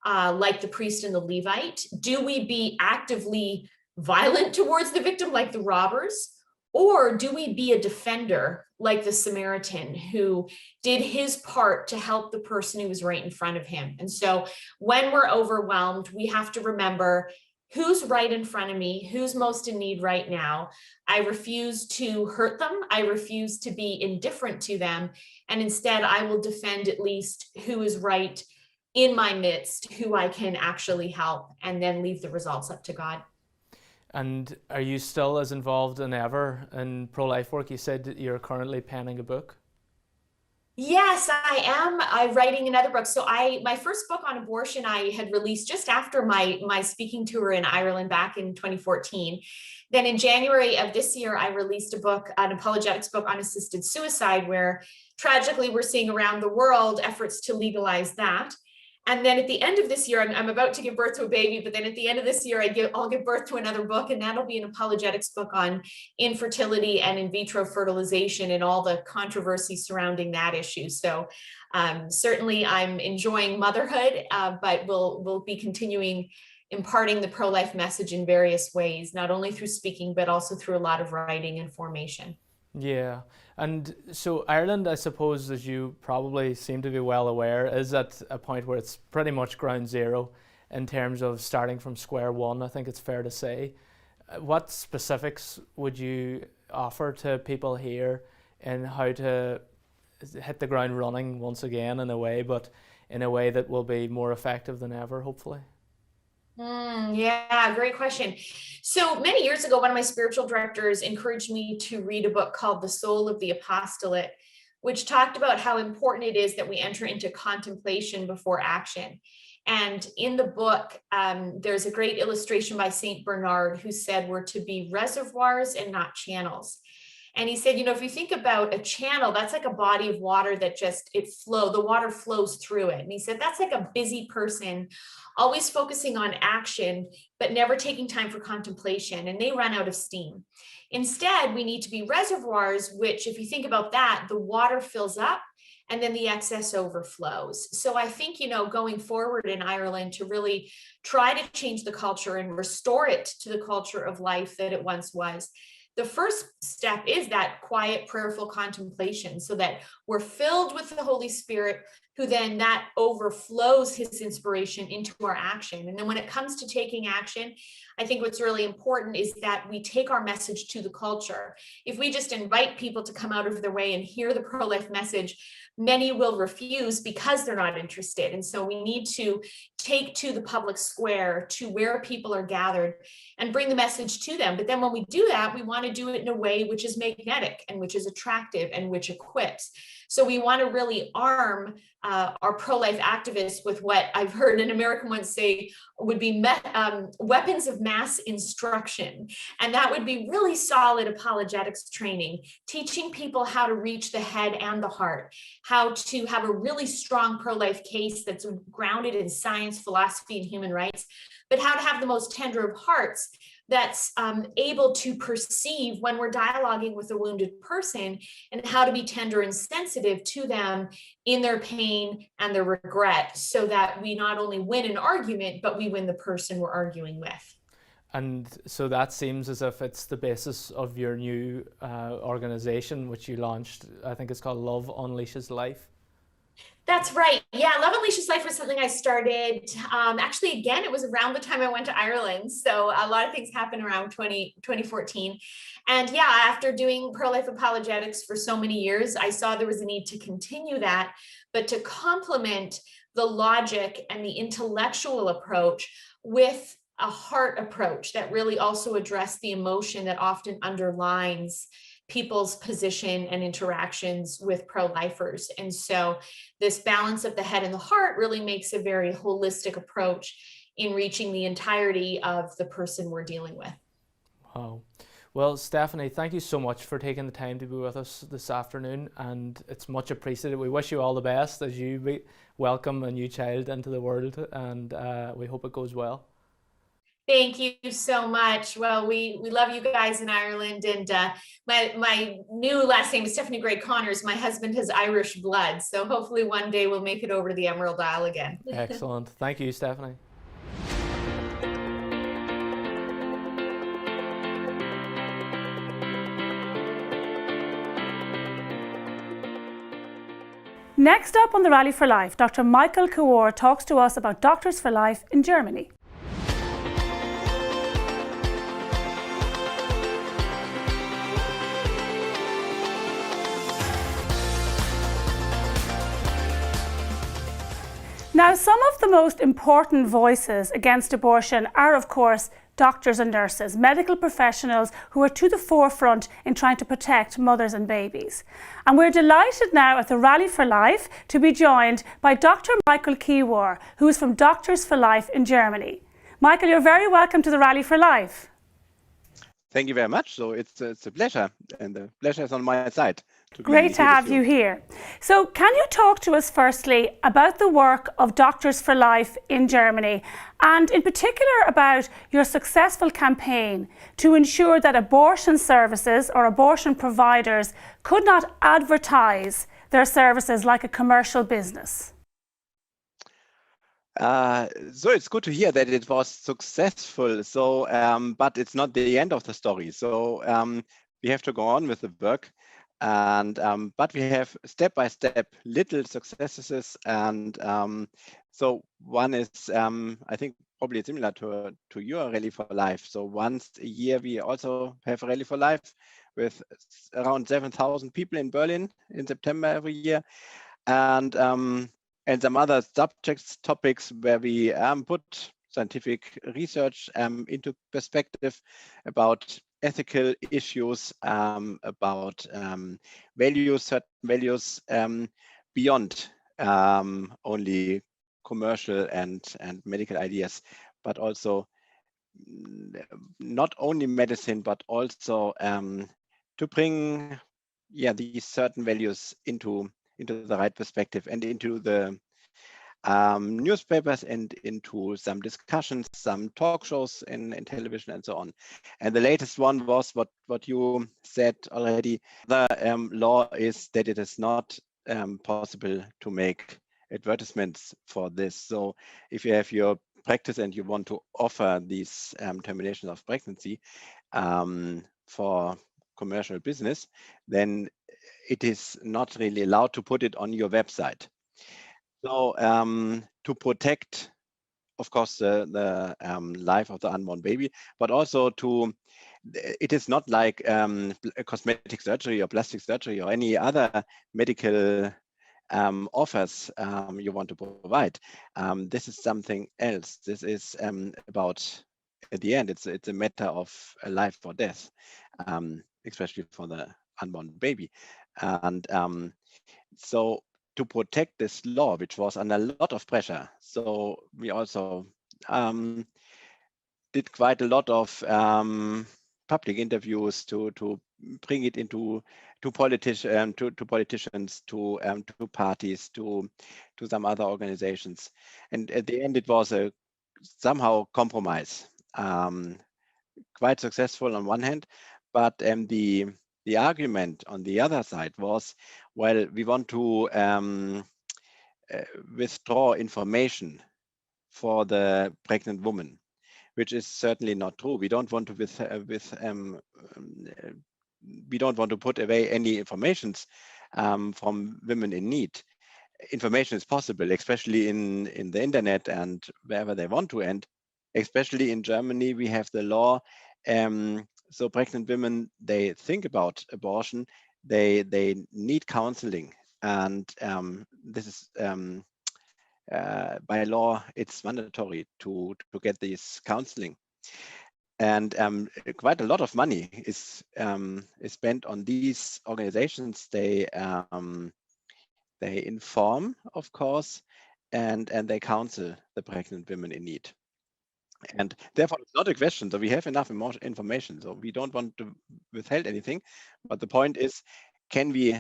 like the priest and the Levite? Do we be actively violent towards the victim like the robbers? Or do we be a defender like the Samaritan who did his part to help the person who was right in front of him? And so when we're overwhelmed, we have to remember who's right in front of me, who's most in need right now. I refuse to hurt them. I refuse to be indifferent to them. And instead, I will defend at least who is right in my midst, who I can actually help, and then leave the results up to God. And are you still as involved as ever in pro-life work? You said that you're currently penning a book. Yes, I am. I'm writing another book. So my first book on abortion I had released just after my speaking tour in Ireland back in 2014. Then in January of this year, I released a book, an apologetics book on assisted suicide, where tragically we're seeing around the world efforts to legalize that. And then at the end of this year, I'm about to give birth to a baby, but then at the end of this year, I'll give birth to another book, and that'll be an apologetics book on infertility and in vitro fertilization and all the controversy surrounding that issue. So certainly I'm enjoying motherhood, but we'll be continuing imparting the pro-life message in various ways, not only through speaking, but also through a lot of writing and formation. Yeah, And so Ireland, I suppose, as you probably seem to be well aware, is at a point where it's pretty much ground zero in terms of starting from square one, I think it's fair to say. What specifics would you offer to people here in how to hit the ground running once again in a way, but in a way that will be more effective than ever, hopefully? Yeah, great question. So many years ago, one of my spiritual directors encouraged me to read a book called The Soul of the Apostolate, which talked about how important it is that we enter into contemplation before action. And in the book, there's a great illustration by St. Bernard who said we're to be reservoirs and not channels. And he said, you know, if you think about a channel, that's like a body of water that the water flows through it. And he said, that's like a busy person, always focusing on action, but never taking time for contemplation, and they run out of steam. Instead, we need to be reservoirs, which, if you think about that, the water fills up and then the excess overflows. So I think, you know, going forward in Ireland to really try to change the culture and restore it to the culture of life that it once was, the first step is that quiet, prayerful contemplation so that we're filled with the Holy Spirit, who then that overflows his inspiration into our action. And then when it comes to taking action, I think what's really important is that we take our message to the culture. If we just invite people to come out of their way and hear the pro-life message, many will refuse because they're not interested. And so we need to take to the public square, to where people are gathered, and bring the message to them. But then when we do that, we want to do it in a way which is magnetic and which is attractive and which equips. So we want to really arm our pro-life activists with what I've heard an American once say would be weapons of mass instruction. And that would be really solid apologetics training, teaching people how to reach the head and the heart, how to have a really strong pro-life case that's grounded in science, philosophy, and human rights, but how to have the most tender of hearts that's able to perceive when we're dialoguing with a wounded person, and how to be tender and sensitive to them in their pain and their regret, so that we not only win an argument, but we win the person we're arguing with. And so that seems as if it's the basis of your new organization, which you launched. I think it's called Love Unleashes Life. That's right. Yeah, Love Unleashes Life was something I started. Actually, again, it was around the time I went to Ireland. So a lot of things happened around 2014. And yeah, after doing pro-life apologetics for so many years, I saw there was a need to continue that, but to complement the logic and the intellectual approach with a heart approach that really also addressed the emotion that often underlines people's position and interactions with pro-lifers. And so this balance of the head and the heart really makes a very holistic approach in reaching the entirety of the person we're dealing with. Wow. Well, Stephanie, thank you so much for taking the time to be with us this afternoon, and it's much appreciated. We wish you all the best as you welcome a new child into the world, and we hope it goes well. Thank you so much. Well, we love you guys in Ireland, and my new last name is Stephanie Gray Connors. My husband has Irish blood, so hopefully one day we'll make it over to the Emerald Isle again. Excellent. Thank you, Stephanie. Next up on the Rally for Life, Dr. Michael Kawar talks to us about Doctors for Life in Germany. Now, some of the most important voices against abortion are, of course, doctors and nurses, medical professionals who are to the forefront in trying to protect mothers and babies. And we're delighted now at the Rally for Life to be joined by Dr. Michael Kawar, who is from Doctors for Life in Germany. Michael, you're very welcome to the Rally for Life. Thank you very much. So it's a pleasure, and the pleasure is on my side. Great to have you here. So can you talk to us firstly about the work of Doctors for Life in Germany, and in particular about your successful campaign to ensure that abortion services or abortion providers could not advertise their services like a commercial business? So it's good to hear that it was successful. So, but it's not the end of the story. So we have to go on with the work. And but we have step-by-step little successes, and so one is I think probably similar to your Rally for Life. So once a year we also have Rally for Life with around 7,000 people in Berlin in September every year, and some other subjects, topics where we put scientific research into perspective about ethical issues, about values, certain values beyond only commercial and medical ideas, but also not only medicine, but also to bring these certain values into the right perspective and into the newspapers and into some discussions, some talk shows in television and so on. And the latest one was what you said already. The law is that it is not possible to make advertisements for this. So if you have your practice and you want to offer these terminations of pregnancy for commercial business, then it is not really allowed to put it on your website. So to protect, of course, the life of the unborn baby, but also it is not like cosmetic surgery or plastic surgery or any other medical offers you want to provide. This is something else. This is about, at the end, it's a matter of life or death, especially for the unborn baby. And so to protect this law, which was under a lot of pressure, so we also did quite a lot of public interviews to bring it into to politicians, to parties, to some other organizations, and at the end it was a somehow compromise, quite successful on one hand, but the argument on the other side was, well, we want to withdraw information for the pregnant woman, which is certainly not true. We don't want to we don't want to put away any informations from women in need. Information is possible, especially in the internet and wherever they want to. And especially in Germany, we have the law. So pregnant women, they think about abortion, they need counseling, and this is by law, it's mandatory to get this counseling. And quite a lot of money is spent on these organizations. They inform, of course, and they counsel the pregnant women in need. And therefore, it's not a question. So we have enough information. So we don't want to withhold anything. But the point is, can we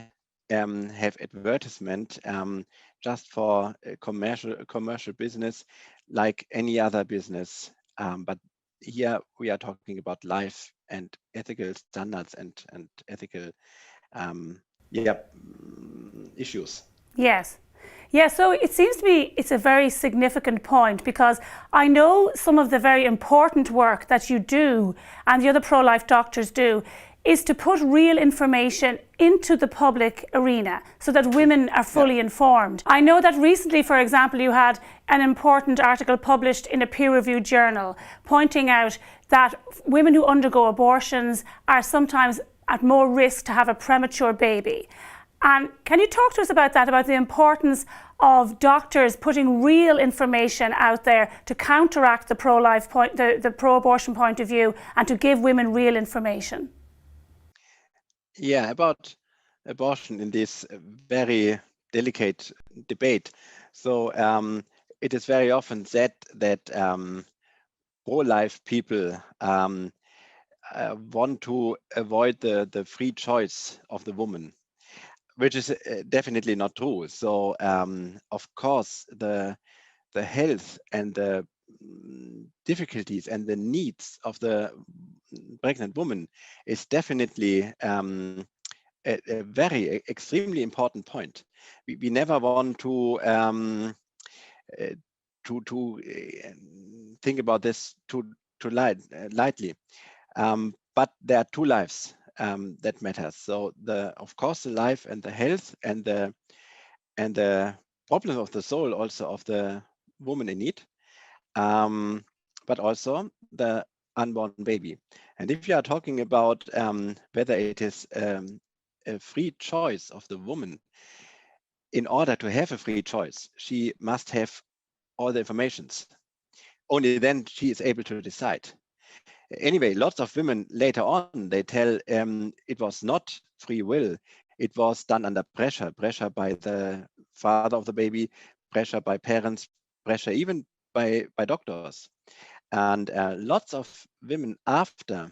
have advertisement just for commercial business, like any other business? But here we are talking about life and ethical standards and ethical issues. Yes. Yeah, so it seems to me it's a very significant point, because I know some of the very important work that you do and the other pro-life doctors do is to put real information into the public arena so that women are fully informed. I know that recently, for example, you had an important article published in a peer-reviewed journal pointing out that women who undergo abortions are sometimes at more risk to have a premature baby. And can you talk to us about that, about the importance of doctors putting real information out there to counteract the pro-life point, the pro-abortion point of view, and to give women real information? Yeah, about abortion in this very delicate debate. So it is very often said that pro-life people want to avoid the free choice of the woman, which is definitely not true. So of course, the health and the difficulties and the needs of the pregnant woman is definitely a very extremely important point. We never want to think about this too lightly. But there are two lives that matters. So of course, the life and the health and the problem of the soul, also of the woman in need, but also the unborn baby. And if you are talking about whether it is a free choice of the woman, in order to have a free choice, she must have all the informations. Only then she is able to decide. Anyway, lots of women later on, they tell it was not free will. It was done under pressure by the father of the baby, pressure by parents, pressure even by doctors. And lots of women after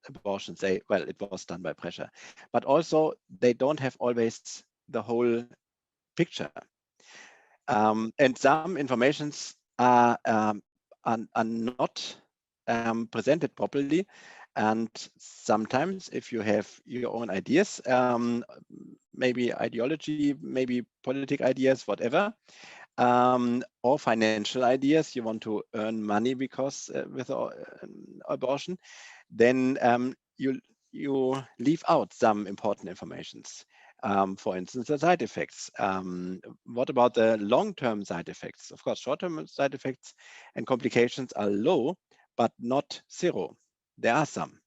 abortion say, well, it was done by pressure. But also, they don't have always the whole picture. And some informations are not presented properly. And sometimes, if you have your own ideas, maybe ideology, maybe political ideas, whatever, or financial ideas, you want to earn money because with abortion, then you leave out some important informations. For instance, the side effects. What about the long-term side effects? Of course, short-term side effects and complications are low, but not zero. There are some.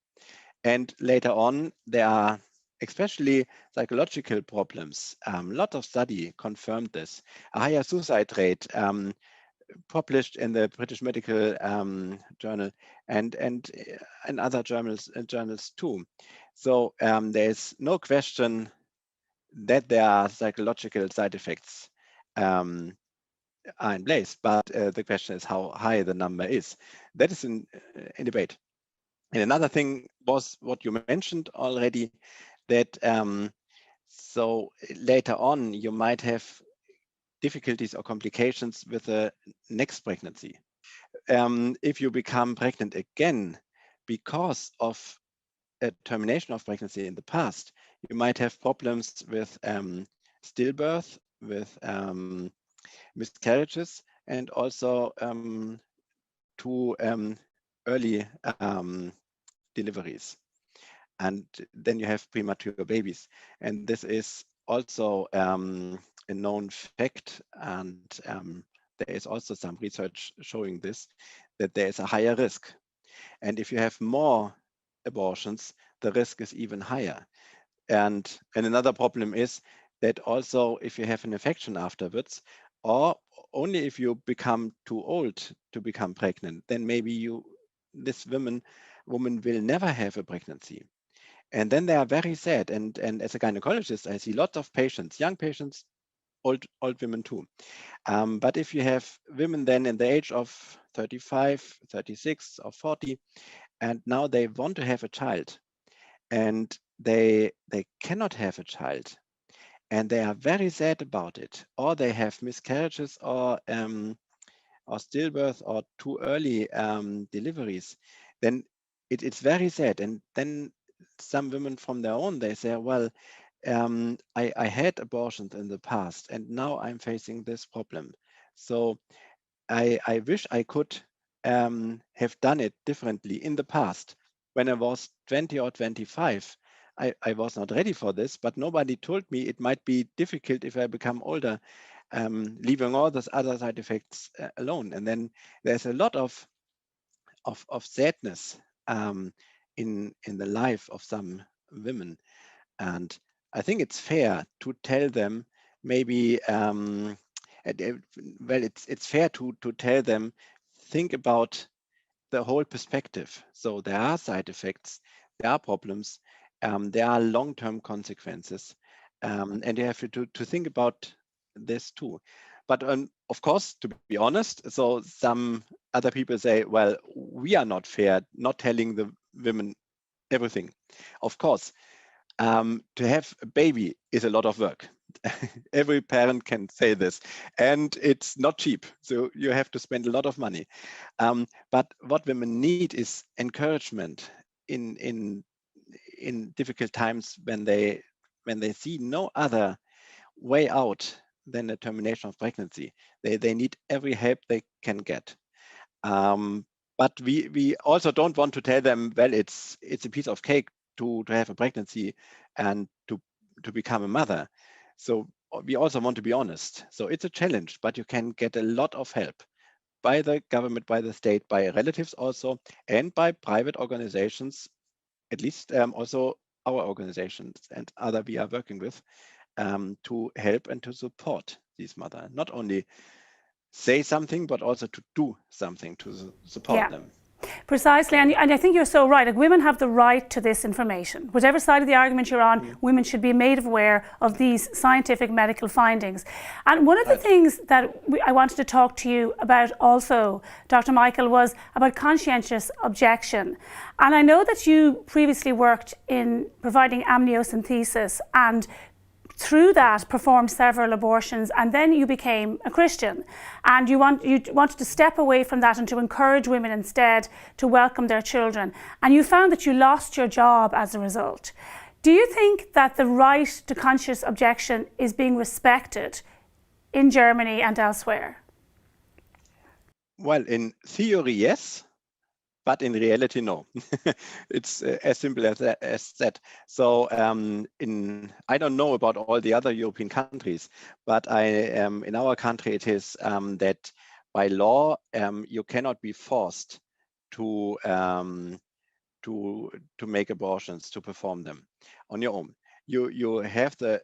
And later on, there are especially psychological problems. A lot of study confirmed this. A higher suicide rate published in the British Medical Journal and other journals too. So there's no question that there are psychological side effects are in place, but the question is how high the number is. That is in debate. And another thing was what you mentioned already, that so later on you might have difficulties or complications with the next pregnancy. If you become pregnant again because of a termination of pregnancy in the past, you might have problems with stillbirth, with miscarriages, and also too early deliveries. And then you have premature babies. And this is also a known fact. And there is also some research showing this, that there is a higher risk. And if you have more abortions, the risk is even higher. And another problem is that also if you have an infection afterwards, or only if you become too old to become pregnant, then maybe this woman will never have a pregnancy. And then they are very sad. And as a gynecologist, I see lots of patients, young patients, old women too. But if you have women then in the age of 35, 36 or 40, and now they want to have a child, and they cannot have a child, and they are very sad about it, or they have miscarriages or stillbirth or too early deliveries, then it's very sad. And then some women from their own, they say, well, I had abortions in the past and now I'm facing this problem. So I wish I could have done it differently in the past. When I was 20 or 25, I was not ready for this, but nobody told me it might be difficult if I become older, leaving all those other side effects alone. And then there's a lot of sadness in the life of some women. And I think it's fair to tell them maybe, well, it's fair to tell them, think about the whole perspective. So there are side effects, there are problems, there are long-term consequences, and you have to think about this too. But of course, to be honest, so some other people say, well, we are not fair, not telling the women everything. Of course, to have a baby is a lot of work. Every parent can say this, and it's not cheap. So you have to spend a lot of money. But what women need is encouragement in difficult times when they see no other way out than a termination of pregnancy. They need every help they can get. But we also don't want to tell them, well, it's a piece of cake to have a pregnancy and to become a mother. So we also want to be honest. So it's a challenge, but you can get a lot of help by the government, by the state, by relatives also, and by private organizations, at least also our organizations and other we are working with, to help and to support these mothers. Not only say something, but also to do something to support them. Precisely, and I think you're so right. Like, women have the right to this information. Whichever side of the argument you're on, women should be made aware of these scientific medical findings. And one of the things that I wanted to talk to you about also, Dr. Michael, was about conscientious objection. And I know that you previously worked in providing amniocentesis and through that performed several abortions, and then you became a Christian, and you wanted to step away from that and to encourage women instead to welcome their children, and you found that you lost your job as a result. Do you think that the right to conscious objection is being respected in Germany and elsewhere? Well, in theory, yes. But in reality, no. It's as simple as that. So I don't know about all the other European countries, but in our country, it is that by law, you cannot be forced to make abortions, to perform them on your own. You have the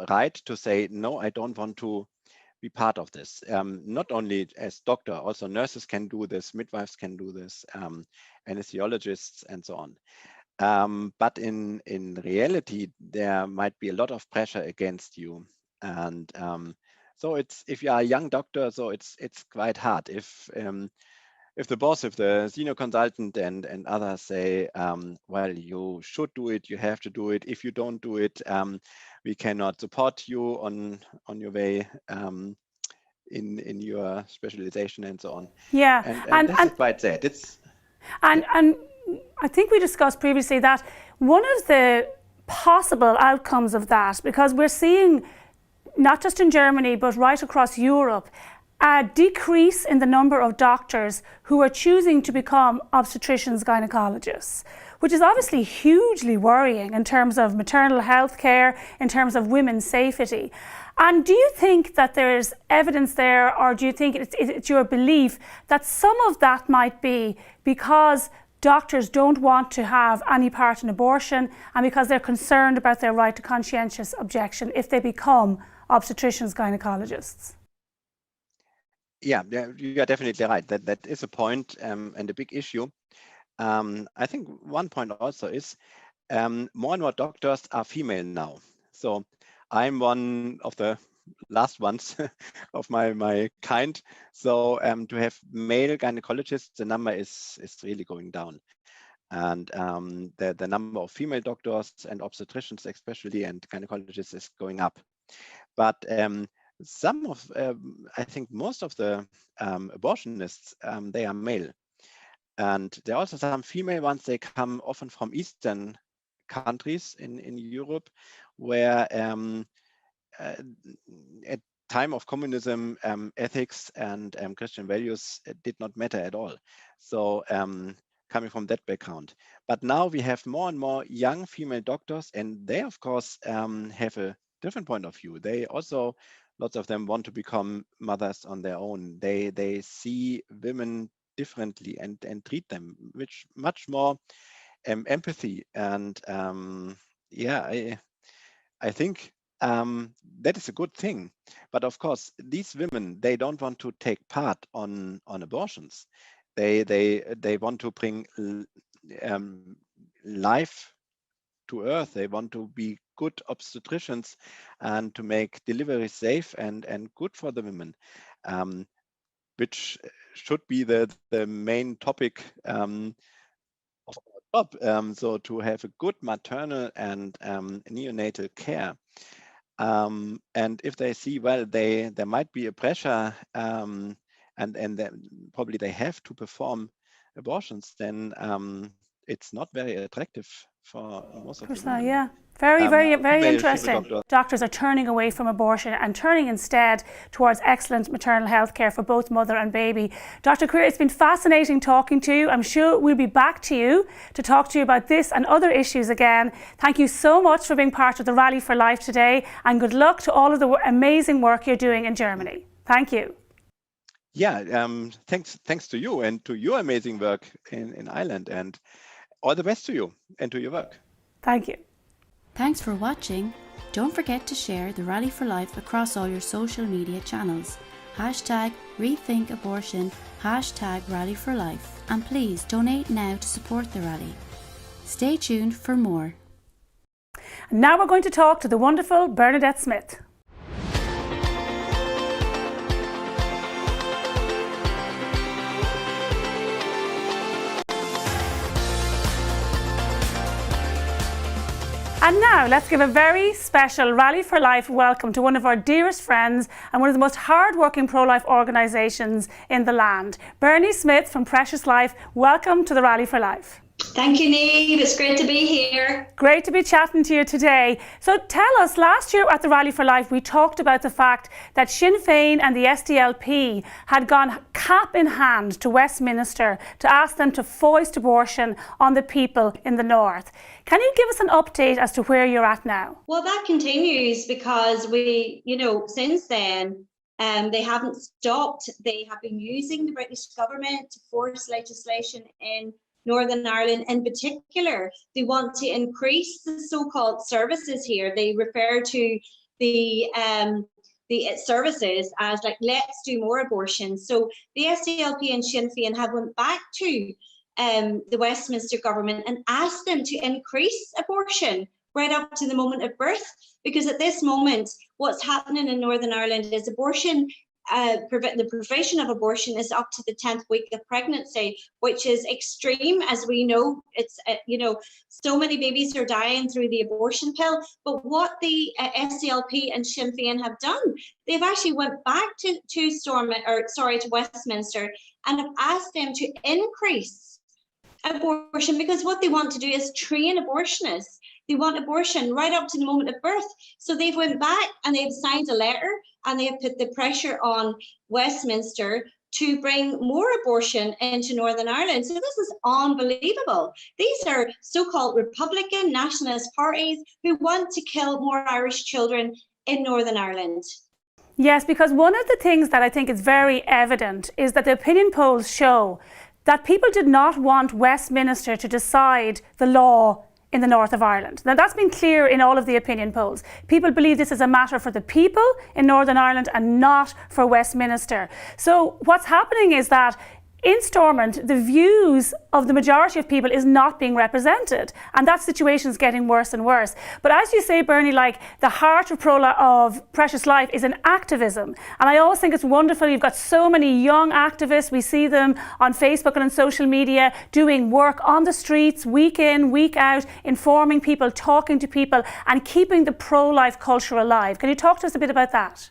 right to say, no, I don't want to be part of this. Not only as doctor, also nurses can do this, midwives can do this, anesthesiologists and so on. But in reality, there might be a lot of pressure against you. And so if you are a young doctor, so it's quite hard. If the boss, if the senior consultant and others say, well, you should do it, you have to do it. If you don't do it, we cannot support you on your way in your specialization and so on. Yeah, and this is quite sad. And I think we discussed previously that one of the possible outcomes of that, because we're seeing not just in Germany but right across Europe, a decrease in the number of doctors who are choosing to become obstetricians, gynecologists, which is obviously hugely worrying in terms of maternal health care, in terms of women's safety. And do you think that there's evidence there, or do you think it's your belief that some of that might be because doctors don't want to have any part in abortion and because they're concerned about their right to conscientious objection if they become obstetricians, gynecologists? Yeah, you are definitely right. That is a point and a big issue. I think one point also is more and more doctors are female now. So I'm one of the last ones of my kind. So to have male gynecologists, the number is really going down. And the number of female doctors and obstetricians especially and gynecologists is going up. But some of, I think most of the abortionists, they are male. And there are also some female ones, they come often from Eastern countries in Europe, where at time of communism, ethics and Christian values did not matter at all. So coming from that background. But now we have more and more young female doctors, and they, of course, have a different point of view. They also, lots of them want to become mothers on their own. They see women differently and treat them with much more empathy. And yeah, I think that is a good thing. But of course, these women, they don't want to take part on abortions. They want to bring life to earth. They want to be good obstetricians and to make delivery safe and good for the women, which should be the main topic of our job. So to have a good maternal and neonatal care. And if they see, well, there might be a pressure and then probably they have to perform abortions, then it's not very attractive for most of the Not, women. yeah. Very, very, very female interesting. Doctors are turning away from abortion and turning instead towards excellent maternal health care for both mother and baby. Dr. Care, it's been fascinating talking to you. I'm sure we'll be back to you to talk to you about this and other issues again. Thank you so much for being part of the Rally for Life today, and good luck to all of the amazing work you're doing in Germany. Thank you. Yeah, thanks to you and to your amazing work in Ireland, and all the best to you and to your work. Thank you. Thanks for watching. Don't forget to share the Rally for Life across all your social media channels. #RethinkAbortion, #Rally for Life. And please donate now to support the rally. Stay tuned for more. Now we're going to talk to the wonderful Bernadette Smith. And now let's give a very special Rally for Life welcome to one of our dearest friends and one of the most hard-working pro-life organisations in the land. Bernie Smith from Precious Life, welcome to the Rally for Life. Thank you, Niamh. It's great to be here. Great to be chatting to you today. So tell us, last year at the Rally for Life, we talked about the fact that Sinn Féin and the SDLP had gone cap in hand to Westminster to ask them to foist abortion on the people in the north. Can you give us an update as to where you're at now? Well, that continues because since then, they haven't stopped. They have been using the British government to force legislation in Northern Ireland in particular. They want to increase the so-called services here. They refer to the services as like, let's do more abortions. So the SDLP and Sinn Féin have went back to the Westminster government and asked them to increase abortion right up to the moment of birth, because at this moment what's happening in Northern Ireland is abortion, the provision of abortion is up to the 10th week of pregnancy, which is extreme. As we know, it's so many babies are dying through the abortion pill. But what the SDLP and Sinn Féin have done, they've actually went back to Westminster and have asked them to increase abortion, because what they want to do is train abortionists. They want abortion right up to the moment of birth. So they've went back and they've signed a letter and they've put the pressure on Westminster to bring more abortion into Northern Ireland. So this is unbelievable. These are so-called Republican nationalist parties who want to kill more Irish children in Northern Ireland. Yes, because one of the things that I think is very evident is that the opinion polls show that people did not want Westminster to decide the law in the north of Ireland. Now that's been clear in all of the opinion polls. People believe this is a matter for the people in Northern Ireland and not for Westminster. So what's happening is that in Stormont, the views of the majority of people is not being represented, and that situation is getting worse and worse. But as you say, Bernie, like the heart of Precious Life is in activism, and I always think it's wonderful. You've got so many young activists. We see them on Facebook and on social media doing work on the streets, week in, week out, informing people, talking to people, and keeping the pro-life culture alive. Can you talk to us a bit about that?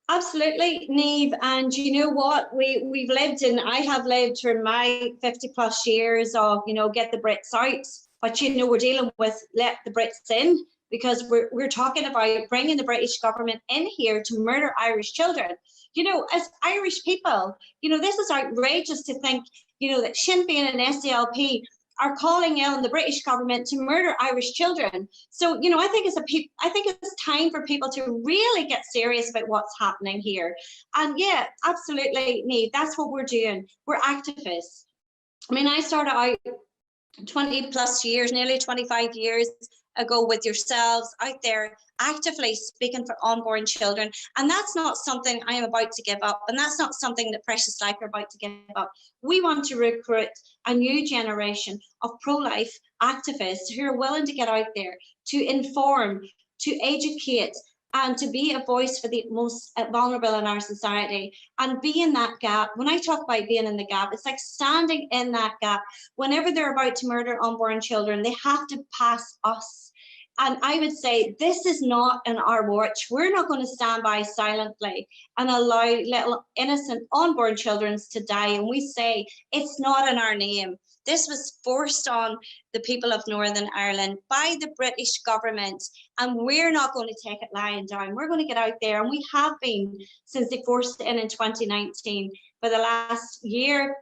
Absolutely, Niamh, and you know what, I have lived through my 50 plus years of, get the Brits out, but we're dealing with let the Brits in, because we're talking about bringing the British government in here to murder Irish children. As Irish people, this is outrageous to think, that Sinn Féin and SDLP are calling on the British government to murder Irish children. So, I think it's time for people to really get serious about what's happening here. And yeah, absolutely, Niamh, that's what we're doing. We're activists. I mean, I started out 20 plus years, nearly 25 years ago with yourselves out there actively speaking for unborn children, and that's not something I am about to give up, and that's not something that Precious Life are about to give up. We want to recruit a new generation of pro-life activists who are willing to get out there to inform, to educate, and to be a voice for the most vulnerable in our society, and be in that gap. When I talk about being in the gap, it's like standing in that gap. Whenever they're about to murder unborn children, they have to pass us. And I would say this is not in our watch. We're not going to stand by silently and allow little innocent unborn children to die. And we say it's not in our name. This was forced on the people of Northern Ireland by the British government, and we're not going to take it lying down. We're going to get out there, and we have been since they forced it in 2019. For the last year,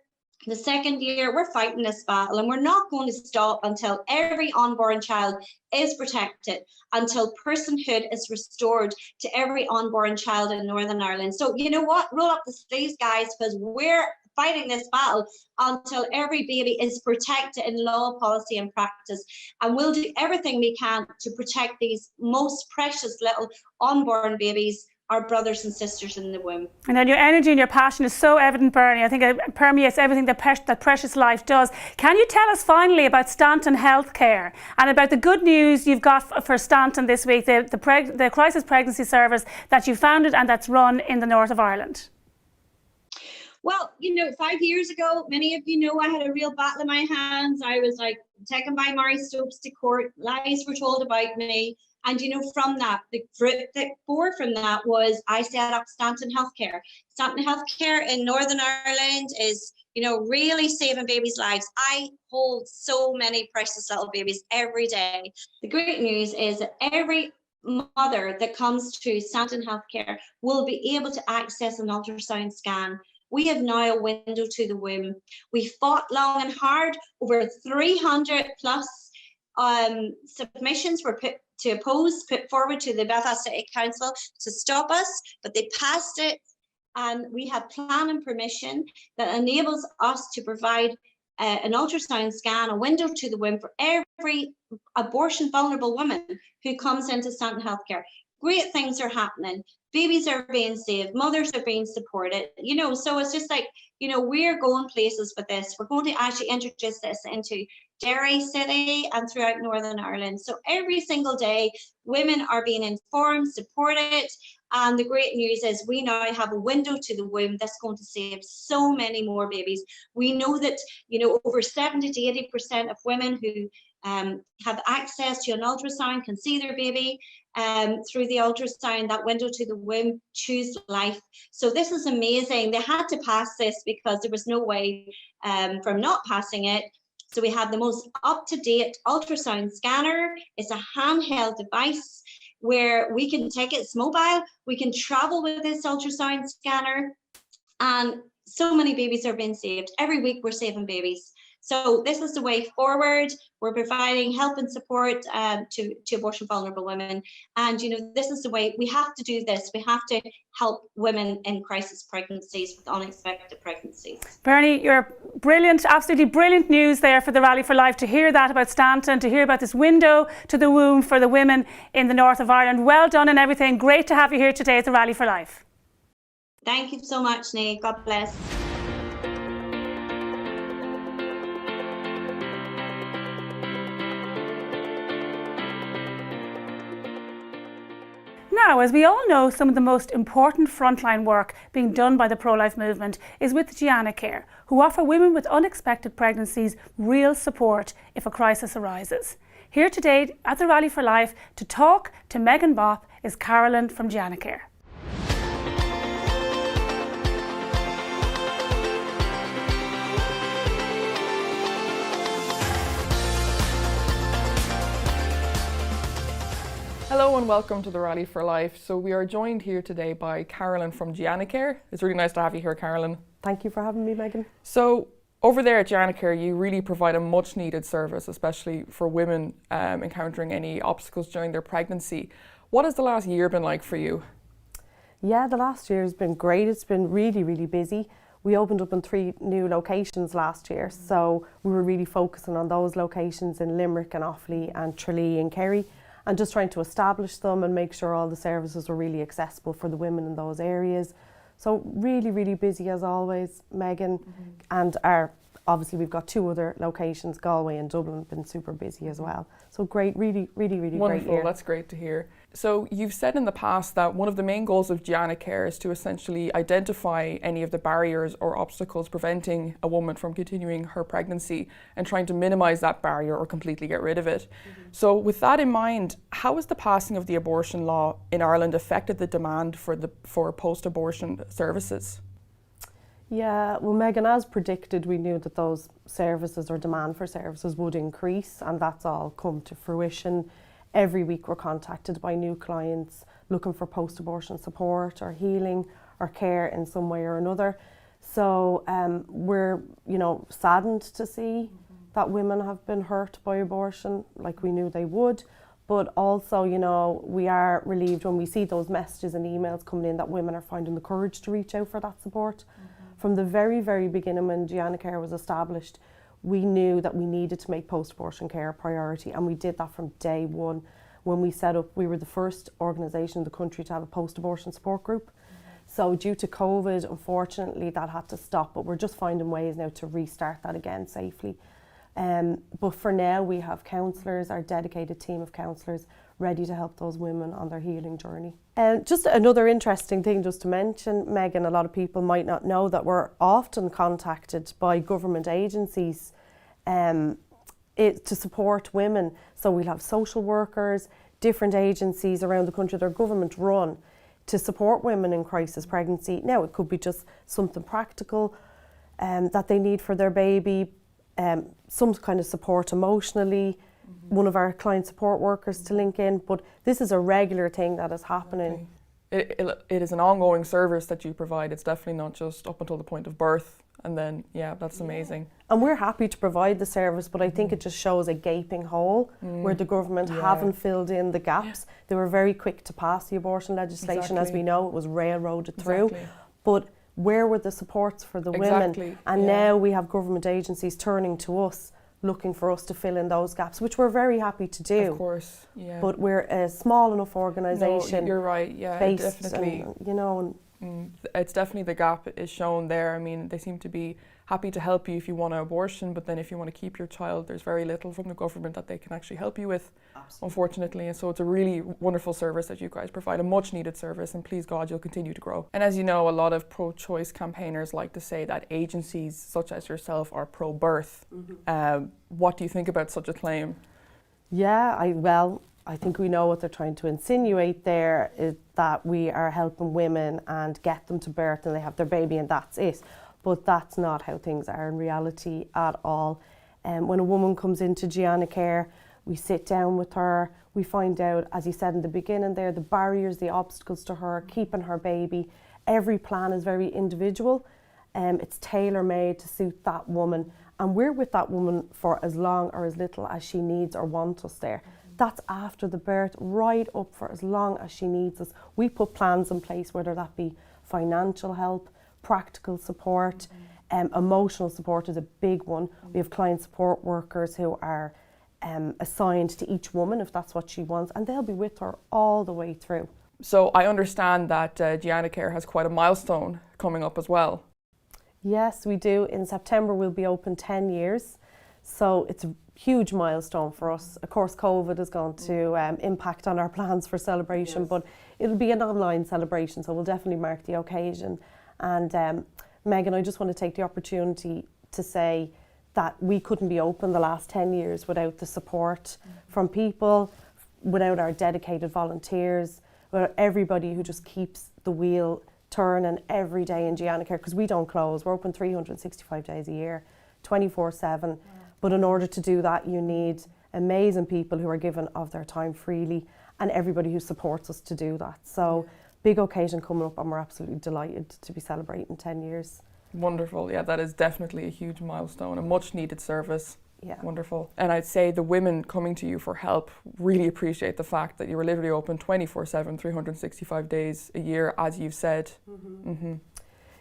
the second year, we're fighting this battle, and we're not going to stop until every unborn child is protected, until personhood is restored to every unborn child in Northern Ireland. So you know what? Roll up the sleeves, guys, because we're fighting this battle until every baby is protected in law, policy and practice. And we'll do everything we can to protect these most precious little unborn babies, our brothers and sisters in the womb. And then your energy and your passion is so evident, Bhriain. I think it permeates everything that Precious Life does. Can you tell us finally about Stanton Healthcare and about the good news you've got for Stanton this week, the crisis pregnancy service that you founded and that's run in the north of Ireland? Well, you know, 5 years ago, many of you know I had a real battle in my hands. I was like taken by Mary Stopes to court. Lies were told about me. And, you know, from that, the fruit that bore from that was I set up Stanton Healthcare. Stanton Healthcare in Northern Ireland is, you know, really saving babies' lives. I hold so many precious little babies every day. The great news is that every mother that comes to Stanton Healthcare will be able to access an ultrasound scan. We have now a window to the womb. We fought long and hard. Over 300 plus submissions were put forward to the Belfast City Council to stop us, but they passed it, and we have planning permission that enables us to provide an ultrasound scan, a window to the womb for every abortion vulnerable woman who comes into Stanton Healthcare. Great things are happening. Babies are being saved, mothers are being supported, you know, so it's just like, you know, we're going places with this. We're going to actually introduce this into Derry City and throughout Northern Ireland. So every single day, women are being informed, supported, and the great news is we now have a window to the womb that's going to save so many more babies. We know that, you know, over 70 to 80% of women who have access to an ultrasound can see their baby through the ultrasound. That window to the womb, choose life. So this is amazing. They had to pass this because there was no way from not passing it. So we have the most up-to-date ultrasound scanner. It's a handheld device where we can take it, it's mobile, we can travel with this ultrasound scanner, and so many babies are being saved. Every week we're saving babies. So this is the way forward. We're providing help and support to abortion vulnerable women. And, you know, this is the way we have to do this. We have to help women in crisis pregnancies with unexpected pregnancies. Bhriain, you're brilliant, absolutely brilliant news there for the Rally for Life, to hear that about Stanton, to hear about this window to the womb for the women in the north of Ireland. Well done and everything. Great to have you here today at the Rally for Life. Thank you so much, Niamh. God bless. Now, as we all know, some of the most important frontline work being done by the pro-life movement is with Gianna Care, who offer women with unexpected pregnancies real support if a crisis arises. Here today at the Rally for Life to talk to Megan Bopp is Carolyn from Gianna Care. Hello and welcome to the Rally for Life. So we are joined here today by Carolyn from Gianna Care. It's really nice to have you here, Carolyn. Thank you for having me, Megan. So over there at Gianna Care, you really provide a much needed service, especially for women encountering any obstacles during their pregnancy. What has the last year been like for you? Yeah, the last year has been great. It's been really, really busy. We opened up in 3 new locations last year, so we were really focusing on those locations in Limerick and Offaly and Tralee and Kerry, and just trying to establish them and make sure all the services were really accessible for the women in those areas. So really, really busy as always, Megan. And obviously we've got 2 other locations, Galway and Dublin, been super busy as well. So great, really, really, really Wonderful, great year. That's great to hear. So you've said in the past that one of the main goals of Gianna Care is to essentially identify any of the barriers or obstacles preventing a woman from continuing her pregnancy and trying to minimise that barrier or completely get rid of it. So with that in mind, how has the passing of the abortion law in Ireland affected the demand for post-abortion services? Yeah, well, Megan, as predicted, we knew that those services or demand for services would increase, and that's all come to fruition. Every week we're contacted by new clients looking for post-abortion support or healing or care in some way or another. So we're, saddened to see that women have been hurt by abortion, like we knew they would. But also, we are relieved when we see those messages and emails coming in that women are finding the courage to reach out for that support. From the very, very beginning when Gianna Care was established, we knew that we needed to make post-abortion care a priority, and we did that from day one. When we set up, we were the first organisation in the country to have a post-abortion support group. So due to COVID, unfortunately, that had to stop, but we're just finding ways now to restart that again safely. But for now, we have counsellors, our dedicated team of counsellors, ready to help those women on their healing journey. Just another interesting thing just to mention, Megan, a lot of people might not know that we're often contacted by government agencies to support women. So we'll have social workers, different agencies around the country, they're government run, to support women in crisis pregnancy. Now, it could be just something practical that they need for their baby, some kind of support emotionally, one of our client support workers to link in, but this is a regular thing that is happening. It is an ongoing service that you provide. It's definitely not just up until the point of birth, and then, yeah, that's amazing. And we're happy to provide the service, but I think it just shows a gaping hole where the government haven't filled in the gaps. They were very quick to pass the abortion legislation, as we know, it was railroaded through. But where were the supports for the women? And now we have government agencies turning to us, looking for us to fill in those gaps, which we're very happy to do. Of course, yeah. But we're a small enough organisation. No, you're right, yeah, definitely. It's definitely, the gap is shown there. I mean, they seem to be happy to help you if you want an abortion, but then if you want to keep your child, there's very little from the government that they can actually help you with, unfortunately. And so it's a really wonderful service that you guys provide, a much needed service, and please God, you'll continue to grow. And as you know, a lot of pro-choice campaigners like to say that agencies such as yourself are pro-birth. What do you think about such a claim? Yeah, I think we know what they're trying to insinuate there, is that we are helping women and get them to birth and they have their baby and that's it. But that's not how things are in reality at all. When a woman comes into Gianna Care, we sit down with her, we find out, as you said in the beginning there, the barriers, the obstacles to her, keeping her baby. Every plan is very individual. It's tailor-made to suit that woman. And we're with that woman for as long or as little as she needs or wants us there. That's after the birth, right up for as long as she needs us. We put plans in place, whether that be financial help, practical support, emotional support is a big one. We have client support workers who are assigned to each woman if that's what she wants, and they'll be with her all the way through. So I understand that Gianna Care has quite a milestone coming up as well. Yes, we do. In September we'll be open 10 years. So it's a huge milestone for us. Of course, COVID is going to impact on our plans for celebration, but it'll be an online celebration, so we'll definitely mark the occasion. And Megan, I just want to take the opportunity to say that we couldn't be open the last 10 years without the support from people, without our dedicated volunteers, without everybody who just keeps the wheel turning every day in Gianna Care, because we don't close. We're open 365 days a year, 24/7. But in order to do that, you need amazing people who are given of their time freely, and everybody who supports us to do that. So big occasion coming up, and we're absolutely delighted to be celebrating 10 years. Wonderful, yeah, that is definitely a huge milestone, a much needed service. Yeah. Wonderful. And I'd say the women coming to you for help really appreciate the fact that you were literally open 24/7, 365 days a year, as you've said.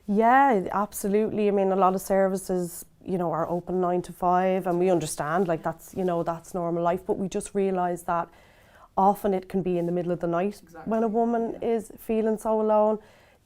Yeah, absolutely. I mean, a lot of services, are open 9 to 5, and we understand, like, that's normal life, but we just realise that often it can be in the middle of the night when a woman is feeling so alone.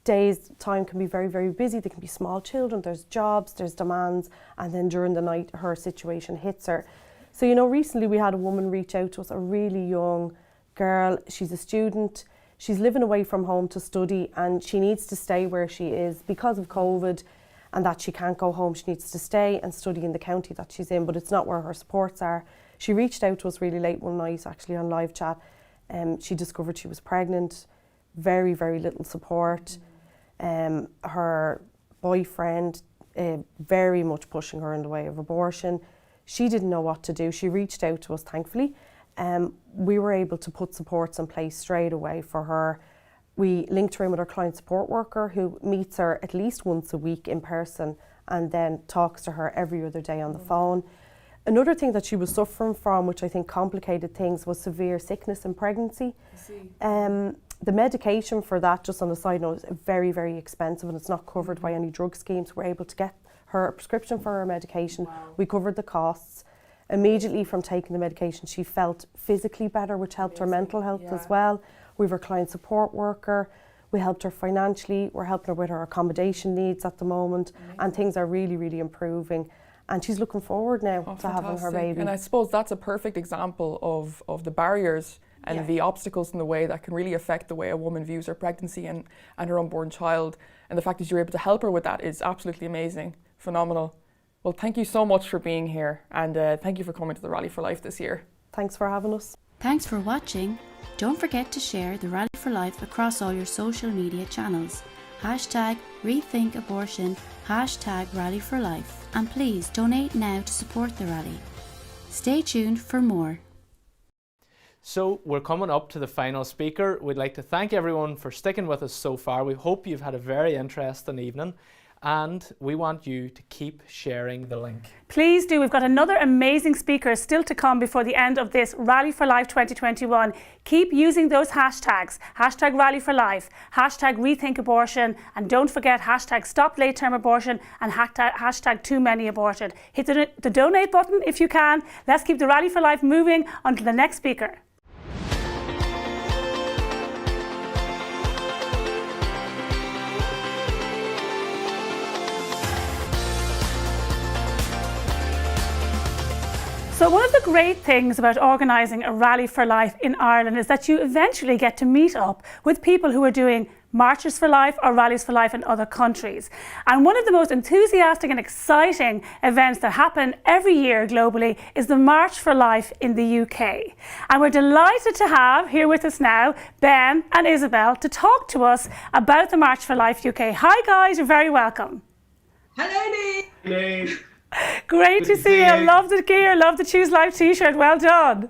Days, time can be very, very busy. There can be small children, there's jobs, there's demands, and then during the night her situation hits her. So, recently we had a woman reach out to us, a really young girl. She's a student. She's living away from home to study, and she needs to stay where she is because of COVID, and that she can't go home. She needs to stay and study in the county that she's in, but it's not where her supports are. She reached out to us really late one night, actually on live chat. She discovered she was pregnant, very, very little support. Her boyfriend, very much pushing her in the way of abortion. She didn't know what to do. She reached out to us, thankfully. We were able to put supports in place straight away for her. We linked her in with our client support worker, who meets her at least once a week in person and then talks to her every other day on the phone. Another thing that she was suffering from, which I think complicated things, was severe sickness in pregnancy. The medication for that, just on a side note, is very, very expensive, and it's not covered by any drug schemes. We're able to get her a prescription for her medication. We covered the costs. Immediately from taking the medication, she felt physically better, which helped her mental health as well. We have our client support worker. We helped her financially. We're helping her with her accommodation needs at the moment, and things are really, really improving. And she's looking forward now to having her baby. And I suppose that's a perfect example of the barriers and the obstacles in the way that can really affect the way a woman views her pregnancy and her unborn child. And the fact that you're able to help her with that is absolutely amazing, phenomenal. Well, thank you so much for being here, and thank you for coming to the Rally for Life this year. Thanks for having us. Thanks for watching. Don't forget to share the Rally for Life across all your social media channels. #RethinkAbortion, #Rally for Life. And please donate now to support the rally. Stay tuned for more. So we're coming up to the final speaker. We'd like to thank everyone for sticking with us so far. We hope you've had a very interesting evening, and we want you to keep sharing the link. Please do. We've got another amazing speaker still to come before the end of this Rally for Life 2021. Keep using those hashtags. #Rally for Life, #Rethink Abortion, and don't forget #Stop Late Term Abortion and #Too Many Aborted. Hit the donate button if you can. Let's keep the Rally for Life moving until the next speaker. So one of the great things about organising a Rally for Life in Ireland is that you eventually get to meet up with people who are doing Marches for Life or Rallies for Life in other countries. And one of the most enthusiastic and exciting events that happen every year globally is the March for Life in the UK. And we're delighted to have here with us now Ben and Isabel to talk to us about the March for Life UK. Hi guys, you're very welcome. Hello Niamh. Hello. Great to see you. I love the gear, love the Choose Life t-shirt. Well done.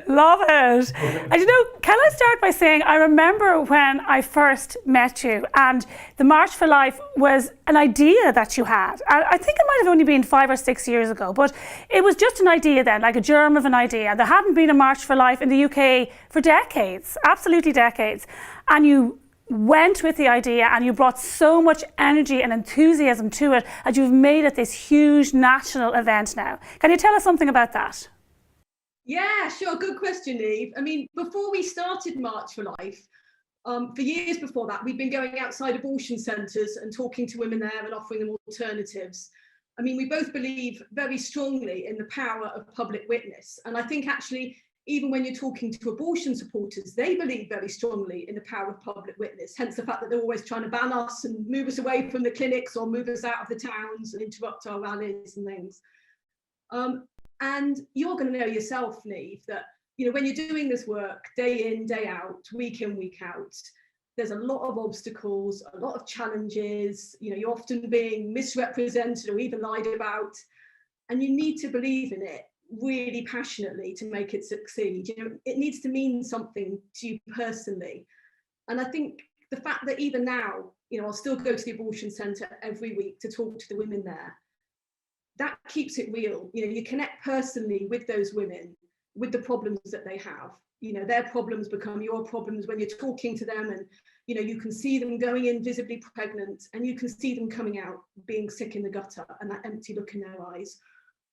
Love it. And you know, can I start by saying I remember when I first met you and the March for Life was an idea that you had. I think it might have only been 5 or 6 years ago, but it was just an idea then, like a germ of an idea. There hadn't been a March for Life in the UK for decades, absolutely decades. And you went with the idea and you brought so much energy and enthusiasm to it that you've made it this huge national event now. Can you tell us something about that? Yeah, sure. Good question, Niamh. I mean, before we started March for Life, for years before that, we'd been going outside abortion centres and talking to women there and offering them alternatives. I mean, we both believe very strongly in the power of public witness. And I think actually, even when you're talking to abortion supporters, they believe very strongly in the power of public witness, hence the fact that they're always trying to ban us and move us away from the clinics or move us out of the towns and interrupt our rallies and things. And you're going to know yourself, Niamh, that when you're doing this work day in, day out, week in, week out, there's a lot of obstacles, a lot of challenges, you're often being misrepresented or even lied about, and you need to believe in it really passionately to make it succeed. It needs to mean something to you personally. And I think the fact that even now, I'll still go to the abortion centre every week to talk to the women there, that keeps it real. You connect personally with those women, with the problems that they have. Their problems become your problems when you're talking to them, and you can see them going in visibly pregnant, and you can see them coming out being sick in the gutter and that empty look in their eyes.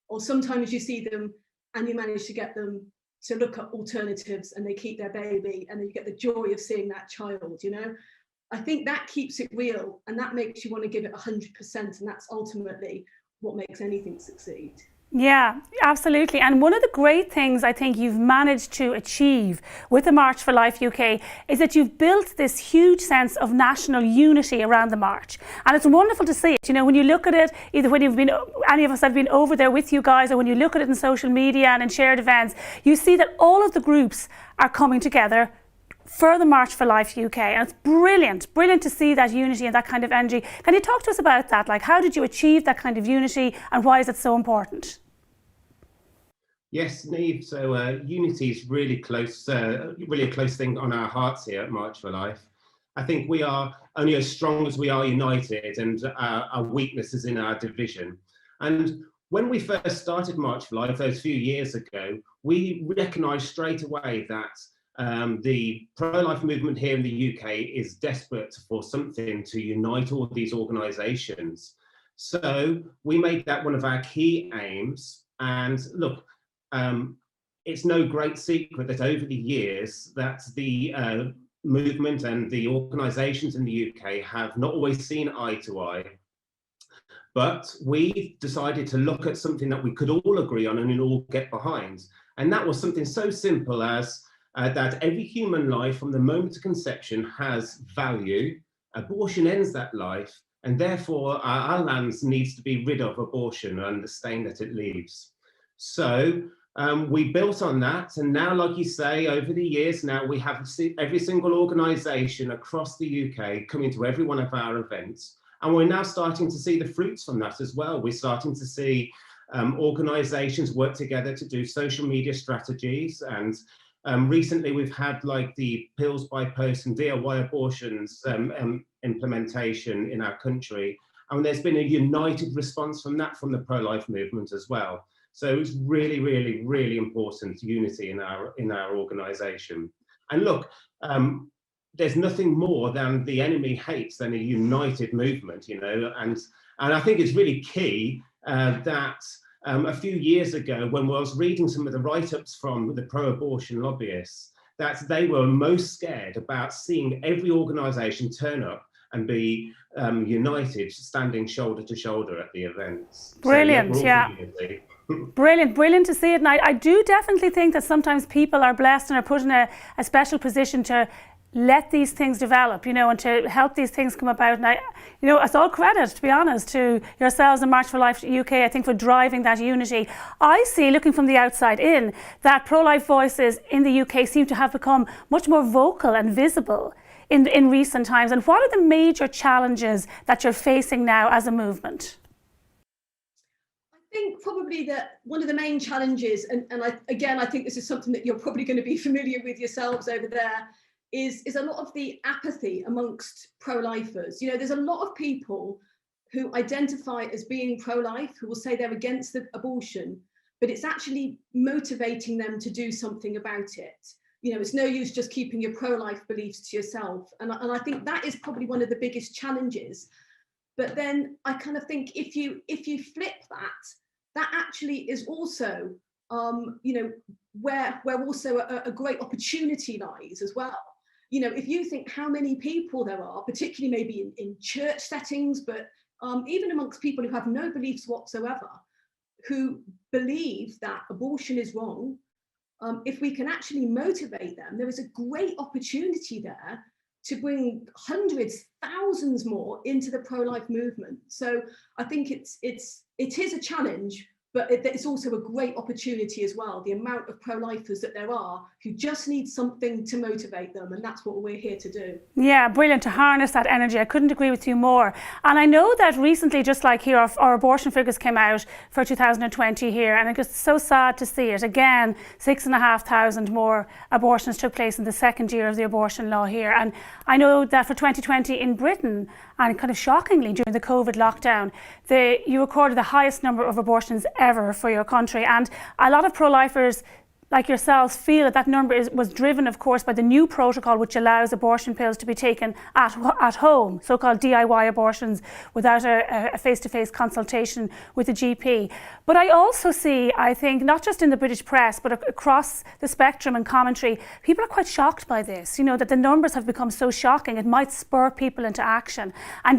Or sometimes you see them and you manage to get them to look at alternatives and they keep their baby, and then you get the joy of seeing that child. I think that keeps it real, and that makes you want to give it 100%, and that's ultimately what makes anything succeed. Yeah, absolutely. And one of the great things I think you've managed to achieve with the March for Life UK is that you've built this huge sense of national unity around the march. And it's wonderful to see it. When you look at it, either when any of us have been over there with you guys, or when you look at it in social media and in shared events, you see that all of the groups are coming together for the March for Life UK, and it's brilliant to see that unity and that kind of energy. Can you talk to us about that? Like, how did you achieve that kind of unity, and why is it so important? Yes, Niamh. So unity is really close, really a close thing on our hearts here at March for Life. I think we are only as strong as we are united, and our weakness is in our division. And when we first started March for Life those few years ago, we recognised straight away that the pro-life movement here in the UK is desperate for something to unite all these organisations. So we made that one of our key aims. And look, it's no great secret that over the years that the movement and the organisations in the UK have not always seen eye to eye. But we decided to look at something that we could all agree on and all get behind. And that was something so simple as that every human life from the moment of conception has value. Abortion ends that life, and therefore our lands needs to be rid of abortion and the stain that it leaves. So we built on that, and now, like you say, over the years now we have every single organisation across the UK coming to every one of our events, and we're now starting to see the fruits from that as well. We're starting to see organisations work together to do social media strategies, and recently we've had like the pills by post and DIY abortions implementation in our country, and there's been a united response from that from the pro-life movement as well. So it's really, really, really important unity in our organisation. And look, there's nothing more than the enemy hates than a united movement, you know. And I think it's really key that a few years ago, when I was reading some of the write-ups from the pro-abortion lobbyists, that they were most scared about seeing every organisation turn up and be united, standing shoulder to shoulder at the events. Brilliant, so, yeah. Brilliant to see it. And I do definitely think that sometimes people are blessed and are put in a special position to let these things develop, you know, and to help these things come about. And you know, it's all credit, to be honest, to yourselves and March for Life UK, I think, for driving that unity. I see, looking from the outside in, that pro-life voices in the UK seem to have become much more vocal and visible in recent times. And what are the major challenges that you're facing now as a movement? I think probably that one of the main challenges, and I think this is something that you're probably going to be familiar with yourselves over there, is a lot of the apathy amongst pro-lifers. You know, there's a lot of people who identify as being pro-life, who will say they're against the abortion, but it's actually motivating them to do something about it. You know, it's no use just keeping your pro-life beliefs to yourself. And I think that is probably one of the biggest challenges. But then I kind of think if you flip that actually is also, you know, where also a great opportunity lies as well. You know, if you think how many people there are, particularly maybe in church settings, but even amongst people who have no beliefs whatsoever, who believe that abortion is wrong, if we can actually motivate them, there is a great opportunity there to bring hundreds, thousands more into the pro-life movement. So I think it is a challenge, but it's also a great opportunity as well. The amount of pro-lifers that there are who just need something to motivate them, and that's what we're here to do. Yeah, brilliant, to harness that energy. I couldn't agree with you more. And I know that recently, just like here, our abortion figures came out for 2020 here, and it's so sad to see it. Again, 6,500 more abortions took place in the second year of the abortion law here. And I know that for 2020 in Britain, and kind of shockingly during the COVID lockdown, you recorded the highest number of abortions ever for your country. And a lot of pro-lifers like yourselves feel that number was driven, of course, by the new protocol which allows abortion pills to be taken at home, so-called DIY abortions, without a face-to-face consultation with a GP. But I also see, I think, not just in the British press, but across the spectrum and commentary, people are quite shocked by this, you know, that the numbers have become so shocking, it might spur people into action. And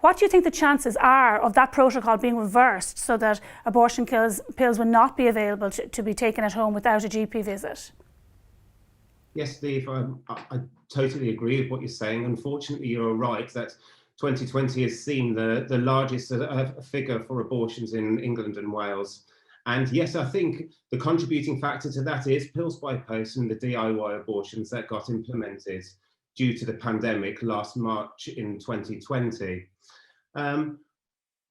what do you think the chances are of that protocol being reversed so that abortion pills will not be available to be taken at home without a GP visit? Yes, Steve, I totally agree with what you're saying. Unfortunately, you're right that 2020 has seen the largest figure for abortions in England and Wales. And yes, I think the contributing factor to that is pills by post and the DIY abortions that got implemented due to the pandemic last March in 2020.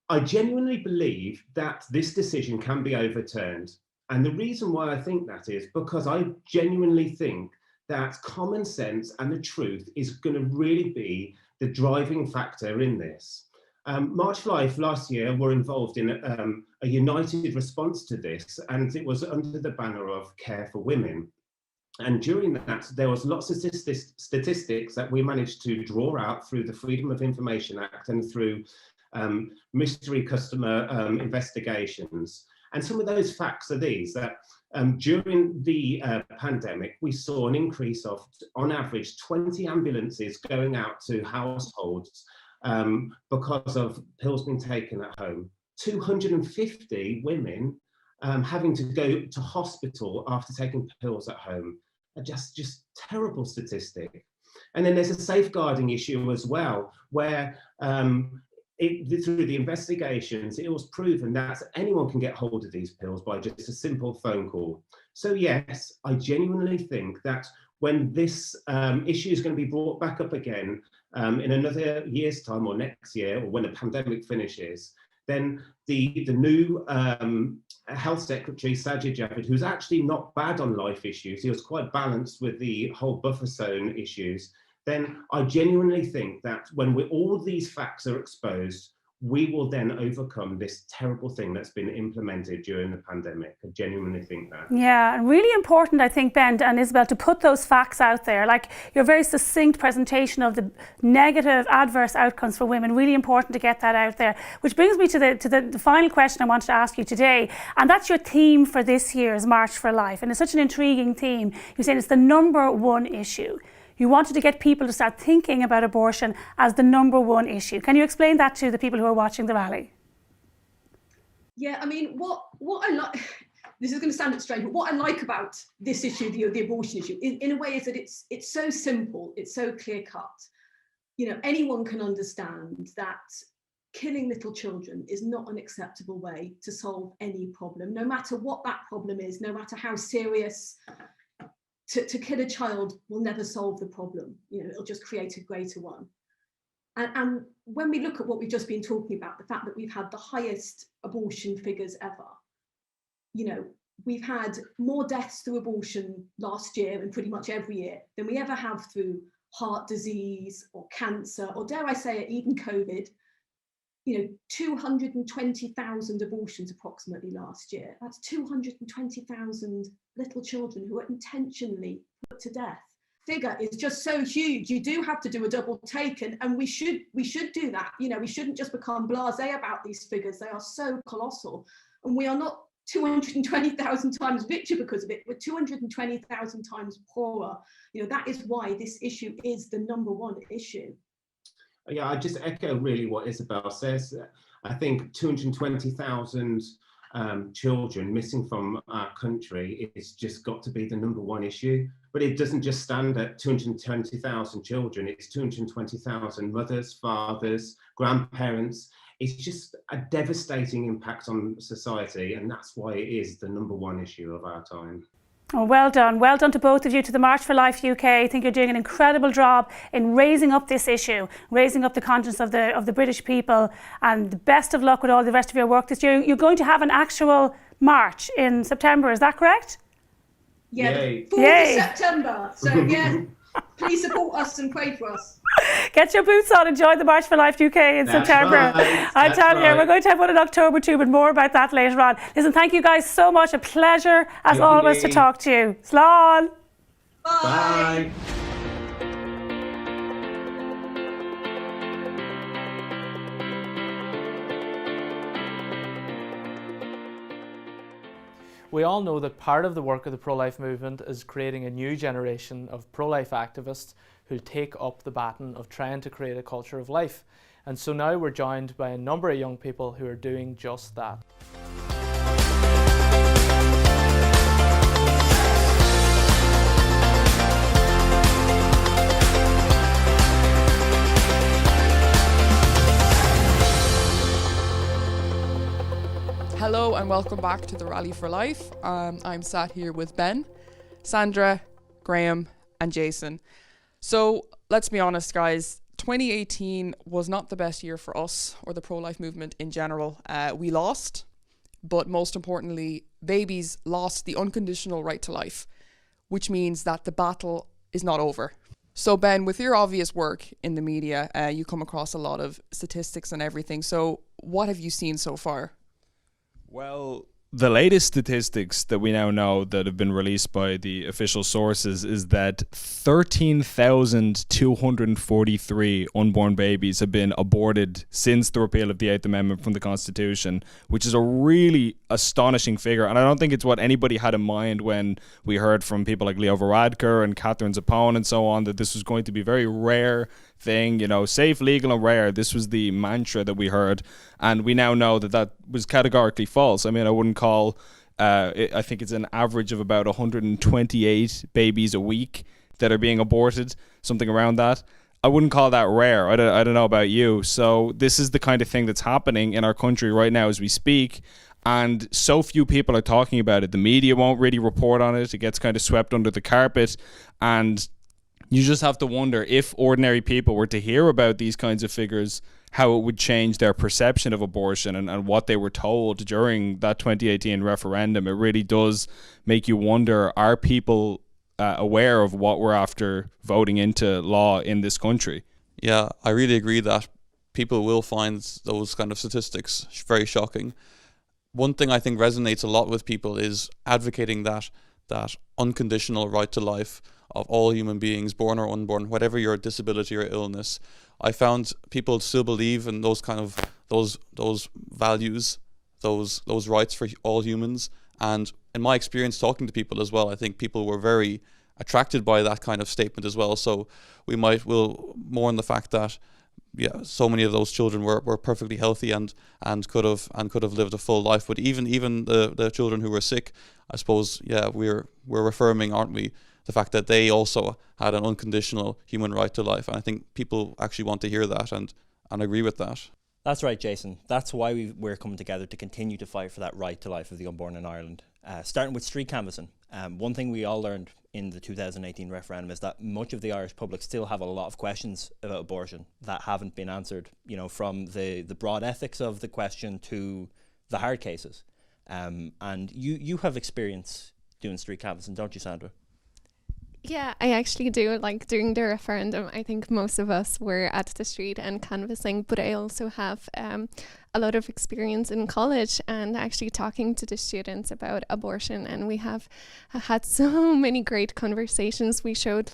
I genuinely believe that this decision can be overturned. And the reason why I think that is because I genuinely think that common sense and the truth is going to really be the driving factor in this. March for Life last year were involved in a united response to this, and it was under the banner of Care for Women. And during that, there was lots of statistics that we managed to draw out through the Freedom of Information Act and through mystery customer investigations. And some of those facts are these, that during the pandemic, we saw an increase of, on average, 20 ambulances going out to households because of pills being taken at home. 250 women having to go to hospital after taking pills at home. Just terrible statistic. And then there's a safeguarding issue as well, where through the investigations, it was proven that anyone can get hold of these pills by just a simple phone call. So yes, I genuinely think that when this issue is going to be brought back up again in another year's time or next year, or when the pandemic finishes, then the new Health Secretary, Sajid Javid, who's actually not bad on life issues, he was quite balanced with the whole buffer zone issues, then I genuinely think that when all these facts are exposed, we will then overcome this terrible thing that's been implemented during the pandemic. I genuinely think that. Yeah, and really important, I think, Ben and Isabel, to put those facts out there. Like your very succinct presentation of the negative, adverse outcomes for women, really important to get that out there. Which brings me to the final question I wanted to ask you today, and that's your theme for this year's March for Life. And it's such an intriguing theme. You're saying it's the number one issue. You wanted to get people to start thinking about abortion as the number one issue. Can you explain that to the people who are watching the rally? Yeah, I mean, what I like, this is going to sound a bit strange, but what I like about this issue, the abortion issue, in a way is that it's so simple, it's so clear cut. You know, anyone can understand that killing little children is not an acceptable way to solve any problem, no matter what that problem is, no matter how serious. To kill a child will never solve the problem. You know, it'll just create a greater one. And when we look at what we've just been talking about, the fact that we've had the highest abortion figures ever, you know, we've had more deaths through abortion last year and pretty much every year than we ever have through heart disease or cancer, or dare I say it, even COVID. You know, 220,000 abortions approximately last year. That's 220,000 little children who are intentionally put to death. Figure is just so huge. You do have to do a double take, and we should do that. You know, we shouldn't just become blasé about these figures. They are so colossal, and we are not 220,000 times richer because of it. We're 220,000 times poorer. You know, that is why this issue is the number one issue. Yeah, I just echo really what Isabel says. I think 220,000 children missing from our country is just got to be the number one issue. But it doesn't just stand at 220,000 children, it's 220,000 mothers, fathers, grandparents. It's just a devastating impact on society, and that's why it is the number one issue of our time. Oh, well done to both of you, to the March for Life UK. I think you're doing an incredible job in raising up this issue, raising up the conscience of the British people, and the best of luck with all the rest of your work this year. You're going to have an actual march in September, is that correct? Yeah, the 4th of September. So yeah, please support us and pray for us. Get your boots on, enjoy the March for Life UK in September. I tell you, we're going to have one in October too, but more about that later on. Listen, thank you guys so much. A pleasure, as always, to talk to you. Slán. Bye. We all know that part of the work of the pro-life movement is creating a new generation of pro-life activists who take up the baton of trying to create a culture of life. And so now we're joined by a number of young people who are doing just that. Hello and welcome back to the Rally for Life. I'm sat here with Ben, Sandra, Graham and Jason. So let's be honest guys, 2018 was not the best year for us or the pro-life movement in general. We lost, but most importantly, babies lost the unconditional right to life, which means that the battle is not over. So Ben, with your obvious work in the media, you come across a lot of statistics and everything. So what have you seen so far? Well, the latest statistics that we now know that have been released by the official sources is that 13,243 unborn babies have been aborted since the repeal of the 8th Amendment from the Constitution, which is a really astonishing figure. And I don't think it's what anybody had in mind when we heard from people like Leo Varadkar and Catherine Zappone and so on, that this was going to be a very rare thing, you know, safe, legal and rare. This was the mantra that we heard, and we now know that that was categorically false. I mean, I wouldn't call I think it's an average of about 128 babies a week that are being aborted, something around that. I wouldn't call that rare. I don't know about you. So this is the kind of thing that's happening in our country right now as we speak, and so few people are talking about it. The media won't really report on it. It gets kind of swept under the carpet, and you just have to wonder if ordinary people were to hear about these kinds of figures, how it would change their perception of abortion and what they were told during that 2018 referendum. It really does make you wonder, are people aware of what we're after voting into law in this country? Yeah, I really agree that people will find those kind of statistics very shocking. One thing I think resonates a lot with people is advocating that unconditional right to life of all human beings, born or unborn, whatever your disability or illness. I found people still believe in those kind of those values, those rights for all humans. And in my experience talking to people as well, I think people were very attracted by that kind of statement as well. So we'll mourn the fact that so many of those children were perfectly healthy and could have lived a full life. But even the children who were sick, I suppose, we're affirming, aren't we, the fact that they also had an unconditional human right to life. And I think people actually want to hear that and agree with that. That's right, Jason. That's why we're coming together to continue to fight for that right to life of the unborn in Ireland. Starting with street canvassing. One thing we all learned in the 2018 referendum is that much of the Irish public still have a lot of questions about abortion that haven't been answered, you know, from the broad ethics of the question to the hard cases. And you have experience doing street canvassing, don't you, Sandra? Yeah, I actually do. Like during the referendum, I think most of us were at the street and canvassing, but I also have a lot of experience in college and actually talking to the students about abortion. And we have had so many great conversations. We showed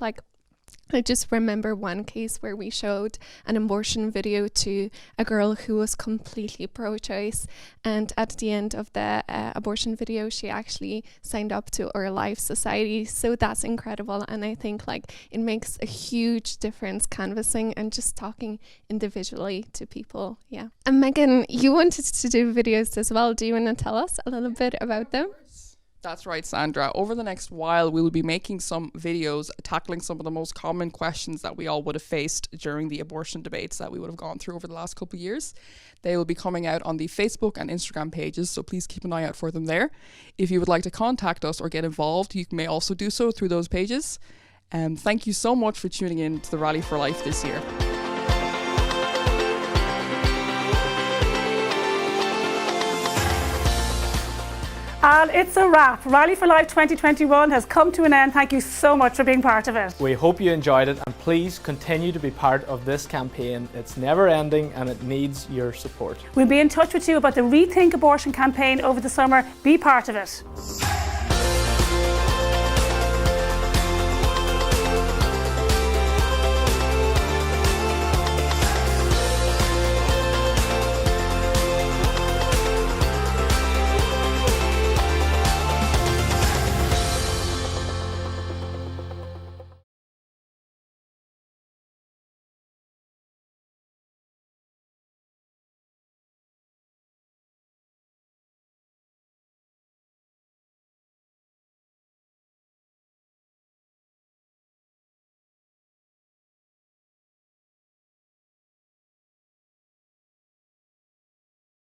I just remember one case where we showed an abortion video to a girl who was completely pro-choice, and at the end of the abortion video she actually signed up to our Life Society. So that's incredible, and I think it makes a huge difference canvassing and just talking individually to people. Yeah. And Megan, you wanted to do videos as well. Do you want to tell us a little bit about them? That's right, Sandra. Over the next while, we will be making some videos tackling some of the most common questions that we all would have faced during the abortion debates that we would have gone through over the last couple of years. They will be coming out on the Facebook and Instagram pages, so please keep an eye out for them there. If you would like to contact us or get involved, you may also do so through those pages. Thank you so much for tuning in to the Rally for Life this year. And it's a wrap. Rally for Life 2021 has come to an end. Thank you so much for being part of it. We hope you enjoyed it, and please continue to be part of this campaign. It's never ending and it needs your support. We'll be in touch with you about the Rethink Abortion campaign over the summer. Be part of it.